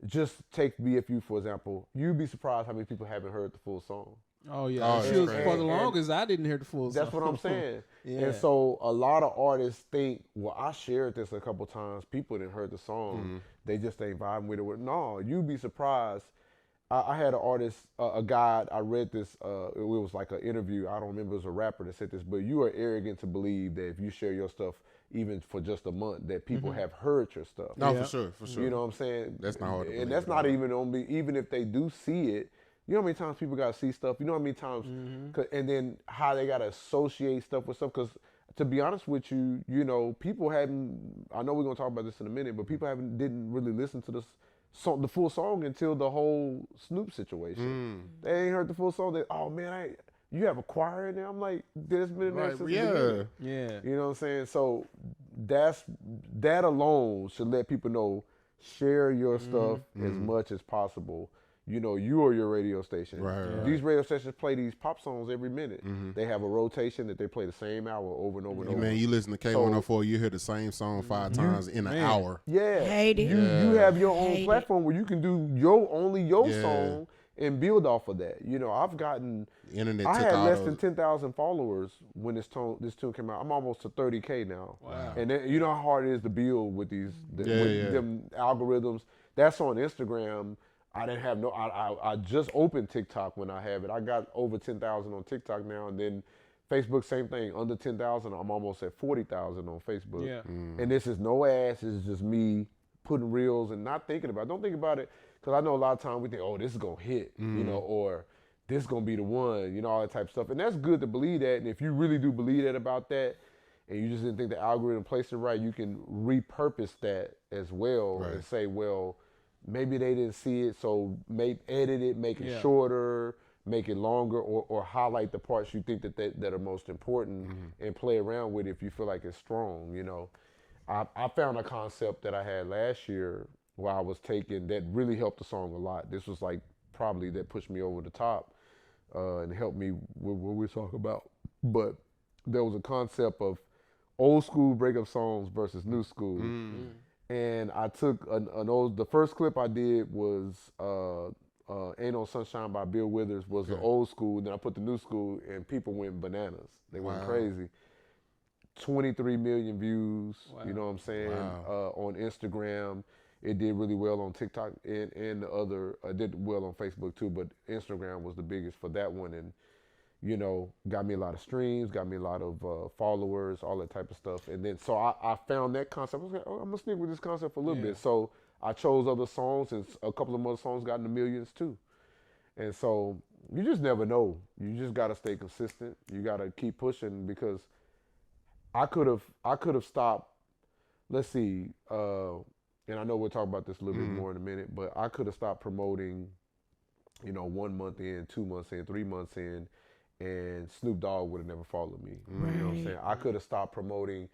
[SPEAKER 4] Just take BFU, for example. You'd be surprised how many people haven't heard the full song.
[SPEAKER 1] Oh, yeah. For the longest, I didn't hear the full song.
[SPEAKER 4] That's what I'm saying.
[SPEAKER 1] Yeah.
[SPEAKER 4] And so a lot of artists think, well, I shared this a couple times. People didn't heard the song. They just ain't vibing with it. No, you'd be surprised. I had an artist, a guy, I read this, it was like an interview. I don't remember, it was a rapper that said this, but you are arrogant to believe that if you share your stuff, even for just a month, that people have heard your stuff.
[SPEAKER 2] No, for sure.
[SPEAKER 4] You know what I'm saying?
[SPEAKER 2] That's not hard to believe.
[SPEAKER 4] And that's not even on me, even if they do see it. You know how many times people got to see stuff? You know how many times, and then how they got to associate stuff with stuff? Because to be honest with you, you know, people hadn't, I know we're going to talk about this in a minute, but people didn't really listen to this song, the full song, until the whole Snoop situation. They ain't heard the full song. They, oh man, you have a choir in there? I'm like, there's been in there since the beginning.
[SPEAKER 1] Yeah.
[SPEAKER 4] You know what I'm saying? So that alone should let people know, share your stuff as much as possible. You know, you are your radio station.
[SPEAKER 2] Right.
[SPEAKER 4] These radio stations play these pop songs every minute. They have a rotation that they play the same hour over and over and over.
[SPEAKER 2] Man, you listen to K104, you hear the same song 5 times in an hour.
[SPEAKER 4] Yeah.
[SPEAKER 3] Hate it.
[SPEAKER 4] You have your own platform where you can do your song and build off of that. You know, I've gotten, I had less than 10,000 followers when this tune came out. I'm almost to 30K now.
[SPEAKER 1] Wow.
[SPEAKER 4] And then, you know how hard it is to build with these them algorithms. That's on Instagram. I didn't have I just opened TikTok when I have it. I got over 10,000 on TikTok now, and then Facebook, same thing. Under 10,000, I'm almost at 40,000 on Facebook.
[SPEAKER 1] Yeah.
[SPEAKER 4] And this is no ass. This is just me putting reels and not thinking about it. Don't think about it, because I know a lot of times we think, oh, this is going to hit, you know, or this is going to be the one, you know, all that type of stuff. And that's good to believe that. And if you really do believe that about that, and you just didn't think the algorithm placed it right, you can repurpose that as well and say, well, maybe they didn't see it, so edit it, make it shorter, make it longer, or highlight the parts you think that are most important and play around with it if you feel like it's strong, you know. I found a concept that I had last year while I was taking that really helped the song a lot. This was like probably that pushed me over the top and helped me with what we're talking about. But there was a concept of old school breakup songs versus new school. And I took the first clip I did was Ain't No Sunshine by Bill Withers was the old school. Then I put the new school and people went bananas. They went crazy. 23 million views, you know what I'm saying, on Instagram. It did really well on TikTok and the other, did well on Facebook too, but Instagram was the biggest for that one. And, you know, got me a lot of streams, got me a lot of followers, all that type of stuff. And then, so I found that concept. I was like, oh, I'm gonna stick with this concept for a little bit. So I chose other songs, and a couple of other songs got in the millions too. And so you just never know. You just gotta stay consistent. You gotta keep pushing, because I could have stopped. Let's see, and I know we'll talk about this a little bit more in a minute, but I could have stopped promoting, you know, 1 month in, 2 months in, 3 months in, and Snoop Dogg would have never followed me. You know what I'm saying? I could have stopped promoting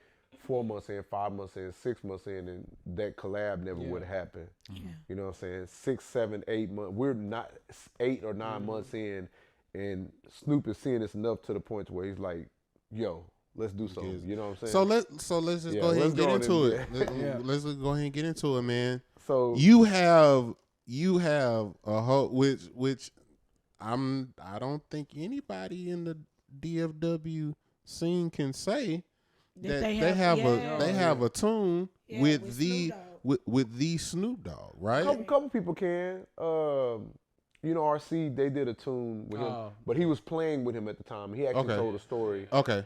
[SPEAKER 4] 4 months in, 5 months in, 6 months in, and that collab never would have happened. You know what I'm saying? 6, 7, 8 months. We're not 8 or 9 months in, and Snoop is seeing this enough to the point where he's like, yo, let's do something. You know what I'm saying?
[SPEAKER 2] So let's just go ahead and get into it. Let's just go ahead and get into it, man.
[SPEAKER 4] So
[SPEAKER 2] you have a whole which I don't think anybody in the DFW scene can say that they have a tune with the Snoop Dogg, right?
[SPEAKER 4] Couple people can. You know, RC, they did a tune with him, but he was playing with him at the time. He actually told a story.
[SPEAKER 2] Okay.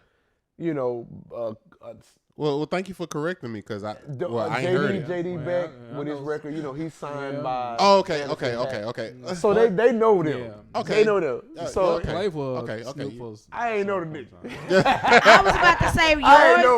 [SPEAKER 4] You know,
[SPEAKER 2] well, thank you for correcting me, because I ain't heard it.
[SPEAKER 4] JD Beck with his record, you know, he's signed by.
[SPEAKER 2] Oh, okay.
[SPEAKER 4] So they know them.
[SPEAKER 1] Yeah.
[SPEAKER 4] Okay. They know them. So
[SPEAKER 1] play for
[SPEAKER 2] okay.
[SPEAKER 4] I ain't know the nigga.
[SPEAKER 3] I was about to say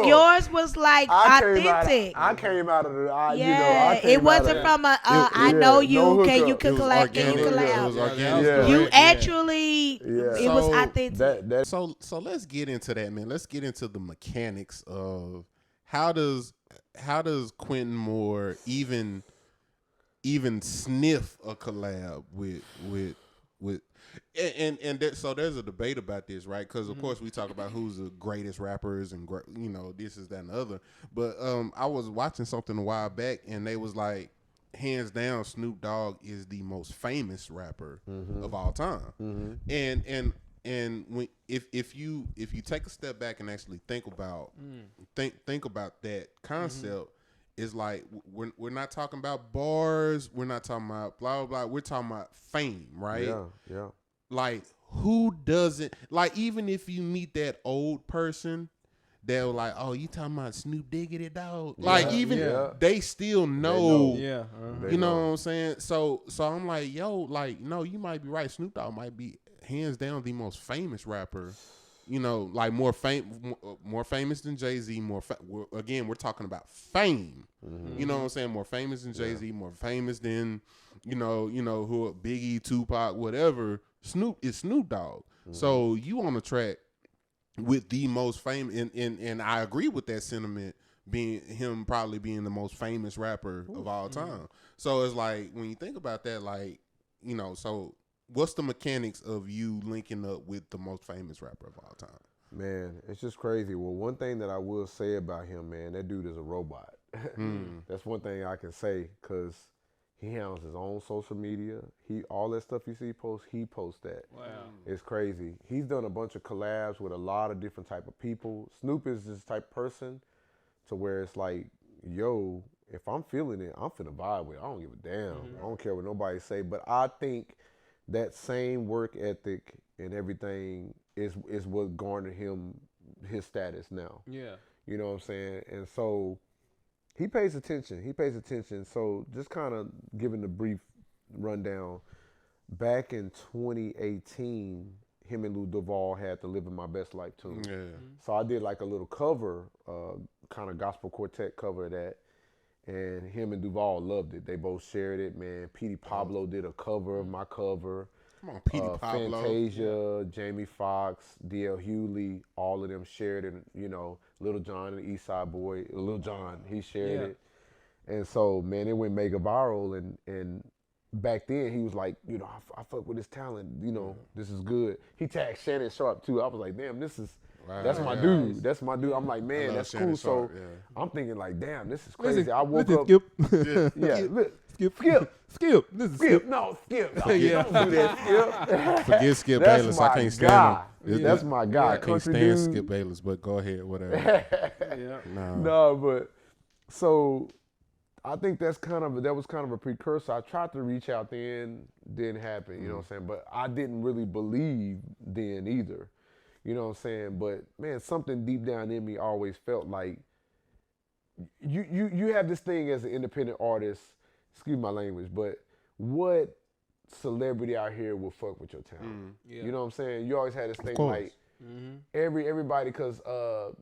[SPEAKER 3] yours was like authentic.
[SPEAKER 4] I came out of the.
[SPEAKER 3] It wasn't from a. I know you.
[SPEAKER 4] No
[SPEAKER 3] Can you
[SPEAKER 2] It was
[SPEAKER 3] collab?
[SPEAKER 2] organic.
[SPEAKER 3] Can you collab?
[SPEAKER 2] It was organic.
[SPEAKER 3] You actually. It was authentic.
[SPEAKER 2] So let's get into that, man. Let's get into the mechanics of how does Quentin Moore even sniff a collab with so there's a debate about this, right? Because of course we talk about who's the greatest rappers and you know, this is that and the other. But I was watching something a while back, and they was like, hands down, Snoop Dogg is the most famous rapper of all time. And when if you take a step back and actually think about that concept, it's like we're not talking about bars, we're not talking about blah blah blah, we're talking about fame, right?
[SPEAKER 4] Yeah.
[SPEAKER 2] Like, who doesn't, like, even if you meet that old person, they're like, oh, you talking about Snoop Diggity, dog? Like, they still know. You know what I'm saying? So I'm like, yo, like, no, you might be right. Snoop Dogg might be hands down the most famous rapper. You know, like more famous than Jay-Z. Again, we're talking about fame. You know what I'm saying? More famous than Jay-Z. More famous than you know who, Biggie, Tupac, whatever. Snoop is Snoop Dogg. So you on the track with the most famous, and I agree with that sentiment, being him probably being the most famous rapper of all time. So it's like, when you think about that, like, you know, so what's the mechanics of you linking up with the most famous rapper of all time?
[SPEAKER 4] Man, it's just crazy. Well, one thing that I will say about him, man, that dude is a robot. That's one thing I can say, because he handles his own social media. All that stuff you see he posts that. Wow. It's crazy. He's done a bunch of collabs with a lot of different type of people. Snoop is this type of person to where it's like, yo, if I'm feeling it, I'm finna vibe with it. I don't give a damn. I don't care what nobody say. But I think that same work ethic and everything is what garnered him his status now.
[SPEAKER 1] Yeah.
[SPEAKER 4] You know what I'm saying? And so he pays attention. So just kind of giving a brief rundown. Back in 2018, him and Lou Duval had the Living My Best Life tune.
[SPEAKER 2] Yeah.
[SPEAKER 4] So I did like a little cover, kind of gospel quartet cover of that. And him and Duval loved it. They both shared it, man. Petey Pablo did a cover of my cover.
[SPEAKER 2] Come on, Petey Pablo.
[SPEAKER 4] Fantasia, Jamie Foxx, D.L. Hewley, all of them shared it. You know, Little John, the East Side Boy, Little John, he shared it. And so, man, it went mega viral. And back then, he was like, you know, I fuck with his talent. You know, this is good. He tagged Shannon Sharp, too. I was like, damn, that's my dude. That's my dude. I'm like, man, that's cool.
[SPEAKER 2] Sharp,
[SPEAKER 4] so I'm thinking like, damn, this is crazy.
[SPEAKER 1] Listen,
[SPEAKER 4] I woke
[SPEAKER 1] listen,
[SPEAKER 4] up.
[SPEAKER 1] Skip.
[SPEAKER 4] Skip.
[SPEAKER 1] This is
[SPEAKER 4] Skip. No, Skip. No, don't do that, Skip.
[SPEAKER 2] Forget Skip
[SPEAKER 4] That's
[SPEAKER 2] Bayless.
[SPEAKER 4] my
[SPEAKER 2] I can't stand
[SPEAKER 4] guy.
[SPEAKER 2] him.
[SPEAKER 4] That's my guy.
[SPEAKER 2] I can't
[SPEAKER 4] Country
[SPEAKER 2] stand
[SPEAKER 4] dude.
[SPEAKER 2] Skip Bayless, but go ahead, whatever.
[SPEAKER 4] No, but so I think that was kind of a precursor. I tried to reach out then, didn't happen, you know what I'm saying? But I didn't really believe then either. You know what I'm saying? But man, something deep down in me always felt like you have this thing as an independent artist, excuse my language, but what celebrity out here will fuck with your talent? You know what I'm saying? You always had this thing like everybody, because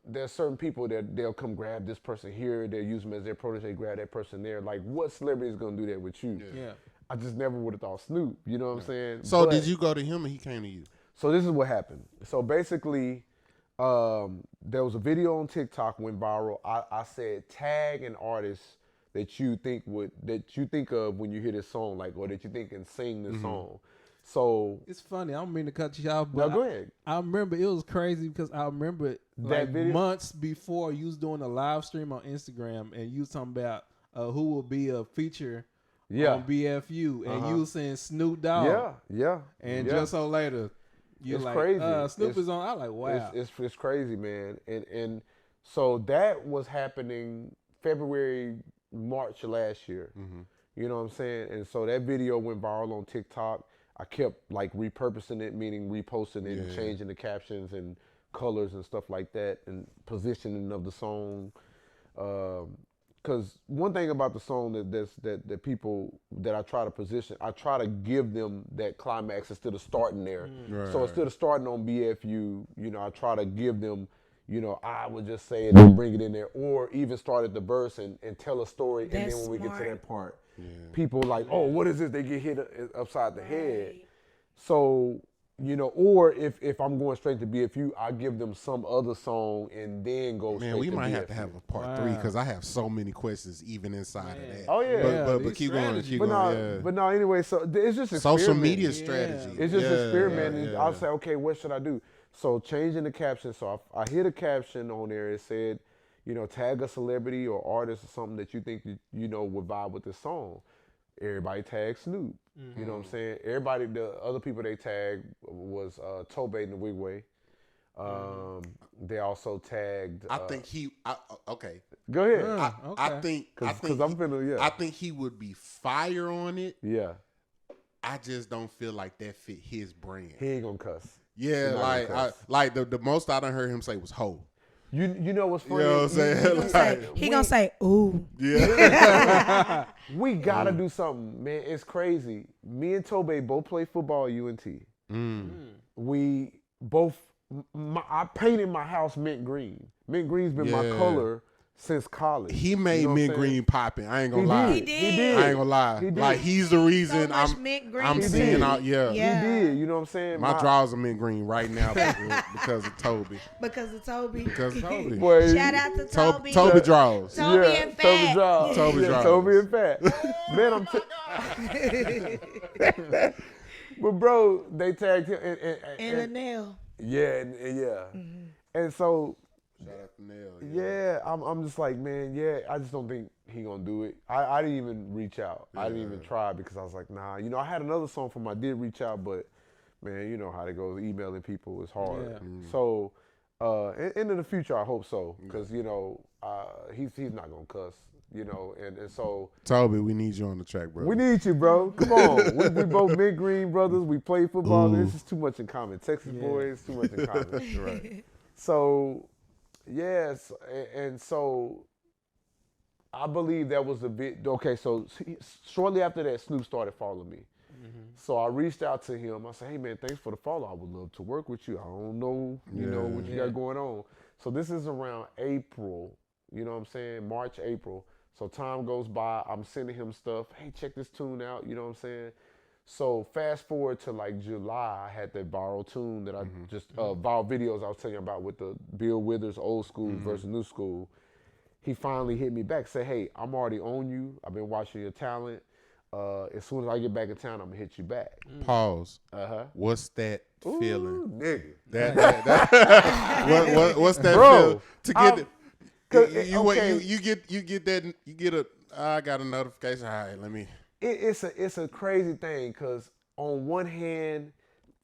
[SPEAKER 4] there's certain people that they'll come grab this person here, they'll use them as their protege, grab that person there. Like, what celebrity is gonna do that with you?
[SPEAKER 1] Yeah.
[SPEAKER 4] I just never would have thought Snoop. You know what I'm saying?
[SPEAKER 2] So
[SPEAKER 4] But-
[SPEAKER 2] did you go to him and he came to you?
[SPEAKER 4] So this is what happened. So basically, there was a video on TikTok went viral. I said tag an artist that you think of when you hear this song, like, or that you think can sing this song. So
[SPEAKER 1] It's funny. I don't mean to cut you off,
[SPEAKER 4] now
[SPEAKER 1] but
[SPEAKER 4] go ahead.
[SPEAKER 1] I remember it was crazy because I remember like
[SPEAKER 4] video?
[SPEAKER 1] months before you was doing a live stream on Instagram and you was talking about who will be a feature on BFU and you was saying Snoop Dogg.
[SPEAKER 4] Yeah.
[SPEAKER 1] And just so later, you're
[SPEAKER 4] It's
[SPEAKER 1] like,
[SPEAKER 4] crazy.
[SPEAKER 1] Snoop is on. I like, wow.
[SPEAKER 4] It's crazy, man. And so that was happening February, March of last year. You know what I'm saying? And so that video went viral on TikTok. I kept like repurposing it, meaning reposting it and changing the captions and colors and stuff like that and positioning of the song. Because one thing about the song that people that I try to position, I try to give them that climax instead of starting there. So instead of starting on BFU, you know, I try to give them, you know, I would just say it and bring it in there, or even start at the verse and tell a story, and
[SPEAKER 3] That's
[SPEAKER 4] then when we get to
[SPEAKER 3] smart.
[SPEAKER 4] that part, people like, oh, what is this? They get hit upside the head. So, you know, or if I'm going straight to BFU, I give them some other song and then go straight to BFU.
[SPEAKER 2] Man, we might have to have a part 3 because I have so many questions even inside of that.
[SPEAKER 4] Oh, yeah.
[SPEAKER 2] But keep going.
[SPEAKER 4] But no, anyway, so it's just
[SPEAKER 2] Social
[SPEAKER 4] experiment.
[SPEAKER 2] media strategy.
[SPEAKER 4] It's just experimenting.
[SPEAKER 2] yeah.
[SPEAKER 4] I'll say, okay, what should I do? So changing the caption. So I hit a caption on there. It said, you know, tag a celebrity or artist or something that you think you know would vibe with this song. Everybody tagged Snoop. You know what I'm saying? Everybody, the other people they tagged was Tobey and the Wigway. They also tagged.
[SPEAKER 2] I think he. Okay.
[SPEAKER 4] Go ahead.
[SPEAKER 2] I think.
[SPEAKER 4] Because I'm finna. Yeah.
[SPEAKER 2] I think he would be fire on it.
[SPEAKER 4] Yeah.
[SPEAKER 2] I just don't feel like that fit his brand.
[SPEAKER 4] He ain't gonna cuss.
[SPEAKER 2] Yeah,
[SPEAKER 4] not gonna
[SPEAKER 2] like the most I done heard him say was "ho."
[SPEAKER 4] You know what's funny?
[SPEAKER 2] You know what I'm saying?
[SPEAKER 3] He gonna say, ooh.
[SPEAKER 2] Yeah.
[SPEAKER 4] We gotta do something, man. It's crazy. Me and Tobey both play football at UNT. We both. I painted my house mint green. Mint green's been my color since college.
[SPEAKER 2] He made
[SPEAKER 4] You know what
[SPEAKER 2] mint
[SPEAKER 4] I'm
[SPEAKER 2] green
[SPEAKER 4] saying?
[SPEAKER 2] popping. I ain't gonna lie.
[SPEAKER 3] He did.
[SPEAKER 2] I ain't gonna lie.
[SPEAKER 4] He did.
[SPEAKER 2] Like he's the reason
[SPEAKER 3] So much mint green
[SPEAKER 2] I'm
[SPEAKER 3] too.
[SPEAKER 2] seeing out. Yeah.
[SPEAKER 3] Yeah.
[SPEAKER 4] He did. You know what I'm saying?
[SPEAKER 2] My drawers are mint green right now because of Toby.
[SPEAKER 3] Because of Toby.
[SPEAKER 2] Because of Toby.
[SPEAKER 4] Boy,
[SPEAKER 3] Shout out to Toby.
[SPEAKER 2] Toby draws.
[SPEAKER 3] Toby and Fat.
[SPEAKER 4] Toby draws.
[SPEAKER 2] Toby draws.
[SPEAKER 4] Toby and Fat. Man, but bro, they tagged him
[SPEAKER 3] And Linnell.
[SPEAKER 4] yeah. And so
[SPEAKER 2] Shout out to Nell.
[SPEAKER 4] yeah, I'm just like, man, yeah, I just don't think he gonna do it. I didn't even reach out. I didn't even try because I was like, nah. You know, I had another song from him I did reach out, but man, you know how it goes. Emailing people is hard.
[SPEAKER 1] Yeah.
[SPEAKER 4] So in the future, I hope so, because you know he's not gonna cuss. you know, and so.
[SPEAKER 2] Toby, we need you on the track, bro.
[SPEAKER 4] We need you, bro. Come on. we both Mint Green brothers. We play football. This is too much in common. Texas boys, too much in common.
[SPEAKER 2] Right.
[SPEAKER 4] So, yes, and so I believe that was a bit, okay, so shortly after that, Snoop started following me. So I reached out to him. I said, hey, man, thanks for the follow. I would love to work with you. I don't know, you know, what you got going on. So this is around April, you know what I'm saying, March, April. So time goes by. I'm sending him stuff. Hey, check this tune out, you know what I'm saying? So fast forward to like July, I had that viral tune that I just, viral videos I was telling you about with the Bill Withers old school versus new school. He finally hit me back, said, hey, I'm already on you. I've been watching your talent. As soon as I get back in town, I'm gonna hit you back.
[SPEAKER 2] Pause. What's that
[SPEAKER 4] Ooh,
[SPEAKER 2] feeling?
[SPEAKER 4] nigga.
[SPEAKER 2] What's that
[SPEAKER 4] Bro,
[SPEAKER 2] feeling? To get
[SPEAKER 4] okay.
[SPEAKER 2] you get a I got a notification. All right, let me.
[SPEAKER 4] It's a crazy thing because on one hand,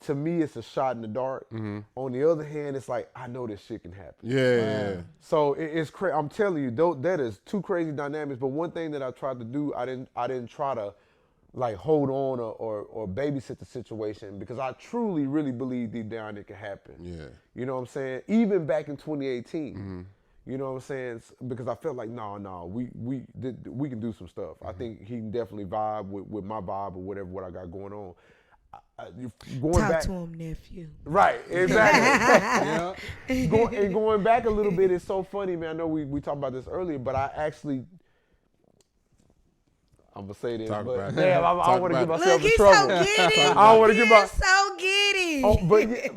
[SPEAKER 4] to me, it's a shot in the dark. On the other hand, it's like, I know this shit can happen.
[SPEAKER 2] Yeah.
[SPEAKER 4] So it's crazy. I'm telling you, that is two crazy dynamics. But one thing that I tried to do, I didn't try to like hold on or babysit the situation because I truly, really believe deep down it can happen.
[SPEAKER 2] Yeah.
[SPEAKER 4] You know what I'm saying? Even back in 2018. You know what I'm saying? Because I felt like, no, we can do some stuff. I think he can definitely vibe with my vibe or whatever what I got going on.
[SPEAKER 3] Talk to him, nephew.
[SPEAKER 4] Right, exactly. Going back a little bit, it's so funny, man. I know we talked about this earlier, but I'm gonna say this, but damn, I don't want to get myself in trouble.
[SPEAKER 3] So giddy.
[SPEAKER 4] I don't want to get myself.
[SPEAKER 3] So giddy.
[SPEAKER 4] Oh,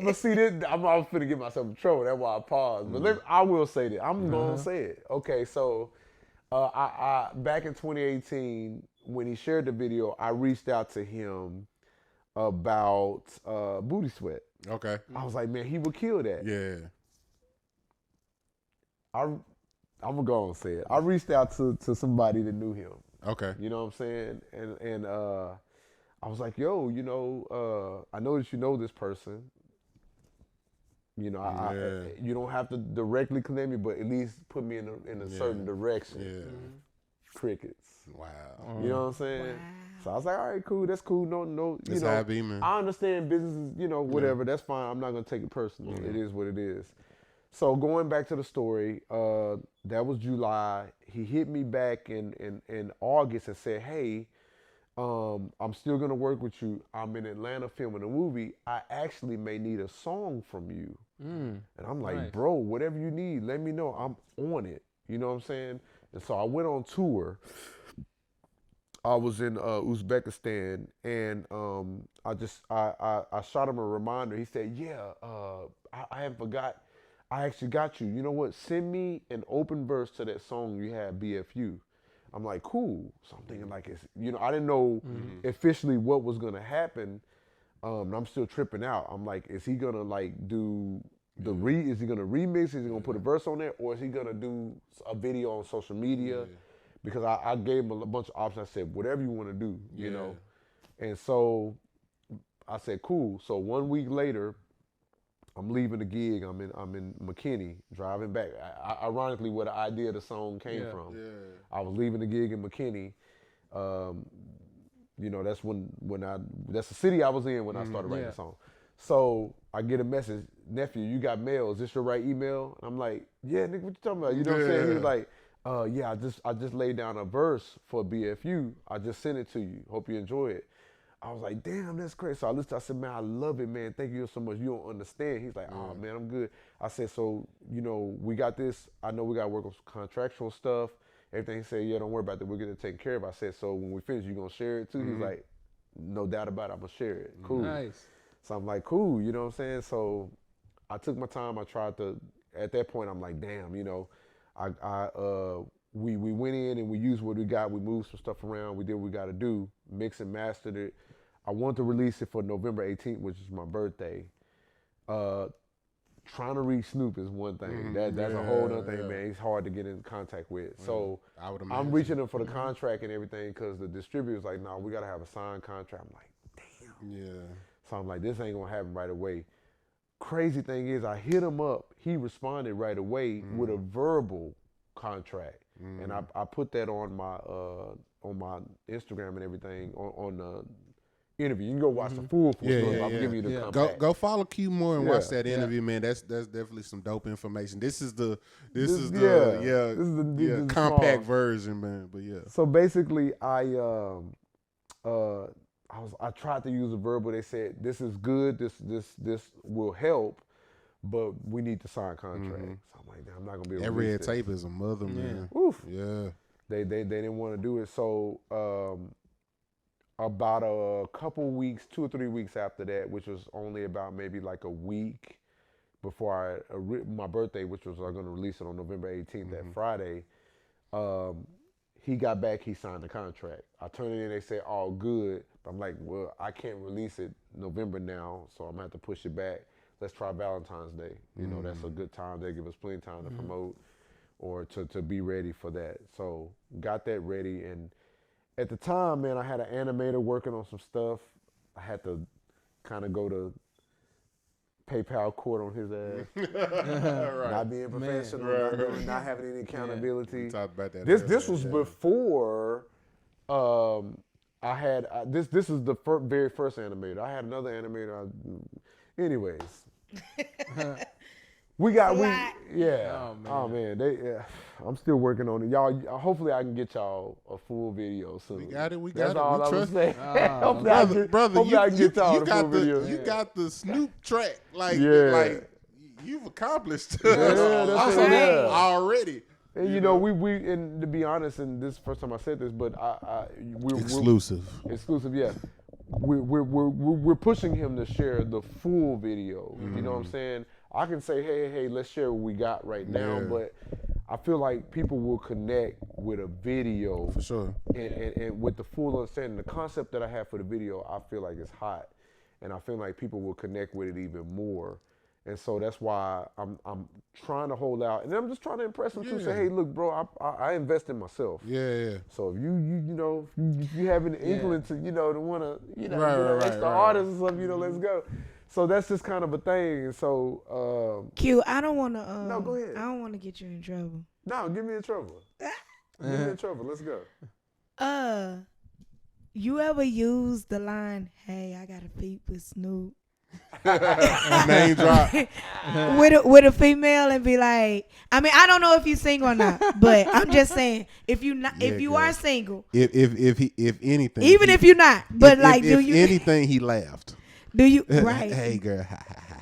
[SPEAKER 4] but see, this, I'm finna get myself in trouble. That's why I paused. But I will say this. I'm gonna say it. Okay, so I back in 2018 when he shared the video, I reached out to him about Booty Sweat.
[SPEAKER 2] Okay.
[SPEAKER 4] I was like, man, he would kill that.
[SPEAKER 2] Yeah.
[SPEAKER 4] I'm gonna go and say it. I reached out to somebody that knew him.
[SPEAKER 2] Okay.
[SPEAKER 4] You know what I'm saying? And I was like, yo, you know, I know that you know this person. You know, you don't have to directly connect me, but at least put me in a certain direction.
[SPEAKER 2] Yeah.
[SPEAKER 4] Crickets.
[SPEAKER 2] Wow.
[SPEAKER 4] You know what I'm saying? Wow. So I was like, all right, cool, that's cool. No,
[SPEAKER 2] that's how it be, man.
[SPEAKER 4] I understand business, you know, whatever. That's fine. I'm not gonna take it personal. It is what it is. So going back to the story, that was July. He hit me back in August and said, hey, I'm still gonna work with you. I'm in Atlanta filming a movie. I actually may need a song from you. And I'm like, bro, whatever you need, let me know. I'm on it. You know what I'm saying? And so I went on tour. I was in Uzbekistan, and I shot him a reminder. He said, yeah, I haven't forgot. I actually got you. You know what? Send me an open verse to that song you had, BFU. I'm like, cool. So I'm thinking like, it's, you know, I didn't know officially what was going to happen. I'm still tripping out. I'm like, is he going to like do is he going to remix? Is he going to put a verse on there? Or is he going to do a video on social media? Because I gave him a bunch of options. I said, whatever you want to do, you know? And so I said, cool. So 1 week later, I'm leaving the gig. I'm in McKinney, driving back. Ironically, where the idea of the song came from. Yeah. I was leaving the gig in McKinney. You know, that's that's the city I was in when I started writing the song. So I get a message, nephew, you got mail. Is this your right email? And I'm like, yeah, nigga, what you talking about? You know what I'm saying? He was like, yeah, I just laid down a verse for BFU. I just sent it to you. Hope you enjoy it. I was like, damn, that's great. So I listened, I said, man, I love it, man. Thank you so much. You don't understand. He's like, oh, man, I'm good. I said, so, you know, we got this. I know we got to work on some contractual stuff. Everything. He said, yeah, don't worry about that. We're going to take care of it. I said, so when we finish, you going to share it too? He's like, no doubt about it. I'm going to share it. Cool. Nice. So I'm like, cool. You know what I'm saying? So I took my time. I tried to, at that point, I'm like, damn, you know, we went in and we used what we got. We moved some stuff around. We did what we got to do. Mixed and mastered it. I wanted to release it for November 18th, which is my birthday. Trying to reach Snoop is one thing. That's a whole other thing, man. He's hard to get in contact with. So I'm reaching him for the contract and everything because the distributor's like, no, we got to have a signed contract. I'm like, damn. Yeah. So I'm like, this ain't going to happen right away. Crazy thing is, I hit him up. He responded right away with a verbal contract. and I put that on my Instagram and everything on the interview. You can go watch the full story. I'm giving you the compact.
[SPEAKER 2] Go follow Q more and watch that interview, man. That's definitely some dope information. This is the compact version, man. But yeah.
[SPEAKER 4] So basically, I tried to use a verbal. They said this is good. This will help, but we need to sign a contract. So I'm like, I'm not gonna be able to.
[SPEAKER 2] That red tape is a mother, man.
[SPEAKER 4] Oof.
[SPEAKER 2] Yeah.
[SPEAKER 4] They didn't want to do it. So about a couple weeks, 2 or 3 weeks after that, which was only about maybe like a week before my birthday, which was I'm gonna release it on November 18th, that Friday. He got back, he signed the contract. I turned it in, they said all good. But I'm like, well, I can't release it November now, so I'm gonna have to push it back. Let's try Valentine's Day. You know, that's a good time. They give us plenty of time to promote or to be ready for that. So got that ready, and at the time, man, I had an animator working on some stuff. I had to kind of go to PayPal court on his ass. Not being professional, not having any accountability.
[SPEAKER 2] We talked about that
[SPEAKER 4] This was before this is the very first animator. I had another animator. Anyways. Oh man, I'm still working on it, y'all. Hopefully, I can get y'all a full video soon.
[SPEAKER 2] We got it.
[SPEAKER 4] That's all I was saying.
[SPEAKER 2] Brother,
[SPEAKER 4] hopefully I can get y'all a full video.
[SPEAKER 2] You got the Snoop track, like you've accomplished already.
[SPEAKER 4] And you know, we and to be honest, and this is the first time I said this, but we're
[SPEAKER 2] exclusive,
[SPEAKER 4] yeah. We're pushing him to share the full video. You know what I'm saying? I can say, hey, let's share what we got right now, but I feel like people will connect with a video
[SPEAKER 2] for sure,
[SPEAKER 4] and with the full understanding. The concept that I have for the video, I feel like it's hot, and I feel like people will connect with it even more. And so that's why I'm trying to hold out, and I'm just trying to impress them too. Say, hey, look, bro, I invest in myself.
[SPEAKER 2] Yeah.
[SPEAKER 4] So if you have an inkling to to want to extra artists or something, let's go. So that's just kind of a thing. So
[SPEAKER 3] Q, I don't want to.
[SPEAKER 4] No, go ahead.
[SPEAKER 3] I don't want to get you in trouble.
[SPEAKER 4] No, get me in trouble. Get me in trouble. Let's go.
[SPEAKER 3] You ever use the line, "Hey, I got a feat with Snoop"?
[SPEAKER 2] Name drop
[SPEAKER 3] with a female and be like, I mean, I don't know if you single or not, but I'm just saying if you are single,
[SPEAKER 2] if anything,
[SPEAKER 3] even if you're not, but
[SPEAKER 2] if anything, he laughed.
[SPEAKER 3] Do you right?
[SPEAKER 2] Hey girl,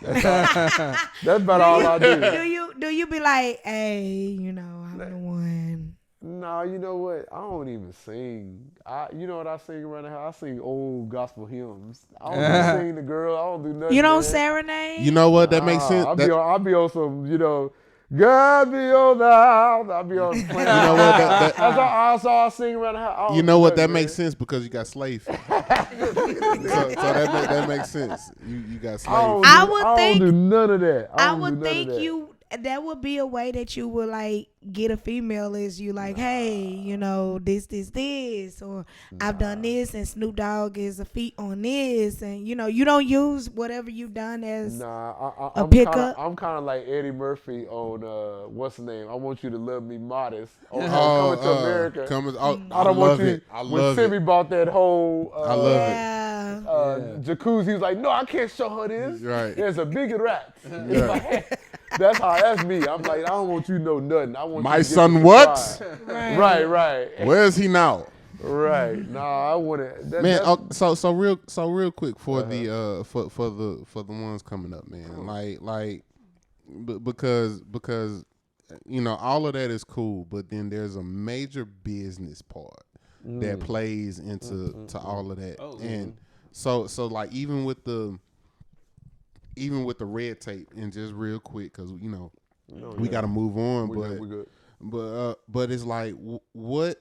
[SPEAKER 4] that's about all I do.
[SPEAKER 3] Do you be like, hey, I'm the one?
[SPEAKER 4] No, you know what? I don't even sing. You know what I sing around the house? I sing old gospel hymns. I don't even sing the girl. I don't do nothing.
[SPEAKER 3] You don't serenade?
[SPEAKER 2] You know what? That makes sense.
[SPEAKER 4] I'll be on some, God be on the house. I'll be on playing. You know what? That's all I sing around the house.
[SPEAKER 2] You know what? That makes sense because you got slave. so that makes sense. You got slave.
[SPEAKER 4] I don't do none of that.
[SPEAKER 3] I would think that would be a way that you would like get a female is you like, hey, this, or I've done this, and Snoop Dogg is a feat on this, and you don't use whatever you've done as a pickup.
[SPEAKER 4] I'm kind of like Eddie Murphy on what's the name? I Want You to Love Me Modest. Coming to America.
[SPEAKER 2] I don't want you.
[SPEAKER 4] When Timmy bought that whole
[SPEAKER 2] I love it.
[SPEAKER 4] Jacuzzi, he was like, no, I can't show her this.
[SPEAKER 2] Right.
[SPEAKER 4] There's a bigger rat. That's me. I'm like, I don't want you to know nothing. I want
[SPEAKER 2] my son what?
[SPEAKER 4] Right.
[SPEAKER 2] Where is he now?
[SPEAKER 4] Right. No, I wouldn't.
[SPEAKER 2] Man, so real quick for the for the ones coming up, man. Like because all of that is cool, but then there's a major business part that plays into all of that. And so like even with the red tape, and just real quick, because we got to move on,
[SPEAKER 4] we good.
[SPEAKER 2] But it's like what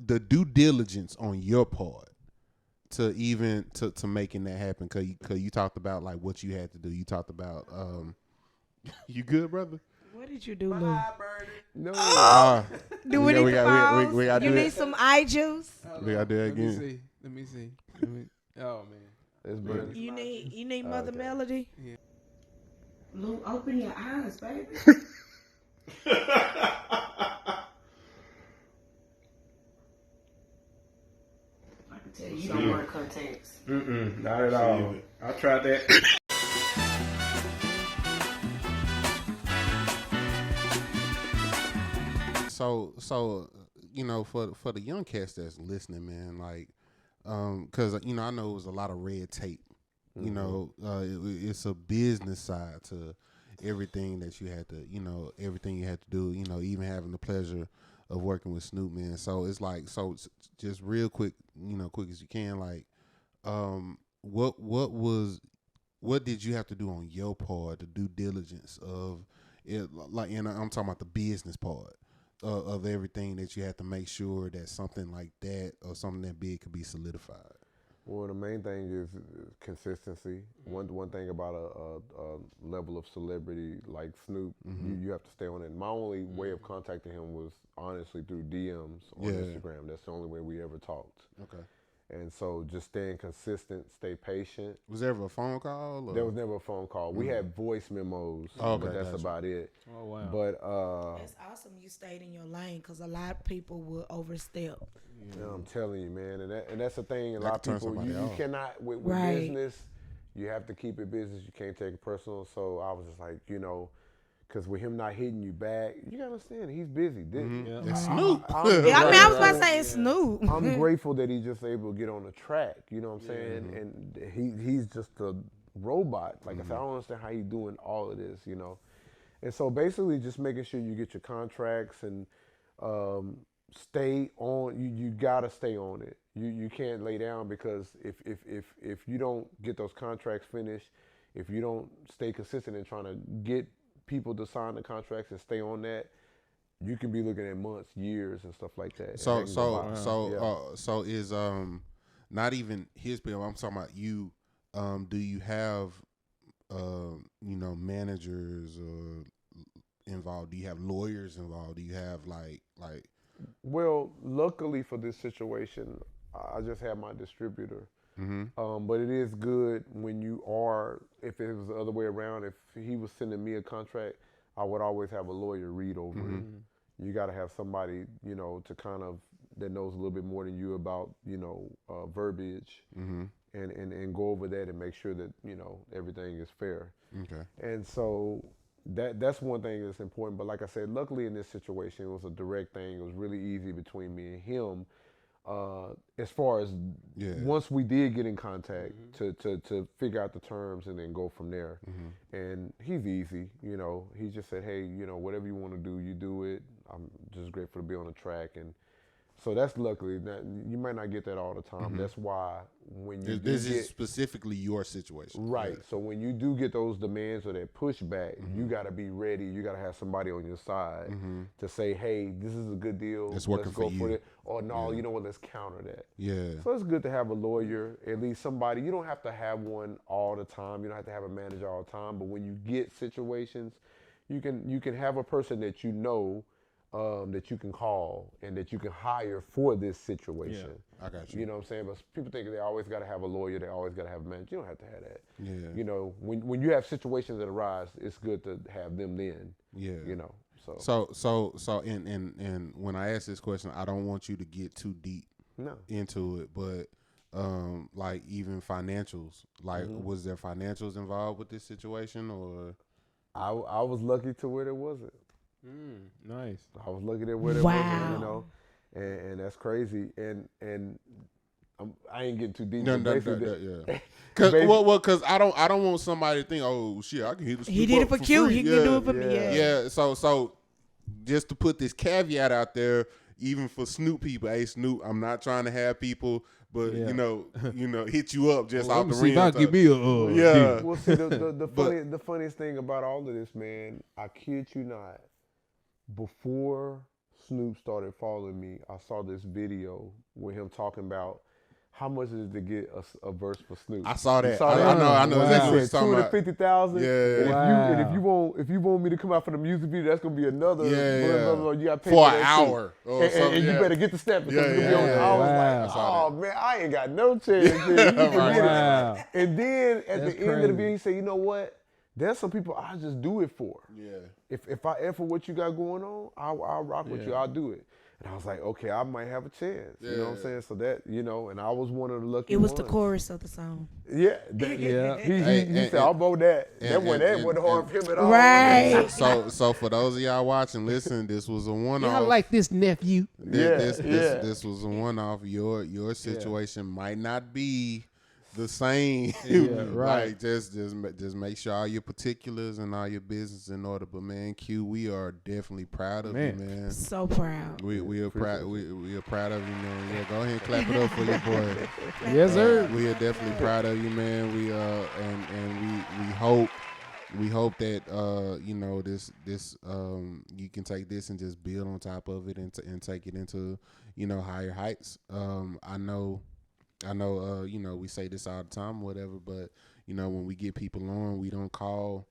[SPEAKER 2] the due diligence on your part to even to making that happen, because you talked about like what you had to do. You talked about you good, brother?
[SPEAKER 3] What did you do, Lou?
[SPEAKER 4] No.
[SPEAKER 3] Do we need
[SPEAKER 2] we got
[SPEAKER 3] you need some eye juice?
[SPEAKER 2] We got to do it again.
[SPEAKER 1] Let me see. Oh man.
[SPEAKER 3] You need Mother Melody?
[SPEAKER 1] Yeah.
[SPEAKER 3] Lou, open your eyes, baby. I can tell you don't wear contacts.
[SPEAKER 1] Not at all. I tried that.
[SPEAKER 2] So you know, for the young cats that's listening, man, like, because you know, I know it was a lot of red tape. You know, it's a business side to everything that you had to, you know, everything you had to do. You know, even having the pleasure of working with Snoop, man. So it's like, so just real quick, you know, quick as you can, like, what did you have to do on your part, the due diligence of it, like, and I'm talking about the business part of everything that you had to make sure that something like that or something that big could be solidified?
[SPEAKER 4] Well, the main thing is consistency. One thing about a level of celebrity like Snoop, you have to stay on it. My only way of contacting him was honestly through DMs on Instagram. That's the only way we ever talked.
[SPEAKER 2] Okay.
[SPEAKER 4] And so just staying consistent, stay patient.
[SPEAKER 2] Was there ever a phone call? Or?
[SPEAKER 4] There was never a phone call. We had voice memos, but that's about it.
[SPEAKER 1] Oh, wow.
[SPEAKER 4] But
[SPEAKER 3] It's awesome you stayed in your lane because a lot of people will overstep.
[SPEAKER 4] you know, I'm telling you, man, and that's the thing. A
[SPEAKER 2] That
[SPEAKER 4] lot of
[SPEAKER 2] could turn
[SPEAKER 4] people,
[SPEAKER 2] somebody
[SPEAKER 4] you
[SPEAKER 2] off.
[SPEAKER 4] cannot with
[SPEAKER 3] Right.
[SPEAKER 4] business. You have to keep it business. You can't take it personal. So I was just like, you know, because with him not hitting you back, you gotta understand he's busy.
[SPEAKER 2] It's Snoop.
[SPEAKER 3] Yeah, I mean, I was about to say it's Snoop.
[SPEAKER 4] I'm grateful that he's just able to get on the track. You know what I'm saying? And he's just a robot. Like I said, I don't understand how he's doing all of this. You know, and so basically just making sure you get your contracts and stay on. You gotta stay on it. You can't lay down because if you don't get those contracts finished, if you don't stay consistent in trying to get people to sign the contracts and stay on that, you can be looking at months, years, and stuff like that.
[SPEAKER 2] So is not even his bill. I'm talking about you. Do you have you know, managers involved? Do you have lawyers involved? Do you have like?
[SPEAKER 4] Well, luckily for this situation, I just have my distributor. But it is good when you are, if it was the other way around, if he was sending me a contract, I would always have a lawyer read over it. You got to have somebody, you know, to kind of, that knows a little bit more than you about, you know, verbiage and go over that and make sure that, you know, everything is fair.
[SPEAKER 2] Okay.
[SPEAKER 4] And so that's one thing that's important. But like I said, luckily in this situation, it was a direct thing. It was really easy between me and him. As far as once we did get in contact to figure out the terms and then go from there. And he's easy, you know, he just said, hey, you know, whatever you want to do, you do it. I'm just grateful to be on the track. And so that's luckily, you might not get that all the time. That's why when you
[SPEAKER 2] This is specifically your situation.
[SPEAKER 4] Right. So when you do get those demands or that pushback, you got to be ready. You got to have somebody on your side to say, hey, this is a good deal.
[SPEAKER 2] It's working
[SPEAKER 4] Let's go
[SPEAKER 2] for you.
[SPEAKER 4] for it. Or no, you know what, let's counter that.
[SPEAKER 2] Yeah.
[SPEAKER 4] So it's good to have a lawyer, at least somebody. You don't have to have one all the time. You don't have to have a manager all the time. But when you get situations, you can have a person that you know that you can call and that you can hire for this situation.
[SPEAKER 2] I got you.
[SPEAKER 4] You know what I'm saying? But people think they always got to have a lawyer. They always got to have a manager. You don't have to have that.
[SPEAKER 2] Yeah.
[SPEAKER 4] You know, when you have situations that arise, it's good to have them then.
[SPEAKER 2] Yeah.
[SPEAKER 4] You know.
[SPEAKER 2] So and when I ask this question, I don't want you to get too deep into it, but like even financials, like was there financials involved with this situation, or?
[SPEAKER 4] I was lucky to where there wasn't.
[SPEAKER 1] Nice.
[SPEAKER 4] I was lucky to where there wasn't, you know, and that's crazy. And I ain't getting too deep.
[SPEAKER 2] Yeah. Because I don't want somebody to think, oh shit, I can hit this.
[SPEAKER 3] He did it for Q.
[SPEAKER 2] free.
[SPEAKER 3] He can do it for me.
[SPEAKER 2] Yeah. So just to put this caveat out there, even for Snoop people, hey Snoop, I'm not trying to have people, but you know, hit you up just out the ring.
[SPEAKER 1] I'll give me a
[SPEAKER 4] Well, see, the funniest thing about all of this, man, I kid you not. Before Snoop started following me, I saw this video with him talking about how much is it to get a verse for Snoop.
[SPEAKER 2] I saw that.
[SPEAKER 4] I
[SPEAKER 2] know exactly what you're talking about.
[SPEAKER 4] $250,000.
[SPEAKER 2] Yeah.
[SPEAKER 4] And if you want me to come out for the music video, that's gonna be another. You got to pay
[SPEAKER 2] for
[SPEAKER 4] an
[SPEAKER 2] hour.
[SPEAKER 4] And you better get the step because it's gonna be on. I was like, oh man, I ain't got no chance. And then at the end of the video, he said, you know what? there's some people I just do it for.
[SPEAKER 2] Yeah.
[SPEAKER 4] If I ever what you got going on, I'll rock with you. I'll do it. And I was like, okay, I might have a chance. You know what I'm saying? So that, you know, and I was one of the lucky ones.
[SPEAKER 3] It was the chorus of the song.
[SPEAKER 4] Yeah. He said, I'll vote that. That wasn't hard for him at all.
[SPEAKER 3] Right.
[SPEAKER 2] So for those of y'all watching, listen, this was a one-off.
[SPEAKER 1] I like this nephew.
[SPEAKER 2] This was a one-off. Your situation might not be the same.
[SPEAKER 1] Right.
[SPEAKER 2] Like just make sure all your particulars and all your business in order. But man, Q, we are definitely proud of you, man.
[SPEAKER 3] So proud.
[SPEAKER 2] We are proud. We are proud of you, man. Yeah, go ahead and clap it up for your boy.
[SPEAKER 1] Yes, sir.
[SPEAKER 2] We are definitely proud of you, man. We we hope that you know this you can take this and just build on top of it and take it into, you know, higher heights. I know, you know, we say this all the time, whatever, but you know, when we get people on, we don't call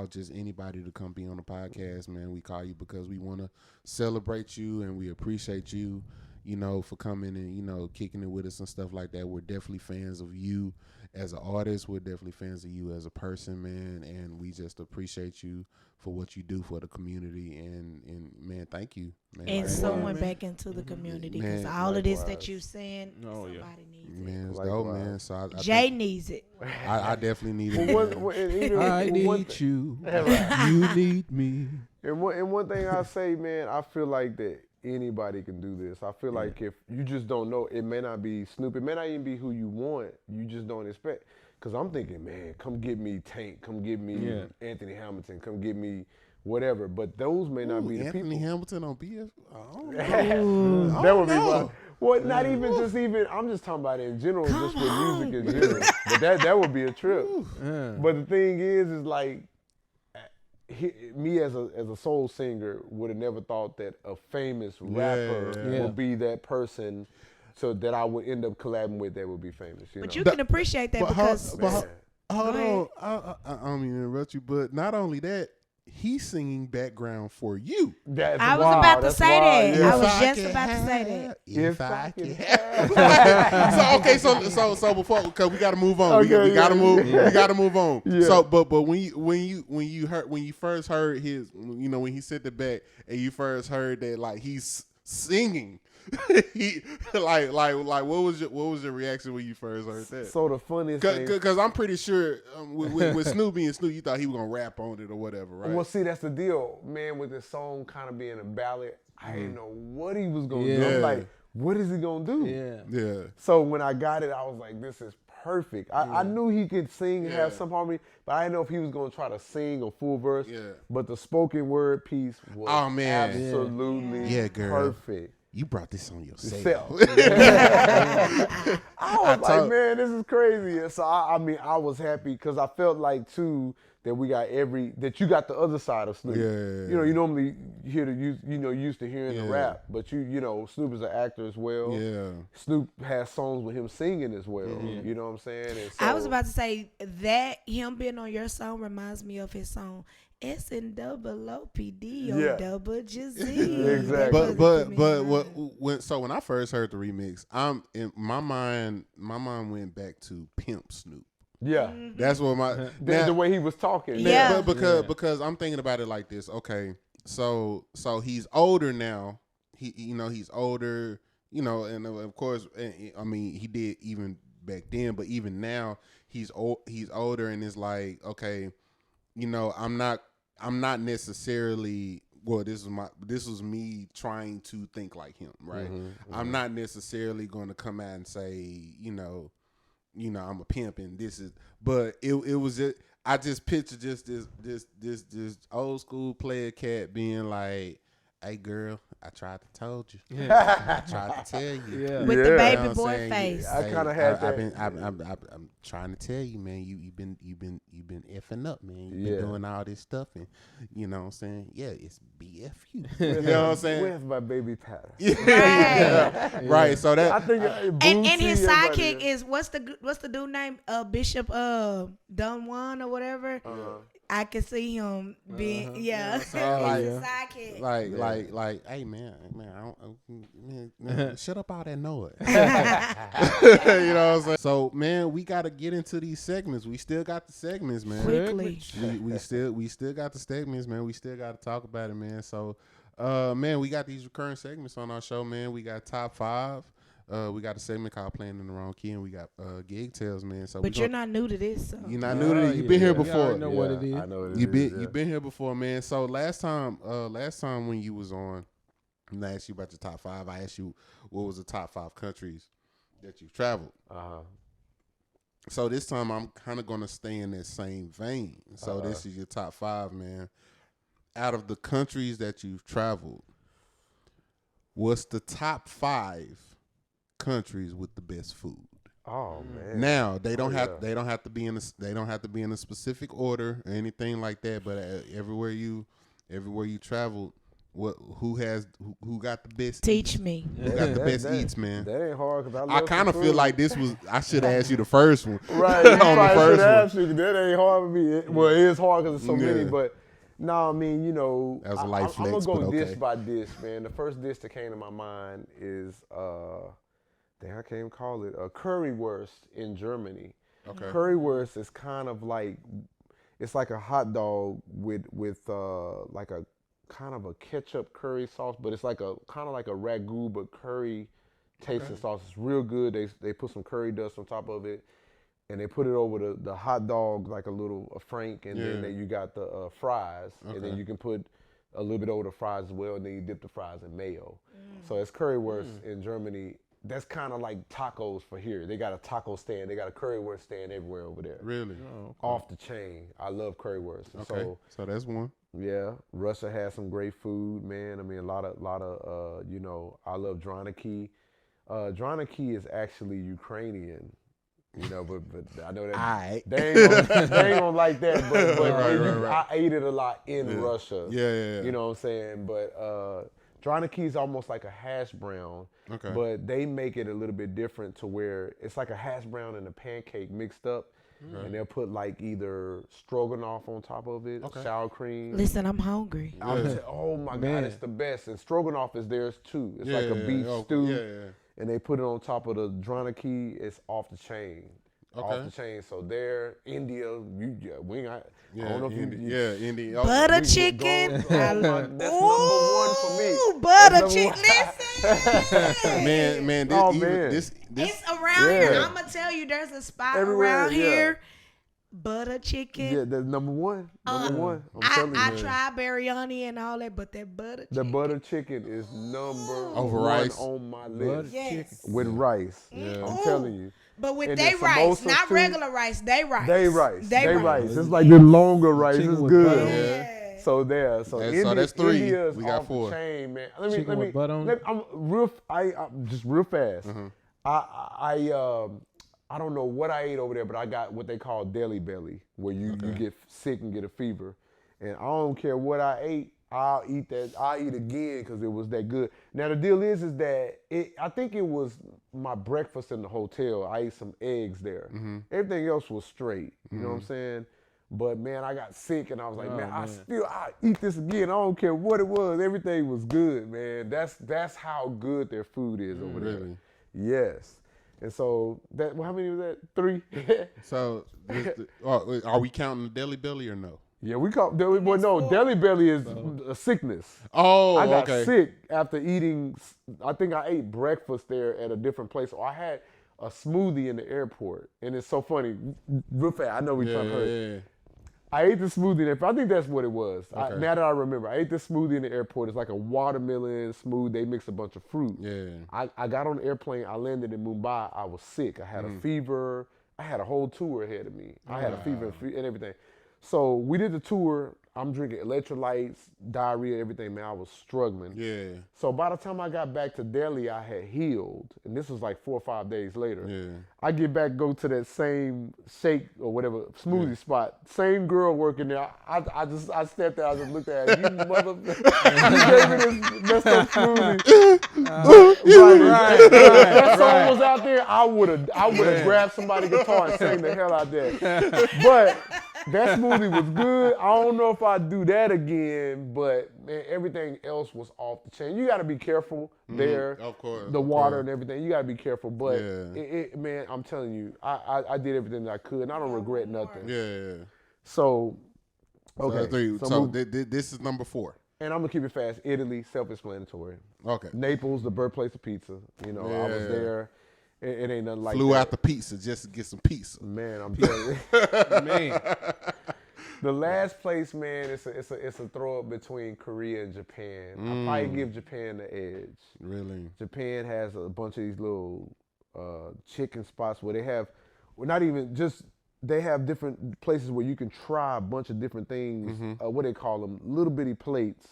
[SPEAKER 2] just anybody to come be on the podcast, man. We call you because we want to celebrate you and we appreciate you, you know, for coming and, you know, kicking it with us and stuff like that. We're definitely fans of you as an artist. We're definitely fans of you as a person, man. And we just appreciate you for what you do for the community. And man, thank you, man.
[SPEAKER 3] And sowing back into the community, because all of this that you saying, somebody needs it.
[SPEAKER 2] Man, it's dope, man. So
[SPEAKER 3] Jay needs it.
[SPEAKER 2] I definitely need it.
[SPEAKER 1] I need you. You need me.
[SPEAKER 4] And one thing I say, man, I feel like that anybody can do this. I feel like if you just don't know, it may not be Snoop, it may not even be who you want. You just don't expect. Because I'm thinking, man, come get me Tank, come get me Anthony Hamilton, come get me whatever. But those may not be the people.
[SPEAKER 2] Anthony Hamilton on BF? Oh,
[SPEAKER 4] that would be fun. Well, not even just I'm just talking about it in general, just with music in general. But that would be a trip. But the thing is like, me as a soul singer would have never thought that a famous rapper would be that person, so that I would end up collabing with that would be famous.
[SPEAKER 3] But you can appreciate that because.
[SPEAKER 2] Hold on, I don't mean to interrupt you, but not only that, he's singing background for you.
[SPEAKER 3] I was about to say that. I was just about to say that.
[SPEAKER 2] If I can. So before, because we got to move on. We got to move. We got to move on. Yeah. So, but when you first heard his, you know, when he sent it back and you first heard that, like, he's singing. He like what was your reaction when you first heard that?
[SPEAKER 4] So the funniest thing,
[SPEAKER 2] because I'm pretty sure with Snoopy and Snoop, you thought he was gonna rap on it or whatever, right?
[SPEAKER 4] Well, see, that's the deal, man. With this song kind of being a ballad, I didn't know what he was gonna do. I'm like, what is he gonna do? Yeah. So when I got it, I was like, this is perfect. I knew he could sing and have some harmony, but I didn't know if he was gonna try to sing a full verse. Yeah. But the spoken word piece was absolutely perfect.
[SPEAKER 2] You brought this on yourself.
[SPEAKER 4] I was like, man, this is crazy. So I mean, I was happy because I felt like too that we got that you got the other side of Snoop. You know, you normally hear used to hearing the rap, but you know, Snoop is an actor as well. Yeah. Snoop has songs with him singing as well. You know what I'm saying? And so,
[SPEAKER 3] I was about to say that him being on your song reminds me of his song SNOOPD on Double Jizzy.
[SPEAKER 4] Exactly.
[SPEAKER 2] But when I first heard the remix, in my mind went back to Pimp Snoop.
[SPEAKER 4] Yeah,
[SPEAKER 2] that's what
[SPEAKER 4] the way he was talking.
[SPEAKER 2] Yeah, because I'm thinking about it like this. Okay, so he's older now. He's older. You know, and of course, I mean, he did even back then, but even now he's older, and it's like, okay, you know, I'm not necessarily. Well, this was me trying to think like him, right? I'm not necessarily going to come out and say, you know, I'm a pimp and this is, but it was just, I just pictured just this old school player cat being like, hey girl, I tried to told you. I tried to tell you.
[SPEAKER 3] With the baby boy face.
[SPEAKER 4] I kind of had that.
[SPEAKER 2] I'm trying to tell you, man. You've been effing up, man. You've been doing all this stuff, and you know what I'm saying. Yeah, it's BFU. You know what I'm saying.
[SPEAKER 4] Where's my baby powder?
[SPEAKER 2] Right. So that
[SPEAKER 4] I think.
[SPEAKER 3] And his sidekick is what's the dude name? Bishop Don Juan or whatever. I can see him being, sidekick.
[SPEAKER 2] Like, hey man, man, shut up all that noise. You know what I'm saying? So man, we gotta get into these segments. We still got the segments, man.
[SPEAKER 3] Quickly.
[SPEAKER 2] We still got the segments, man. We still got to talk about it, man. So, man, we got these recurring segments on our show, man. We got top 5. We got a segment called Playing in the Wrong Key, and we got gig tales, man. So,
[SPEAKER 3] but you're not new to this. So.
[SPEAKER 2] You're not new to this. You've been here before.
[SPEAKER 1] I know what it is.
[SPEAKER 4] I know what it
[SPEAKER 2] You've
[SPEAKER 4] is.
[SPEAKER 2] been here before, man. So last time when you was on, and I asked you about your top 5. I asked you what was the top 5 countries that you've traveled. So this time I'm kind of gonna stay in that same vein. So this is your top 5, man. Out of the countries that you've traveled, what's the top 5 countries with the best food?
[SPEAKER 4] Oh man!
[SPEAKER 2] Now they don't have to be in a specific order or anything like that. But everywhere you traveled, who got the best?
[SPEAKER 3] Teach me.
[SPEAKER 2] Who got the best eats, man?
[SPEAKER 4] That ain't hard because
[SPEAKER 2] I kind of feel like this was. I should have asked you the first one.
[SPEAKER 4] Right,
[SPEAKER 2] on the first one.
[SPEAKER 4] That ain't hard for me. Well, it is hard because there's so many, but. No, I mean, you know,
[SPEAKER 2] that was a light
[SPEAKER 4] I'm
[SPEAKER 2] flex,
[SPEAKER 4] gonna go
[SPEAKER 2] but
[SPEAKER 4] dish by dish, man. The first dish that came to my mind is, I can't even call it, currywurst in Germany.
[SPEAKER 2] Okay.
[SPEAKER 4] Currywurst is kind of like, it's like a hot dog with like a kind of a ketchup curry sauce, but it's like a kind of like a ragu but curry tasting sauce. It's real good. They put some curry dust on top of it. And they put it over the hot dog like a frank, and then you got the fries, and then you can put a little bit over the fries as well, and then you dip the fries in mayo. So it's currywurst in Germany. That's kind of like tacos for here. They got a taco stand. They got a currywurst stand everywhere over there.
[SPEAKER 2] Really?
[SPEAKER 4] Oh, okay. Off the chain. I love currywurst.
[SPEAKER 2] Okay. So that's one.
[SPEAKER 4] Yeah, Russia has some great food, man. I mean, a lot of you know, I love Draniki. Draniki is actually Ukrainian. You know, but I know that they ain't gonna like that. But I ate it a lot in Russia.
[SPEAKER 2] Yeah.
[SPEAKER 4] You know what I'm saying? But Draniki is almost like a hash brown.
[SPEAKER 2] Okay.
[SPEAKER 4] But they make it a little bit different to where it's like a hash brown and a pancake mixed up. And they'll put like either stroganoff on top of it, sour cream.
[SPEAKER 3] Listen, I'm hungry.
[SPEAKER 4] Oh my God, it's the best. And stroganoff is theirs too. It's like a beef stew.
[SPEAKER 2] Yeah.
[SPEAKER 4] And they put it on top of the Draniki. It's off the chain. Off the chain. So there, India, I don't know if
[SPEAKER 2] India.
[SPEAKER 3] Butter chicken.
[SPEAKER 4] That's number one for me.
[SPEAKER 3] Butter chicken. Listen.
[SPEAKER 2] man, this
[SPEAKER 3] it's around here. I'm gonna tell you, there's a spot around here. Butter chicken.
[SPEAKER 4] Yeah, that's number one. I'm telling you.
[SPEAKER 3] I tried biryani and all that, but that butter chicken.
[SPEAKER 4] The butter chicken is number
[SPEAKER 2] over
[SPEAKER 4] one
[SPEAKER 2] rice
[SPEAKER 4] on my list.
[SPEAKER 3] Yes.
[SPEAKER 4] With rice.
[SPEAKER 2] Yeah.
[SPEAKER 4] I'm telling you.
[SPEAKER 3] But with they rice, not regular rice, they rice.
[SPEAKER 4] They rice. It's like the longer rice. It's good.
[SPEAKER 3] Yeah.
[SPEAKER 4] So there. So
[SPEAKER 2] that's 3.
[SPEAKER 4] India's
[SPEAKER 2] we got
[SPEAKER 4] off
[SPEAKER 2] 4.
[SPEAKER 4] The chain, man.
[SPEAKER 1] Chicken with butter on it?
[SPEAKER 4] I'm just real fast. I don't know what I ate over there, but I got what they call deli belly, where you get sick and get a fever. And I don't care what I ate, I'll eat that. I'll eat again because it was that good. Now the deal is that I think it was my breakfast in the hotel. I ate some eggs there. Everything else was straight. You know what I'm saying? But man, I got sick and I was like, I eat this again. I don't care what it was. Everything was good, man. That's how good their food is over there.
[SPEAKER 2] Really?
[SPEAKER 4] Yes. And so how many was that? 3.
[SPEAKER 2] So are we counting the deli belly or no?
[SPEAKER 4] Yeah, we call deli belly is a sickness.
[SPEAKER 2] Oh,
[SPEAKER 4] I got sick after eating. I think I ate breakfast there at a different place. Or I had a smoothie in the airport, and it's so funny. Real fast, I know we trying to hurt. I ate the smoothie there. I think that's what it was.
[SPEAKER 2] Okay.
[SPEAKER 4] Now that I remember, I ate the smoothie in the airport. It's like a watermelon smoothie. They mix a bunch of fruit.
[SPEAKER 2] Yeah.
[SPEAKER 4] I got on the airplane. I landed in Mumbai. I was sick. I had a fever. I had a whole tour ahead of me. I had a fever and everything. So we did the tour. I'm drinking electrolytes, diarrhea, everything, man. I was struggling.
[SPEAKER 2] Yeah.
[SPEAKER 4] So by the time I got back to Delhi, I had healed. And this was like 4 or 5 days later.
[SPEAKER 2] Yeah.
[SPEAKER 4] I get back, go to that same shake or whatever, smoothie spot. Same girl working there. I stepped there, I just looked at her. You motherfucker. You gave me this messed up smoothie. Right. That song was out there, I would have grabbed somebody's guitar and sang the hell out there. But That smoothie was good. I don't know if I'd do that again, but man, everything else was off the chain. You got to be careful there.
[SPEAKER 2] Of course.
[SPEAKER 4] The
[SPEAKER 2] of
[SPEAKER 4] water
[SPEAKER 2] course.
[SPEAKER 4] and everything. You got to be careful. But,
[SPEAKER 2] Yeah.
[SPEAKER 4] man, I'm telling you, I did everything that I could, and I don't regret nothing.
[SPEAKER 2] Yeah.
[SPEAKER 4] So, okay.
[SPEAKER 2] So this is number 4.
[SPEAKER 4] And I'm going to keep it fast. Italy, self-explanatory.
[SPEAKER 2] Okay.
[SPEAKER 4] Naples, the birthplace of pizza. You know, I was
[SPEAKER 2] Yeah.
[SPEAKER 4] there. It ain't nothing like
[SPEAKER 2] Flew
[SPEAKER 4] that.
[SPEAKER 2] out the pizza just to get some pizza.
[SPEAKER 4] Man, I'm telling you. Man. The last place, man, it's a throw up between Korea and Japan. I probably give Japan the edge.
[SPEAKER 2] Really?
[SPEAKER 4] Japan has a bunch of these little chicken spots where they have, well, not even just, they have different places where you can try a bunch of different things. What they call them? Little bitty plates.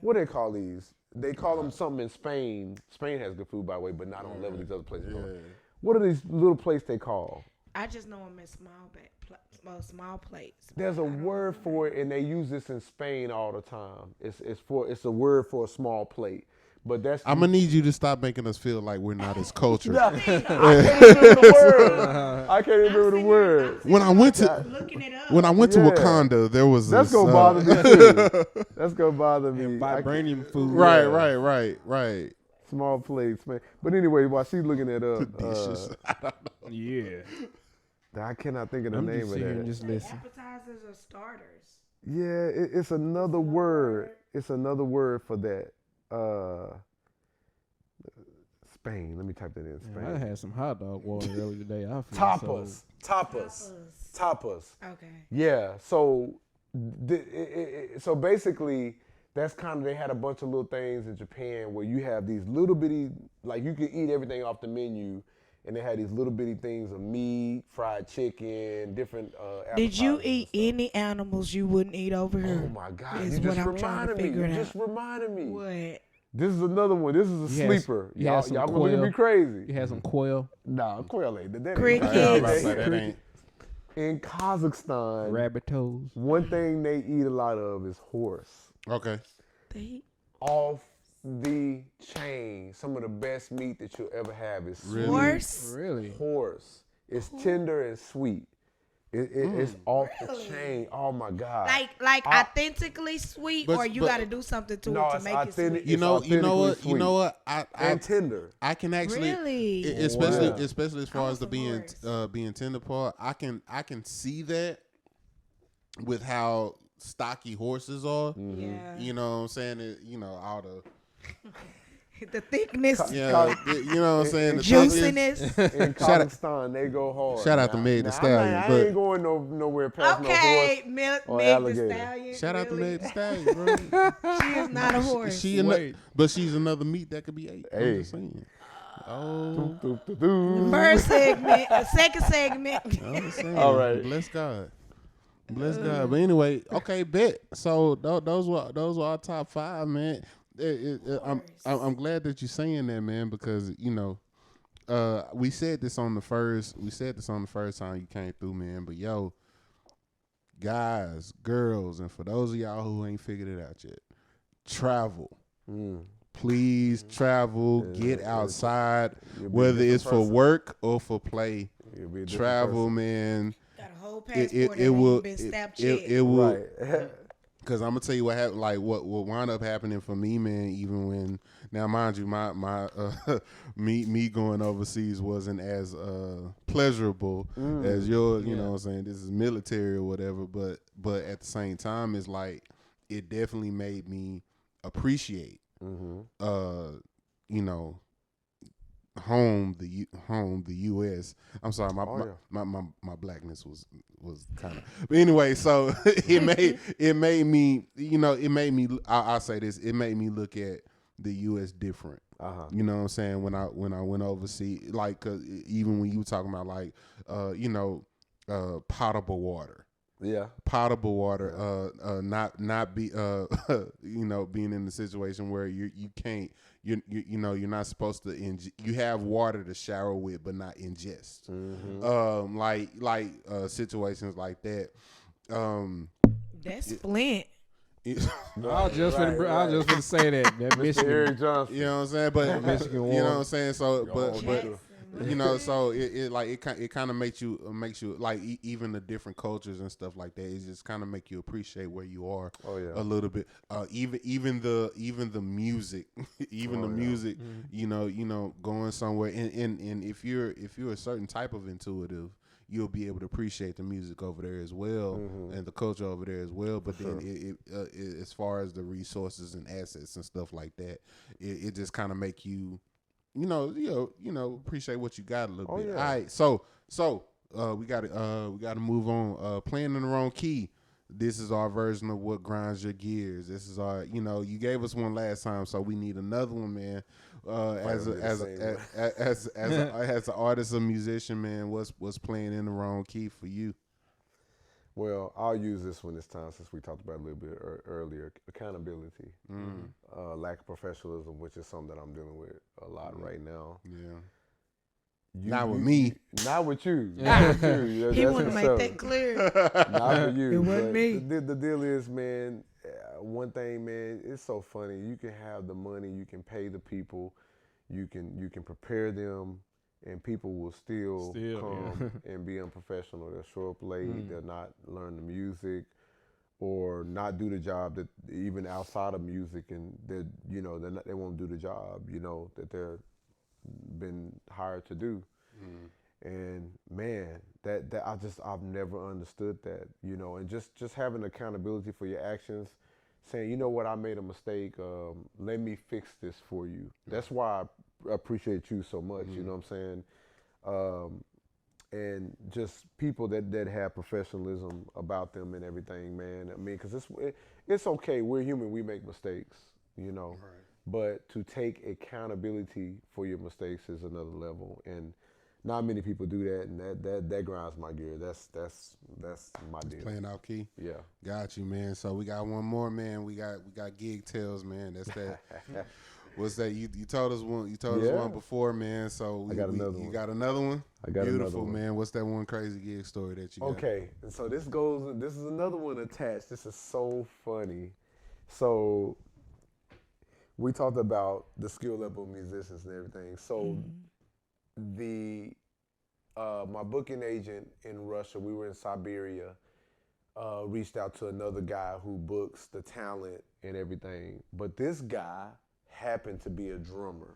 [SPEAKER 4] What do they call these? They call them something in Spain. Spain has good food, by the way, but not on the level these other places.
[SPEAKER 2] Yeah.
[SPEAKER 4] What are these little plates they call?
[SPEAKER 3] I just know them as small plates.
[SPEAKER 4] There's a word for it, and they use this in Spain all the time. It's a word for a small plate. But that's
[SPEAKER 2] I'm gonna need you to stop making us feel like we're not as cultured.
[SPEAKER 4] I can't remember the word. I can't remember the word.
[SPEAKER 2] When I went to
[SPEAKER 3] Looking it up.
[SPEAKER 2] to Wakanda, there was
[SPEAKER 4] That's
[SPEAKER 2] this,
[SPEAKER 4] gonna bother me too. That's gonna bother me.
[SPEAKER 1] Vibranium food.
[SPEAKER 2] Right.
[SPEAKER 4] Small plates, man. But anyway, while she's looking it up,
[SPEAKER 2] Dishes.
[SPEAKER 1] Yeah.
[SPEAKER 4] I cannot think of the
[SPEAKER 1] I'm
[SPEAKER 4] name
[SPEAKER 1] just
[SPEAKER 4] of
[SPEAKER 1] sitting here and
[SPEAKER 4] that.
[SPEAKER 1] just listen.
[SPEAKER 3] Appetizers or starters?
[SPEAKER 4] Yeah, it's another word. It's another word for that. Spain. Let me type that in. Spain.
[SPEAKER 1] I had some hot dog water earlier today. I feel
[SPEAKER 4] Tapas.
[SPEAKER 3] Okay.
[SPEAKER 4] Yeah. So, so basically, that's kind of, they had a bunch of little things in Japan where you have these little bitty, like you can eat everything off the menu, and they had these little bitty things of meat, fried chicken, different.
[SPEAKER 3] Did you
[SPEAKER 4] appetizers
[SPEAKER 3] eat
[SPEAKER 4] and stuff.
[SPEAKER 3] any animals you wouldn't eat over here?
[SPEAKER 4] Oh my God!
[SPEAKER 3] Is
[SPEAKER 4] You
[SPEAKER 3] what
[SPEAKER 4] just
[SPEAKER 3] I'm trying to
[SPEAKER 4] reminded me.
[SPEAKER 3] figure
[SPEAKER 4] You
[SPEAKER 3] it
[SPEAKER 4] just
[SPEAKER 3] out.
[SPEAKER 4] reminded me.
[SPEAKER 3] What?
[SPEAKER 4] This is another one. This is a
[SPEAKER 1] You had-
[SPEAKER 4] sleeper.
[SPEAKER 1] you had
[SPEAKER 4] Y'all
[SPEAKER 1] some
[SPEAKER 4] gonna look at me
[SPEAKER 1] quail.
[SPEAKER 4] crazy.
[SPEAKER 1] You had some quail,
[SPEAKER 4] Nah, quail ain't. That ain't
[SPEAKER 3] Crickets.
[SPEAKER 2] That ain't.
[SPEAKER 4] In Kazakhstan,
[SPEAKER 1] rabbit toes.
[SPEAKER 4] one thing they eat a lot of is horse.
[SPEAKER 2] Okay.
[SPEAKER 3] They
[SPEAKER 4] Off the chain. Some of the best meat that you'll ever have is sweet.
[SPEAKER 3] horse?
[SPEAKER 1] Really?
[SPEAKER 4] Horse. It's tender and sweet. It's off the chain. Oh my God.
[SPEAKER 3] Like authentically sweet,
[SPEAKER 2] But-
[SPEAKER 3] or you
[SPEAKER 2] but-
[SPEAKER 3] got to do something to
[SPEAKER 4] No,
[SPEAKER 3] it to
[SPEAKER 4] it's
[SPEAKER 3] make it
[SPEAKER 4] authentic.
[SPEAKER 3] sweet?
[SPEAKER 2] You know what?
[SPEAKER 4] authentically
[SPEAKER 2] You know
[SPEAKER 4] sweet.
[SPEAKER 2] what?
[SPEAKER 4] And tender.
[SPEAKER 2] I can actually,
[SPEAKER 3] Really?
[SPEAKER 2] especially
[SPEAKER 4] Wow.
[SPEAKER 2] especially as far as the being
[SPEAKER 3] horse.
[SPEAKER 2] being tender part. I can see that with how stocky horses are.
[SPEAKER 3] Yeah.
[SPEAKER 2] You know what I'm saying? All the
[SPEAKER 3] The thickness,
[SPEAKER 2] you know what I'm saying? The
[SPEAKER 3] juiciness.
[SPEAKER 4] In
[SPEAKER 2] Shout out-
[SPEAKER 4] Kazakhstan, they go hard.
[SPEAKER 2] Shout out to
[SPEAKER 4] Now-
[SPEAKER 2] Meg the
[SPEAKER 4] now,
[SPEAKER 2] Stallion,
[SPEAKER 4] I
[SPEAKER 2] but-
[SPEAKER 4] ain't going nowhere past
[SPEAKER 3] Okay,
[SPEAKER 4] no
[SPEAKER 3] Meg
[SPEAKER 4] or
[SPEAKER 3] the
[SPEAKER 4] alligator.
[SPEAKER 3] Stallion.
[SPEAKER 2] Shout out to
[SPEAKER 3] really?
[SPEAKER 2] Meg the Stallion, bro.
[SPEAKER 3] She is not a horse.
[SPEAKER 2] But she's another meat that could be ate. I'm
[SPEAKER 4] Hey.
[SPEAKER 2] just saying. Oh,
[SPEAKER 4] horse.
[SPEAKER 3] First segment, second segment.
[SPEAKER 2] I'm just saying.
[SPEAKER 4] All right.
[SPEAKER 2] Bless God. Bless God. But anyway, okay, bet. So those were our top 5, man. I'm glad that you're saying that, man, because we said this on the first time you came through, man. But yo, guys, girls, and for those of y'all who ain't figured it out yet, travel. Please travel. Get outside,
[SPEAKER 4] You'll be a
[SPEAKER 2] whether
[SPEAKER 4] different
[SPEAKER 2] it's for
[SPEAKER 4] person.
[SPEAKER 2] work or for play.
[SPEAKER 4] You'll be a different
[SPEAKER 2] Travel,
[SPEAKER 4] person.
[SPEAKER 2] man.
[SPEAKER 3] Got a whole
[SPEAKER 2] It
[SPEAKER 3] passport
[SPEAKER 2] it
[SPEAKER 3] that
[SPEAKER 2] will
[SPEAKER 3] ain't been stamped yet.
[SPEAKER 2] it will.
[SPEAKER 4] Right.
[SPEAKER 2] Cause I'm gonna tell you what happened. Like what wound up happening for me, man. Even when now, mind you, my me going overseas wasn't as pleasurable as yours. You know what I'm saying? This is military or whatever. But at the same time, it's like it definitely made me appreciate. Home the U.S. I'm sorry, my blackness was kind of. But anyway, so it made me I'll say this, it made me look at the U.S. different. You know what I'm saying? When I went overseas, like 'cause even when you were talking about like potable water.
[SPEAKER 4] Yeah.
[SPEAKER 2] Potable water, not be being in the situation where you can't you're not supposed to you have water to shower with but not ingest. Like situations like that.
[SPEAKER 3] That's Flint.
[SPEAKER 1] I was just finna say that
[SPEAKER 4] Mr.
[SPEAKER 1] Michigan.
[SPEAKER 4] Eric Johnson.
[SPEAKER 2] You know what I'm saying? But
[SPEAKER 1] Michigan
[SPEAKER 2] you know
[SPEAKER 1] water.
[SPEAKER 2] what I'm saying? So but You know, so it kind of makes you like even the different cultures and stuff like that. It just kind of make you appreciate where you are a little bit. Even the music, music.
[SPEAKER 1] Mm-hmm.
[SPEAKER 2] You know, going somewhere and if you're a certain type of intuitive, you'll be able to appreciate the music over there as well and the culture over there as well. But then it as far as the resources and assets and stuff like that, it just kind of make you. You know, appreciate what you got a little bit.
[SPEAKER 4] Yeah.
[SPEAKER 2] All right, so we got to move on. Playing in the wrong key. This is our version of what grinds your gears. This is our, you gave us one last time, so we need another one, man. As an artist, a musician, man, what's playing in the wrong key for you?
[SPEAKER 4] Well, I'll use this one this time since we talked about it a little bit earlier. Accountability, lack of professionalism, which is something that I'm dealing with a lot right now.
[SPEAKER 2] Yeah.
[SPEAKER 4] Not
[SPEAKER 2] with me.
[SPEAKER 4] Not with you. Not with you.
[SPEAKER 3] He want to make that clear.
[SPEAKER 4] Not for you.
[SPEAKER 3] It wasn't me.
[SPEAKER 4] The deal is, man, one thing, man, it's so funny. You can have the money, you can pay the people, you can prepare them, and people will still come and be unprofessional. They'll show up late. They'll not learn the music, or not do the job that even outside of music, and they won't do the job that they're been hired to do. And man, that I've never understood that. And just having accountability for your actions, saying, you know what, I made a mistake. Let me fix this for you. That's why I appreciate you so much. You know what I'm saying? And just people that have professionalism about them and everything, man. I mean, because it's okay. We're human. We make mistakes, Right. But to take accountability for your mistakes is another level. And not many people do that, and that grinds my gear. That's my deal.
[SPEAKER 2] Playing out key.
[SPEAKER 4] Yeah.
[SPEAKER 2] Got you, man. So we got one more, man. We got gig tales, man. That's that. What's that? You told us one. You told us one before, man. So
[SPEAKER 4] I got another one.
[SPEAKER 2] You got another one?
[SPEAKER 4] I got
[SPEAKER 2] Beautiful,
[SPEAKER 4] another one.
[SPEAKER 2] man. What's that one crazy gig story that you got?
[SPEAKER 4] Okay, and so this is another one attached. This is so funny. So we talked about the skill level of musicians and everything. So my booking agent in Russia, we were in Siberia, reached out to another guy who books the talent and everything. But this guy happened to be a drummer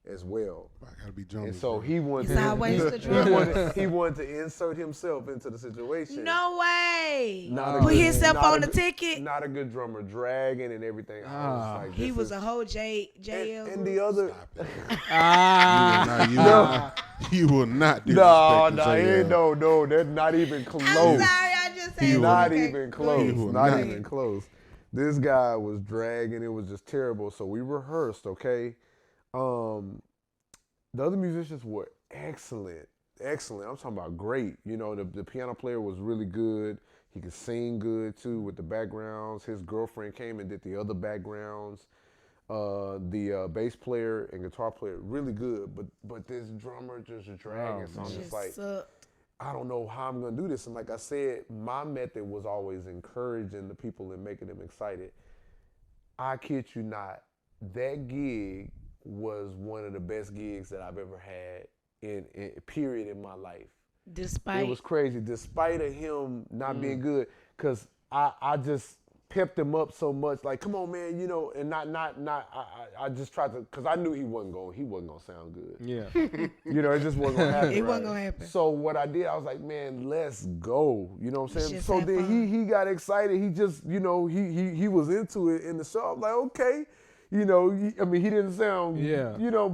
[SPEAKER 4] as well.
[SPEAKER 2] I gotta be drumming.
[SPEAKER 4] And so he wanted
[SPEAKER 3] It's always the drummer.
[SPEAKER 4] he wanted to insert himself into the situation.
[SPEAKER 3] No way.
[SPEAKER 4] Put
[SPEAKER 3] himself on the ticket.
[SPEAKER 4] Not a good drummer, dragging and everything. I was like,
[SPEAKER 3] He was a whole J Ell
[SPEAKER 4] and
[SPEAKER 3] Groove.
[SPEAKER 4] the other.
[SPEAKER 2] You will not do
[SPEAKER 4] No,
[SPEAKER 2] that.
[SPEAKER 4] no, that's not even close.
[SPEAKER 3] I'm sorry, I just said
[SPEAKER 4] Not
[SPEAKER 3] okay.
[SPEAKER 4] even close. Not even close. This guy was dragging. It was just terrible. So we rehearsed, okay? The other musicians were excellent. I'm talking about great. The piano player was really good. He could sing good too with the backgrounds. His girlfriend came and did the other backgrounds. The bass player and guitar player really good, but this drummer just dragging. So I'm just like, I don't know how I'm gonna do this. And like I said, my method was always encouraging the people and making them excited. I kid you not, that gig was one of the best gigs that I've ever had in period in my life.
[SPEAKER 3] Despite
[SPEAKER 4] it was crazy, despite of him not being good, because I just pepped him up so much, like, come on, man, and I just tried to, because I knew he wasn't gonna sound good.
[SPEAKER 1] Yeah.
[SPEAKER 4] It just wasn't gonna happen.
[SPEAKER 3] It wasn't gonna happen.
[SPEAKER 4] So what I did, I was like, man, let's go. You know what I'm saying?
[SPEAKER 3] Just
[SPEAKER 4] So
[SPEAKER 3] have
[SPEAKER 4] then
[SPEAKER 3] fun.
[SPEAKER 4] he got excited. He just, he was into it in the show. I was like, okay. He didn't sound,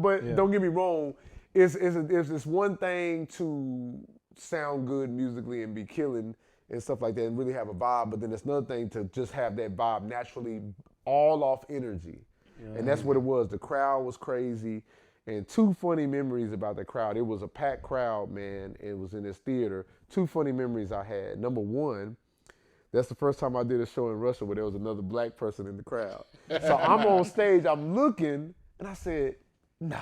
[SPEAKER 4] but don't get me wrong. It's one thing to sound good musically and be killing and stuff like that and really have a vibe, but then it's another thing to just have that vibe naturally all off energy. Yeah. And that's what it was. The crowd was crazy. And two funny memories about the crowd. It was a packed crowd, man. It was in this theater. Two funny memories I had. Number one, that's the first time I did a show in Russia where there was another black person in the crowd. So I'm on stage, I'm looking, and I said, nah,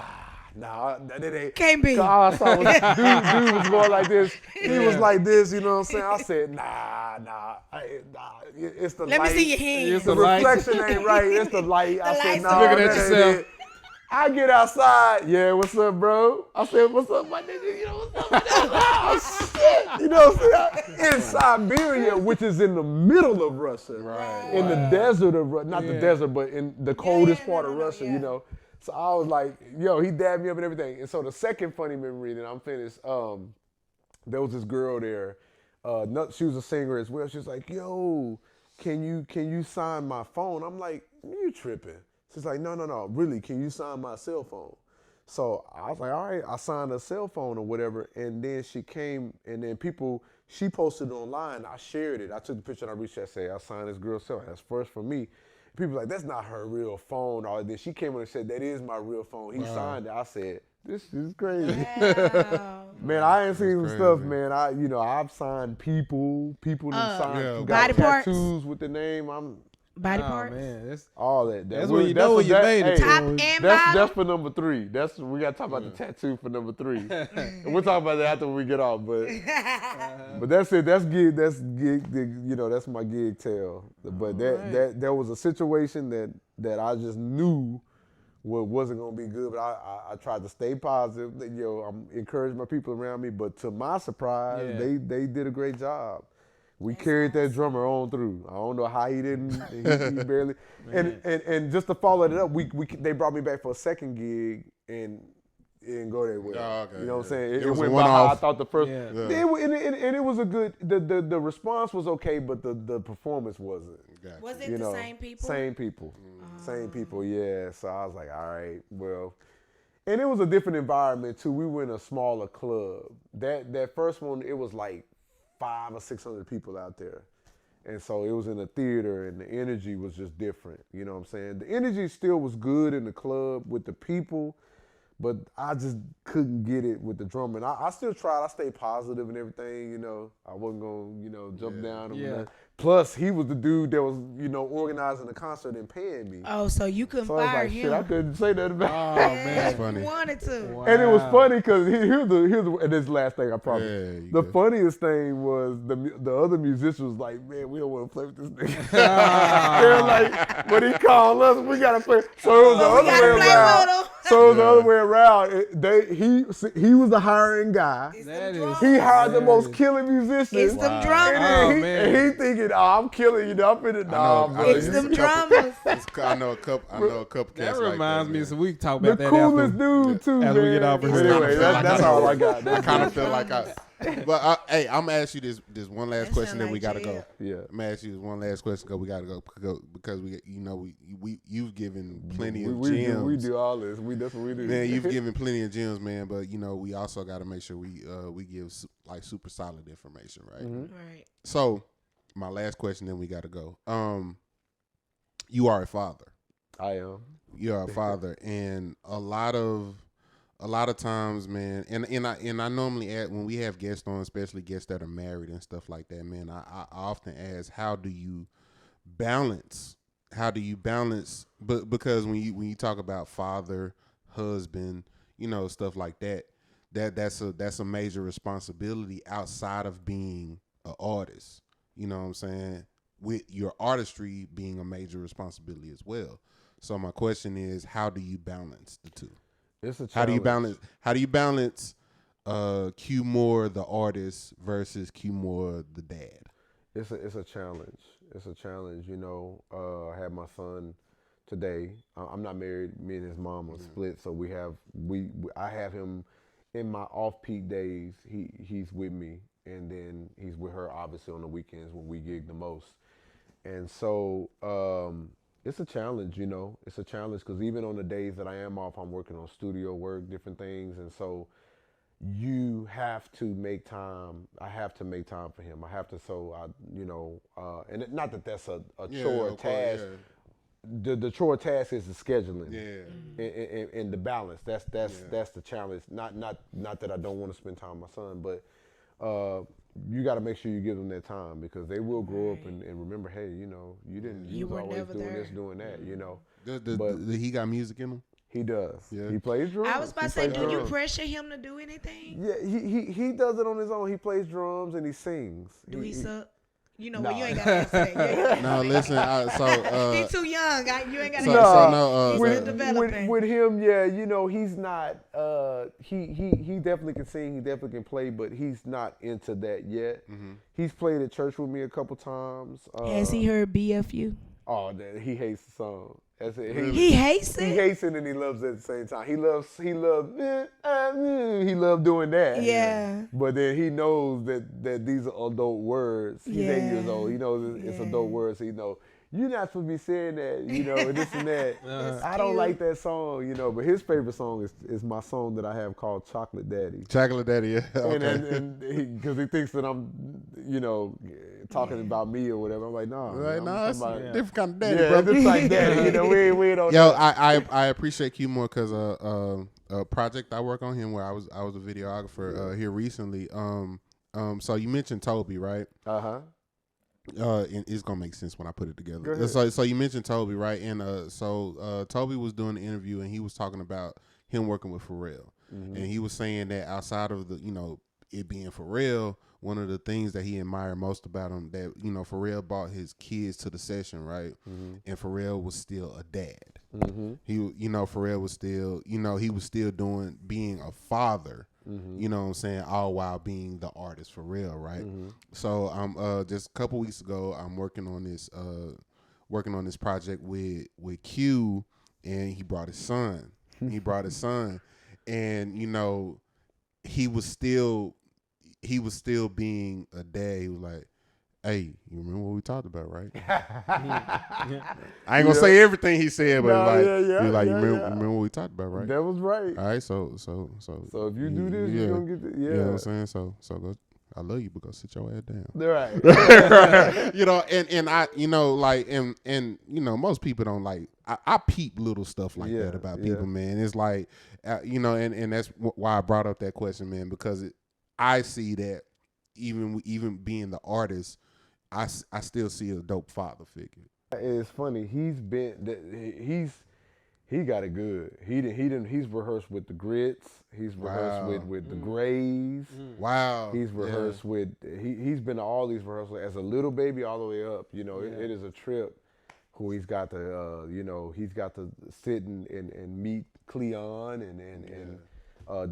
[SPEAKER 4] that ain't.
[SPEAKER 3] Can't be.
[SPEAKER 4] I saw dude was going like this. He was like this, you know what I'm saying? I said, nah. It's the light.
[SPEAKER 3] Let me see your hands.
[SPEAKER 4] The reflection ain't right. It's the light. I said, nah,
[SPEAKER 1] looking at yourself.
[SPEAKER 4] I get outside. Yeah, what's up, bro? I said, what's up, my nigga? You know, what's up? Oh, shit. You know what I'm saying? In Siberia, which is in the middle of Russia.
[SPEAKER 2] Right.
[SPEAKER 4] In the desert of Russia. Not the desert, but in the coldest part of Russia, you know. So I was like, yo, he dabbed me up and everything. And so the second funny memory, and I'm finished, there was this girl there. She was a singer as well. She was like, yo, can you sign my phone? I'm like, you tripping. She's like, no, really, can you sign my cell phone? So I was like, all right, I signed her cell phone or whatever, and then she came, and then she posted it online, I shared it. I took the picture and I reached out and said, I signed this girl's cell phone. That's first for me. People were like, that's not her real phone. Or then she came in and said, that is my real phone. He signed it. I said, this is crazy.
[SPEAKER 3] Wow.
[SPEAKER 4] Man, I ain't seen some stuff, man. I've signed people that signed, got tattoos with the name.
[SPEAKER 3] Body parts.
[SPEAKER 1] Man,
[SPEAKER 4] all that.
[SPEAKER 1] That's when you know when you made it.
[SPEAKER 3] Top and
[SPEAKER 4] that's for number 3. We gotta talk about the tattoo for number 3. And we'll talk about that after we get off. But that's it. That's gig. That's gig. You know, that's my gig tale. But that there was a situation that I just knew wasn't gonna be good. But I tried to stay positive. I'm encouraging my people around me. But to my surprise, they did a great job. We carried that drummer on through. I don't know how he didn't. He barely. And just to follow it up, they brought me back for a second gig and it didn't go that well.
[SPEAKER 2] Oh, okay,
[SPEAKER 4] you know what I'm saying? It
[SPEAKER 2] was
[SPEAKER 4] went
[SPEAKER 2] a
[SPEAKER 4] by how I
[SPEAKER 2] one-off.
[SPEAKER 4] thought the first.
[SPEAKER 1] Yeah.
[SPEAKER 4] And it was a good. The response was okay, but the performance wasn't.
[SPEAKER 2] Gotcha.
[SPEAKER 3] Was it the same people?
[SPEAKER 4] Same people. Same people. Yeah. So I was like, all right, well. And it was a different environment too. We were in a smaller club. That first one, it was like 500 or 600 people out there. And so it was in a theater and the energy was just different. You know what I'm saying? The energy still was good in the club with the people, but I just couldn't get it with the drummer. And I still tried. I stayed positive and everything, you know. I wasn't going to, jump down.
[SPEAKER 1] Yeah.
[SPEAKER 4] Plus, he was the dude that was, organizing the concert and paying me.
[SPEAKER 3] Oh, so you couldn't
[SPEAKER 4] So I was
[SPEAKER 3] fire
[SPEAKER 4] like,
[SPEAKER 3] him.
[SPEAKER 4] shit, I couldn't say nothing about
[SPEAKER 1] Oh
[SPEAKER 4] it.
[SPEAKER 1] man,
[SPEAKER 2] That's funny.
[SPEAKER 3] You wanted to.
[SPEAKER 1] Wow.
[SPEAKER 4] And it was funny because here's the and this last thing I promise.
[SPEAKER 2] Yeah, you
[SPEAKER 4] the
[SPEAKER 2] good.
[SPEAKER 4] funniest thing was the other musicians was like, man, we don't want to play with this nigga. They're like, when he called us, we gotta play. So it was the
[SPEAKER 3] we
[SPEAKER 4] other
[SPEAKER 3] gotta
[SPEAKER 4] way
[SPEAKER 3] play
[SPEAKER 4] around.
[SPEAKER 3] with him.
[SPEAKER 4] So it was the other way around. He was the hiring guy.
[SPEAKER 1] That is.
[SPEAKER 4] He hired the most
[SPEAKER 1] is-
[SPEAKER 4] killing musicians.
[SPEAKER 3] It's them
[SPEAKER 4] And
[SPEAKER 3] drummers.
[SPEAKER 1] Oh,
[SPEAKER 4] then
[SPEAKER 1] man.
[SPEAKER 4] and he thinking, I'm killing you. I'm finna
[SPEAKER 3] It's them drummers.
[SPEAKER 2] I know a couple
[SPEAKER 1] That
[SPEAKER 2] cats
[SPEAKER 1] reminds
[SPEAKER 2] like
[SPEAKER 1] me.
[SPEAKER 2] that,
[SPEAKER 1] So we can talk
[SPEAKER 4] The
[SPEAKER 1] about that
[SPEAKER 4] coolest
[SPEAKER 1] after.
[SPEAKER 4] dude too,
[SPEAKER 1] As we
[SPEAKER 4] man.
[SPEAKER 1] get off of
[SPEAKER 4] But
[SPEAKER 1] here.
[SPEAKER 4] anyway, that's all I got.
[SPEAKER 2] I kind of feel like but hey, I'm gonna ask you this one last
[SPEAKER 3] That
[SPEAKER 2] question,
[SPEAKER 3] sound
[SPEAKER 2] then we
[SPEAKER 3] like
[SPEAKER 2] gotta
[SPEAKER 3] jail.
[SPEAKER 2] go.
[SPEAKER 4] Yeah.
[SPEAKER 2] I'm gonna ask you this one last question because we gotta go because you've given plenty of gems.
[SPEAKER 4] We do all this. That's what we do.
[SPEAKER 2] Man, you've given plenty of gems, man. But we also got to make sure we give like super solid information, right?
[SPEAKER 3] Right.
[SPEAKER 2] So, my last question, then we got to go. You are a father.
[SPEAKER 4] I am.
[SPEAKER 2] You are a father, and a lot of times, man. And I normally ask when we have guests on, especially guests that are married and stuff like that, man. I often ask, how do you balance? But because when you talk about father, husband, stuff like that, that's a major responsibility outside of being an artist. You know what I'm saying? With your artistry being a major responsibility as well. So my question is, how do you balance the two?
[SPEAKER 4] It's a challenge.
[SPEAKER 2] How do you balance Q Moore the artist versus Q Moore the dad?
[SPEAKER 4] It's a challenge. It's a challenge. I had my son today. I'm not married. Me and his mom are split, so I have him in my off-peak days. He's with me, and then he's with her obviously on the weekends when we gig the most. And so it's a challenge. It's a challenge because even on the days that I am off, I'm working on studio work, different things, and so you have to make time. I have to make time for him. I have to. So and not that that's a chore task. The chore task is the scheduling. And the balance. That's the challenge. Not that I don't want to spend time with my son, but you got to make sure you give them that time because they will grow up and remember, hey, you was always doing
[SPEAKER 3] there.
[SPEAKER 4] this, doing that,
[SPEAKER 2] Does he got music in him?
[SPEAKER 4] He does.
[SPEAKER 2] Yeah.
[SPEAKER 4] He plays drums.
[SPEAKER 3] I was about to
[SPEAKER 4] He
[SPEAKER 3] say,
[SPEAKER 4] plays
[SPEAKER 3] do you
[SPEAKER 4] drums.
[SPEAKER 3] pressure him to do anything?
[SPEAKER 4] Yeah, he does it on his own. He plays drums and he sings.
[SPEAKER 3] Do he suck? You know what? You ain't got to answer that.
[SPEAKER 2] No, listen.
[SPEAKER 3] He's too young. You ain't got to
[SPEAKER 2] So,
[SPEAKER 3] answer
[SPEAKER 2] so
[SPEAKER 3] He's still developing.
[SPEAKER 4] with him, yeah, you know, he's not. He definitely can sing. He definitely can play, but he's not into that yet.
[SPEAKER 2] Mm-hmm.
[SPEAKER 4] He's played at church with me a couple times.
[SPEAKER 3] Has he heard BFU?
[SPEAKER 4] Oh, he hates the song. That's it.
[SPEAKER 3] He hates it.
[SPEAKER 4] He hates it and he loves it at the same time. He loves doing that.
[SPEAKER 3] Yeah.
[SPEAKER 4] But then he knows that these are adult words. He's 8 years old. He knows it's adult words. So he knows you're not supposed to be saying that, you know, and this and that. I don't like that song, you know. But his favorite song is my song that I have called Chocolate Daddy.
[SPEAKER 2] Chocolate Daddy, yeah. Okay.
[SPEAKER 4] And because he thinks that I'm, you know, talking about me or whatever. I'm like, no.
[SPEAKER 2] Right, no, it's different kind of daddy,
[SPEAKER 4] yeah,
[SPEAKER 2] bro.
[SPEAKER 4] it's like daddy. You know, we don't.
[SPEAKER 2] Yo, I appreciate Q more because a project I work on him where I was a videographer here recently. So you mentioned Toby, right? And it's gonna make sense when I put it together. So you mentioned Toby, right? And so Toby was doing an interview and he was talking about him working with Pharrell, and he was saying that outside of the, you know, it being Pharrell, one of the things that he admired most about him, that, you know, Pharrell brought his kids to the session, right? And Pharrell was still a dad. He, you know, Pharrell was still, you know, he was still being a father. You know what I'm saying? All while being the artist for real, right? So I'm just a couple weeks ago, I'm working on this project with Q, and he brought his son. And you know, he was still being a dad. He was like, hey, you remember what we talked about, right? I ain't gonna say everything he said, but you remember what we talked about, right?
[SPEAKER 4] That was right.
[SPEAKER 2] All right, so
[SPEAKER 4] if you do this, you're gonna get the,
[SPEAKER 2] You know what I'm saying? So go, I love you, but go sit your ass down.
[SPEAKER 4] Right.
[SPEAKER 2] You know, and I, you know, like, and you know, most people don't like. I peep little stuff like that about people, man. It's like, you know, and that's why I brought up that question, man, because I see that even being the artist, I still see a dope father figure.
[SPEAKER 4] It's funny. He got it good. He's rehearsed with the Grits. He's rehearsed with the Grays.
[SPEAKER 2] Wow.
[SPEAKER 4] He's rehearsed with. He's been to all these rehearsals as a little baby all the way up. You know, it is a trip. Who he's got to, you know, he's got to sit and meet Cleon and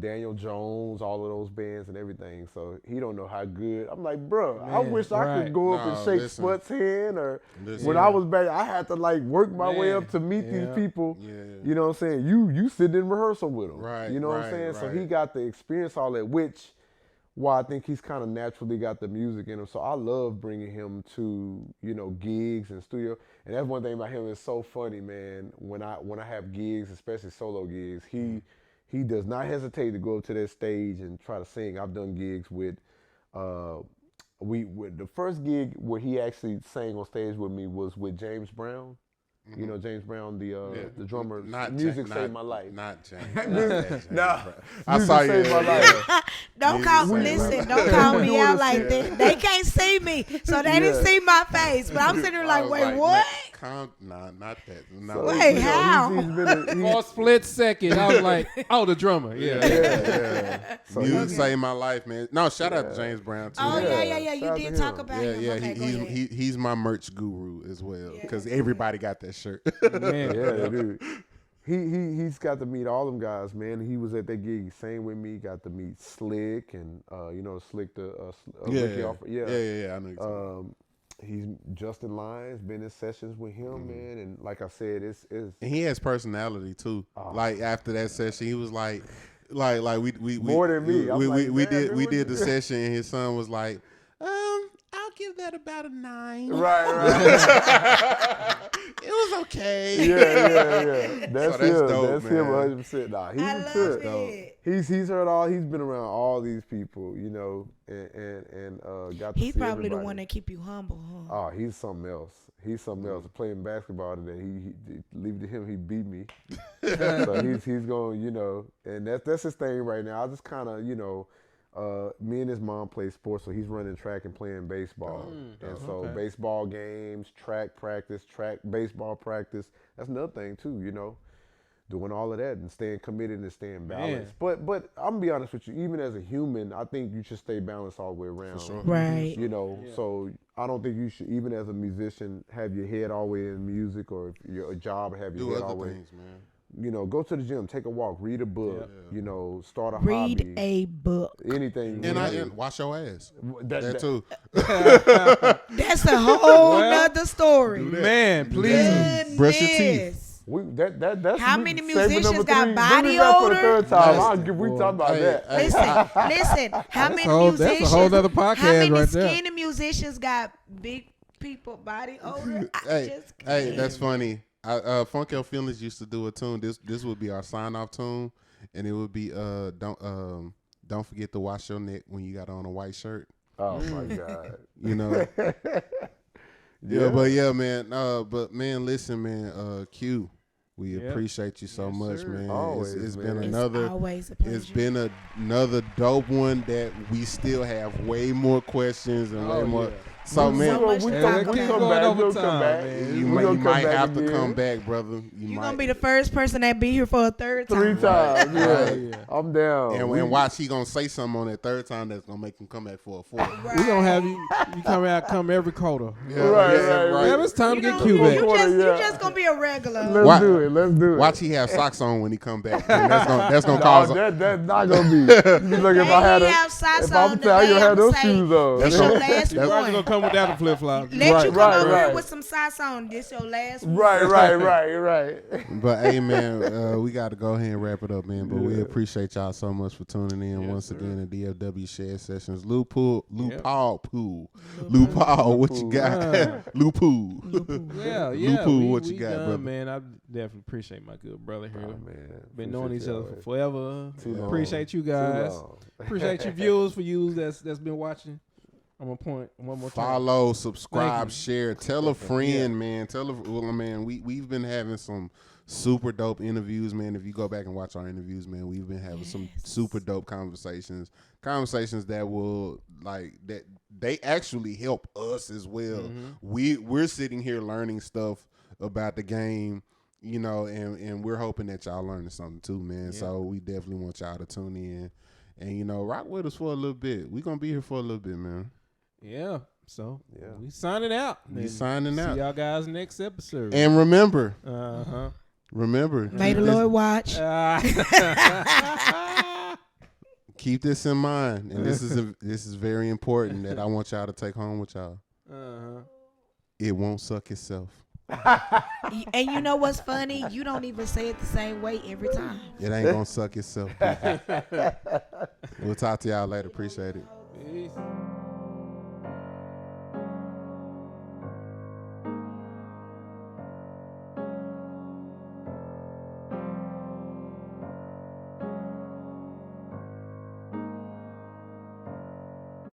[SPEAKER 4] Daniel Jones, all of those bands and everything. So he don't know how good. I'm like, bro, I wish I could go up and shake Sput's hand. Or when I was back, I had to like work my way up to meet these people. Yeah. You know what I'm saying? You sit in rehearsal with them. Right. You know what I'm saying? Right. So he got to experience all that, which why I think he's kind of naturally got the music in him. So I love bringing him to, you know, gigs and studio. And that's one thing about him. It's so funny, man. When I have gigs, especially solo gigs, he does not hesitate to go up to that stage and try to sing. I've done gigs with the first gig where he actually sang on stage with me was with James Brown. You know James Brown, the drummer. Music saved my life.
[SPEAKER 2] Not James.
[SPEAKER 4] No,
[SPEAKER 2] I saw you.
[SPEAKER 4] Saved my life.
[SPEAKER 3] Don't call me out like that. They can't see me, so they didn't see my face. But I'm sitting there like, wait, what?
[SPEAKER 2] Not that.
[SPEAKER 3] No. Wait, how?
[SPEAKER 1] For a split second, I was like, oh, the drummer.
[SPEAKER 2] Yeah. So music saved my life, man. No, shout out to James Brown too.
[SPEAKER 3] Oh yeah. You did talk about him.
[SPEAKER 2] Yeah,
[SPEAKER 3] okay,
[SPEAKER 2] he's my merch guru as well because everybody got that shirt.
[SPEAKER 4] Man, dude. He's got to meet all them guys, man. He was at that gig. He sang with me. Got to meet Slick and you know Slick Ricky off.
[SPEAKER 2] I know you.
[SPEAKER 4] He's Justin Lyons been in sessions with him, man, and like I said, it's
[SPEAKER 2] and he has personality too. Like after that session, he was like we
[SPEAKER 4] more than me.
[SPEAKER 2] We did the session, and his son was like, I'll give that about a 9.
[SPEAKER 4] Right.
[SPEAKER 2] It was okay.
[SPEAKER 4] Yeah. That's him.
[SPEAKER 2] Dope,
[SPEAKER 4] that's
[SPEAKER 2] man.
[SPEAKER 4] him 100%. Nah, he's a trip. He's heard all. He's been around all these people, you know, and got to
[SPEAKER 3] He's
[SPEAKER 4] see
[SPEAKER 3] probably
[SPEAKER 4] everybody.
[SPEAKER 3] the one that keep you humble, huh?
[SPEAKER 4] Oh, he's something else. Playing basketball today, he leave it to him. He beat me. So he's going, you know, and that's his thing right now. I just kind of, you know. Me and his mom play sports, so he's running track and playing baseball. Baseball games, track practice, baseball practice. That's another thing too, you know. doing all of that and staying committed and staying balanced. But I'm gonna be honest with you, even as a human, I think you should stay balanced all the way around.
[SPEAKER 2] For sure.
[SPEAKER 3] Right.
[SPEAKER 4] You know, so I don't think you should, even as a musician, have your head all the way in music, or if you're a job, have your head all the way.
[SPEAKER 2] Things, man.
[SPEAKER 4] You know, go to the gym, take a walk, read a book, you know, start a
[SPEAKER 3] Read
[SPEAKER 4] hobby.
[SPEAKER 3] a book.
[SPEAKER 4] Anything.
[SPEAKER 2] And wash your ass. That too.
[SPEAKER 3] That's a whole nother story.
[SPEAKER 1] Man, please
[SPEAKER 2] brush your teeth.
[SPEAKER 4] That's
[SPEAKER 3] How many
[SPEAKER 4] segment
[SPEAKER 3] musicians
[SPEAKER 4] number
[SPEAKER 3] got
[SPEAKER 4] 3.
[SPEAKER 3] body
[SPEAKER 4] Maybe that's for the
[SPEAKER 3] odor?
[SPEAKER 4] third time.
[SPEAKER 2] Nasty.
[SPEAKER 4] We talk about that.
[SPEAKER 3] Listen. How many musicians?
[SPEAKER 1] That's a whole other podcast
[SPEAKER 3] how many
[SPEAKER 1] right there.
[SPEAKER 3] skinny musicians got big people body odor?
[SPEAKER 2] Hey, that's funny. Funk Your Feelings used to do a tune. This would be our sign off tune, and it would be don't forget to wash your neck when you got on a white shirt.
[SPEAKER 4] Oh my God.
[SPEAKER 2] You know. But man, listen, man, Q, we appreciate you so much,
[SPEAKER 1] sir.
[SPEAKER 2] man.
[SPEAKER 4] Always,
[SPEAKER 2] it's
[SPEAKER 4] man.
[SPEAKER 2] been another.
[SPEAKER 3] Always a pleasure.
[SPEAKER 2] It's been another dope one that we still have way more questions and way more. So man,
[SPEAKER 3] much
[SPEAKER 4] we
[SPEAKER 3] to
[SPEAKER 4] come
[SPEAKER 3] talk
[SPEAKER 4] back.
[SPEAKER 3] about.
[SPEAKER 4] We'll come back.
[SPEAKER 2] you might have to come back, brother.
[SPEAKER 3] You're going to be the first person that be here for a third time.
[SPEAKER 4] 3 times.
[SPEAKER 2] Right.
[SPEAKER 4] Yeah. I'm down.
[SPEAKER 2] And watch, he gonna say something on that third time that's gonna make him come back for a fourth.
[SPEAKER 3] Right.
[SPEAKER 1] we gonna have you come every quarter.
[SPEAKER 4] Right.
[SPEAKER 1] Man, it's time to get
[SPEAKER 3] You
[SPEAKER 1] Q back.
[SPEAKER 3] just going to be a regular.
[SPEAKER 4] Let's do it.
[SPEAKER 2] Watch, he have socks on when he come back. And that's gonna cause.
[SPEAKER 4] That's not gonna be. Look, if I had if I'm telling you to have those shoes on.
[SPEAKER 3] This your last
[SPEAKER 1] Roger
[SPEAKER 3] one.
[SPEAKER 1] gonna come without the flip flop.
[SPEAKER 3] Let you come over
[SPEAKER 4] right.
[SPEAKER 3] here with some socks on. This your last one.
[SPEAKER 4] Right.
[SPEAKER 2] But hey, man, we got to go ahead and wrap it up, man. But we appreciate y'all so much for tuning in once again to DFW Shed Sessions. Lou Paul, what you got? Lou Pool.
[SPEAKER 1] Yeah,
[SPEAKER 2] Lou Pool, what
[SPEAKER 1] we
[SPEAKER 2] you got,
[SPEAKER 1] done,
[SPEAKER 2] brother?
[SPEAKER 1] man. I definitely appreciate my good brother here.
[SPEAKER 4] Man,
[SPEAKER 1] Been knowing each other for forever.
[SPEAKER 4] Too long.
[SPEAKER 1] Appreciate you guys. Appreciate you viewers for you that's been watching. I'm gonna point one more time.
[SPEAKER 2] Follow, subscribe, share, tell a friend, man. We've been having some super dope interviews, man. If you go back and watch our interviews, man, we've been having some super dope conversations that will that they actually help us as well. We're sitting here learning stuff about the game, you know, and we're hoping that y'all learning something too, man. So we definitely want y'all to tune in and, you know, rock with us for a little bit. We're gonna be here for a little bit, man.
[SPEAKER 1] Yeah. So we signing out. See y'all guys next episode.
[SPEAKER 2] And remember.
[SPEAKER 1] Remember.
[SPEAKER 3] May the Lord watch.
[SPEAKER 2] Keep this in mind, and this is very important that I want y'all to take home with y'all. It won't suck itself.
[SPEAKER 3] And you know what's funny? You don't even say it the same way every time.
[SPEAKER 2] It ain't gonna suck itself. We'll talk to y'all later. Appreciate it.
[SPEAKER 1] Peace.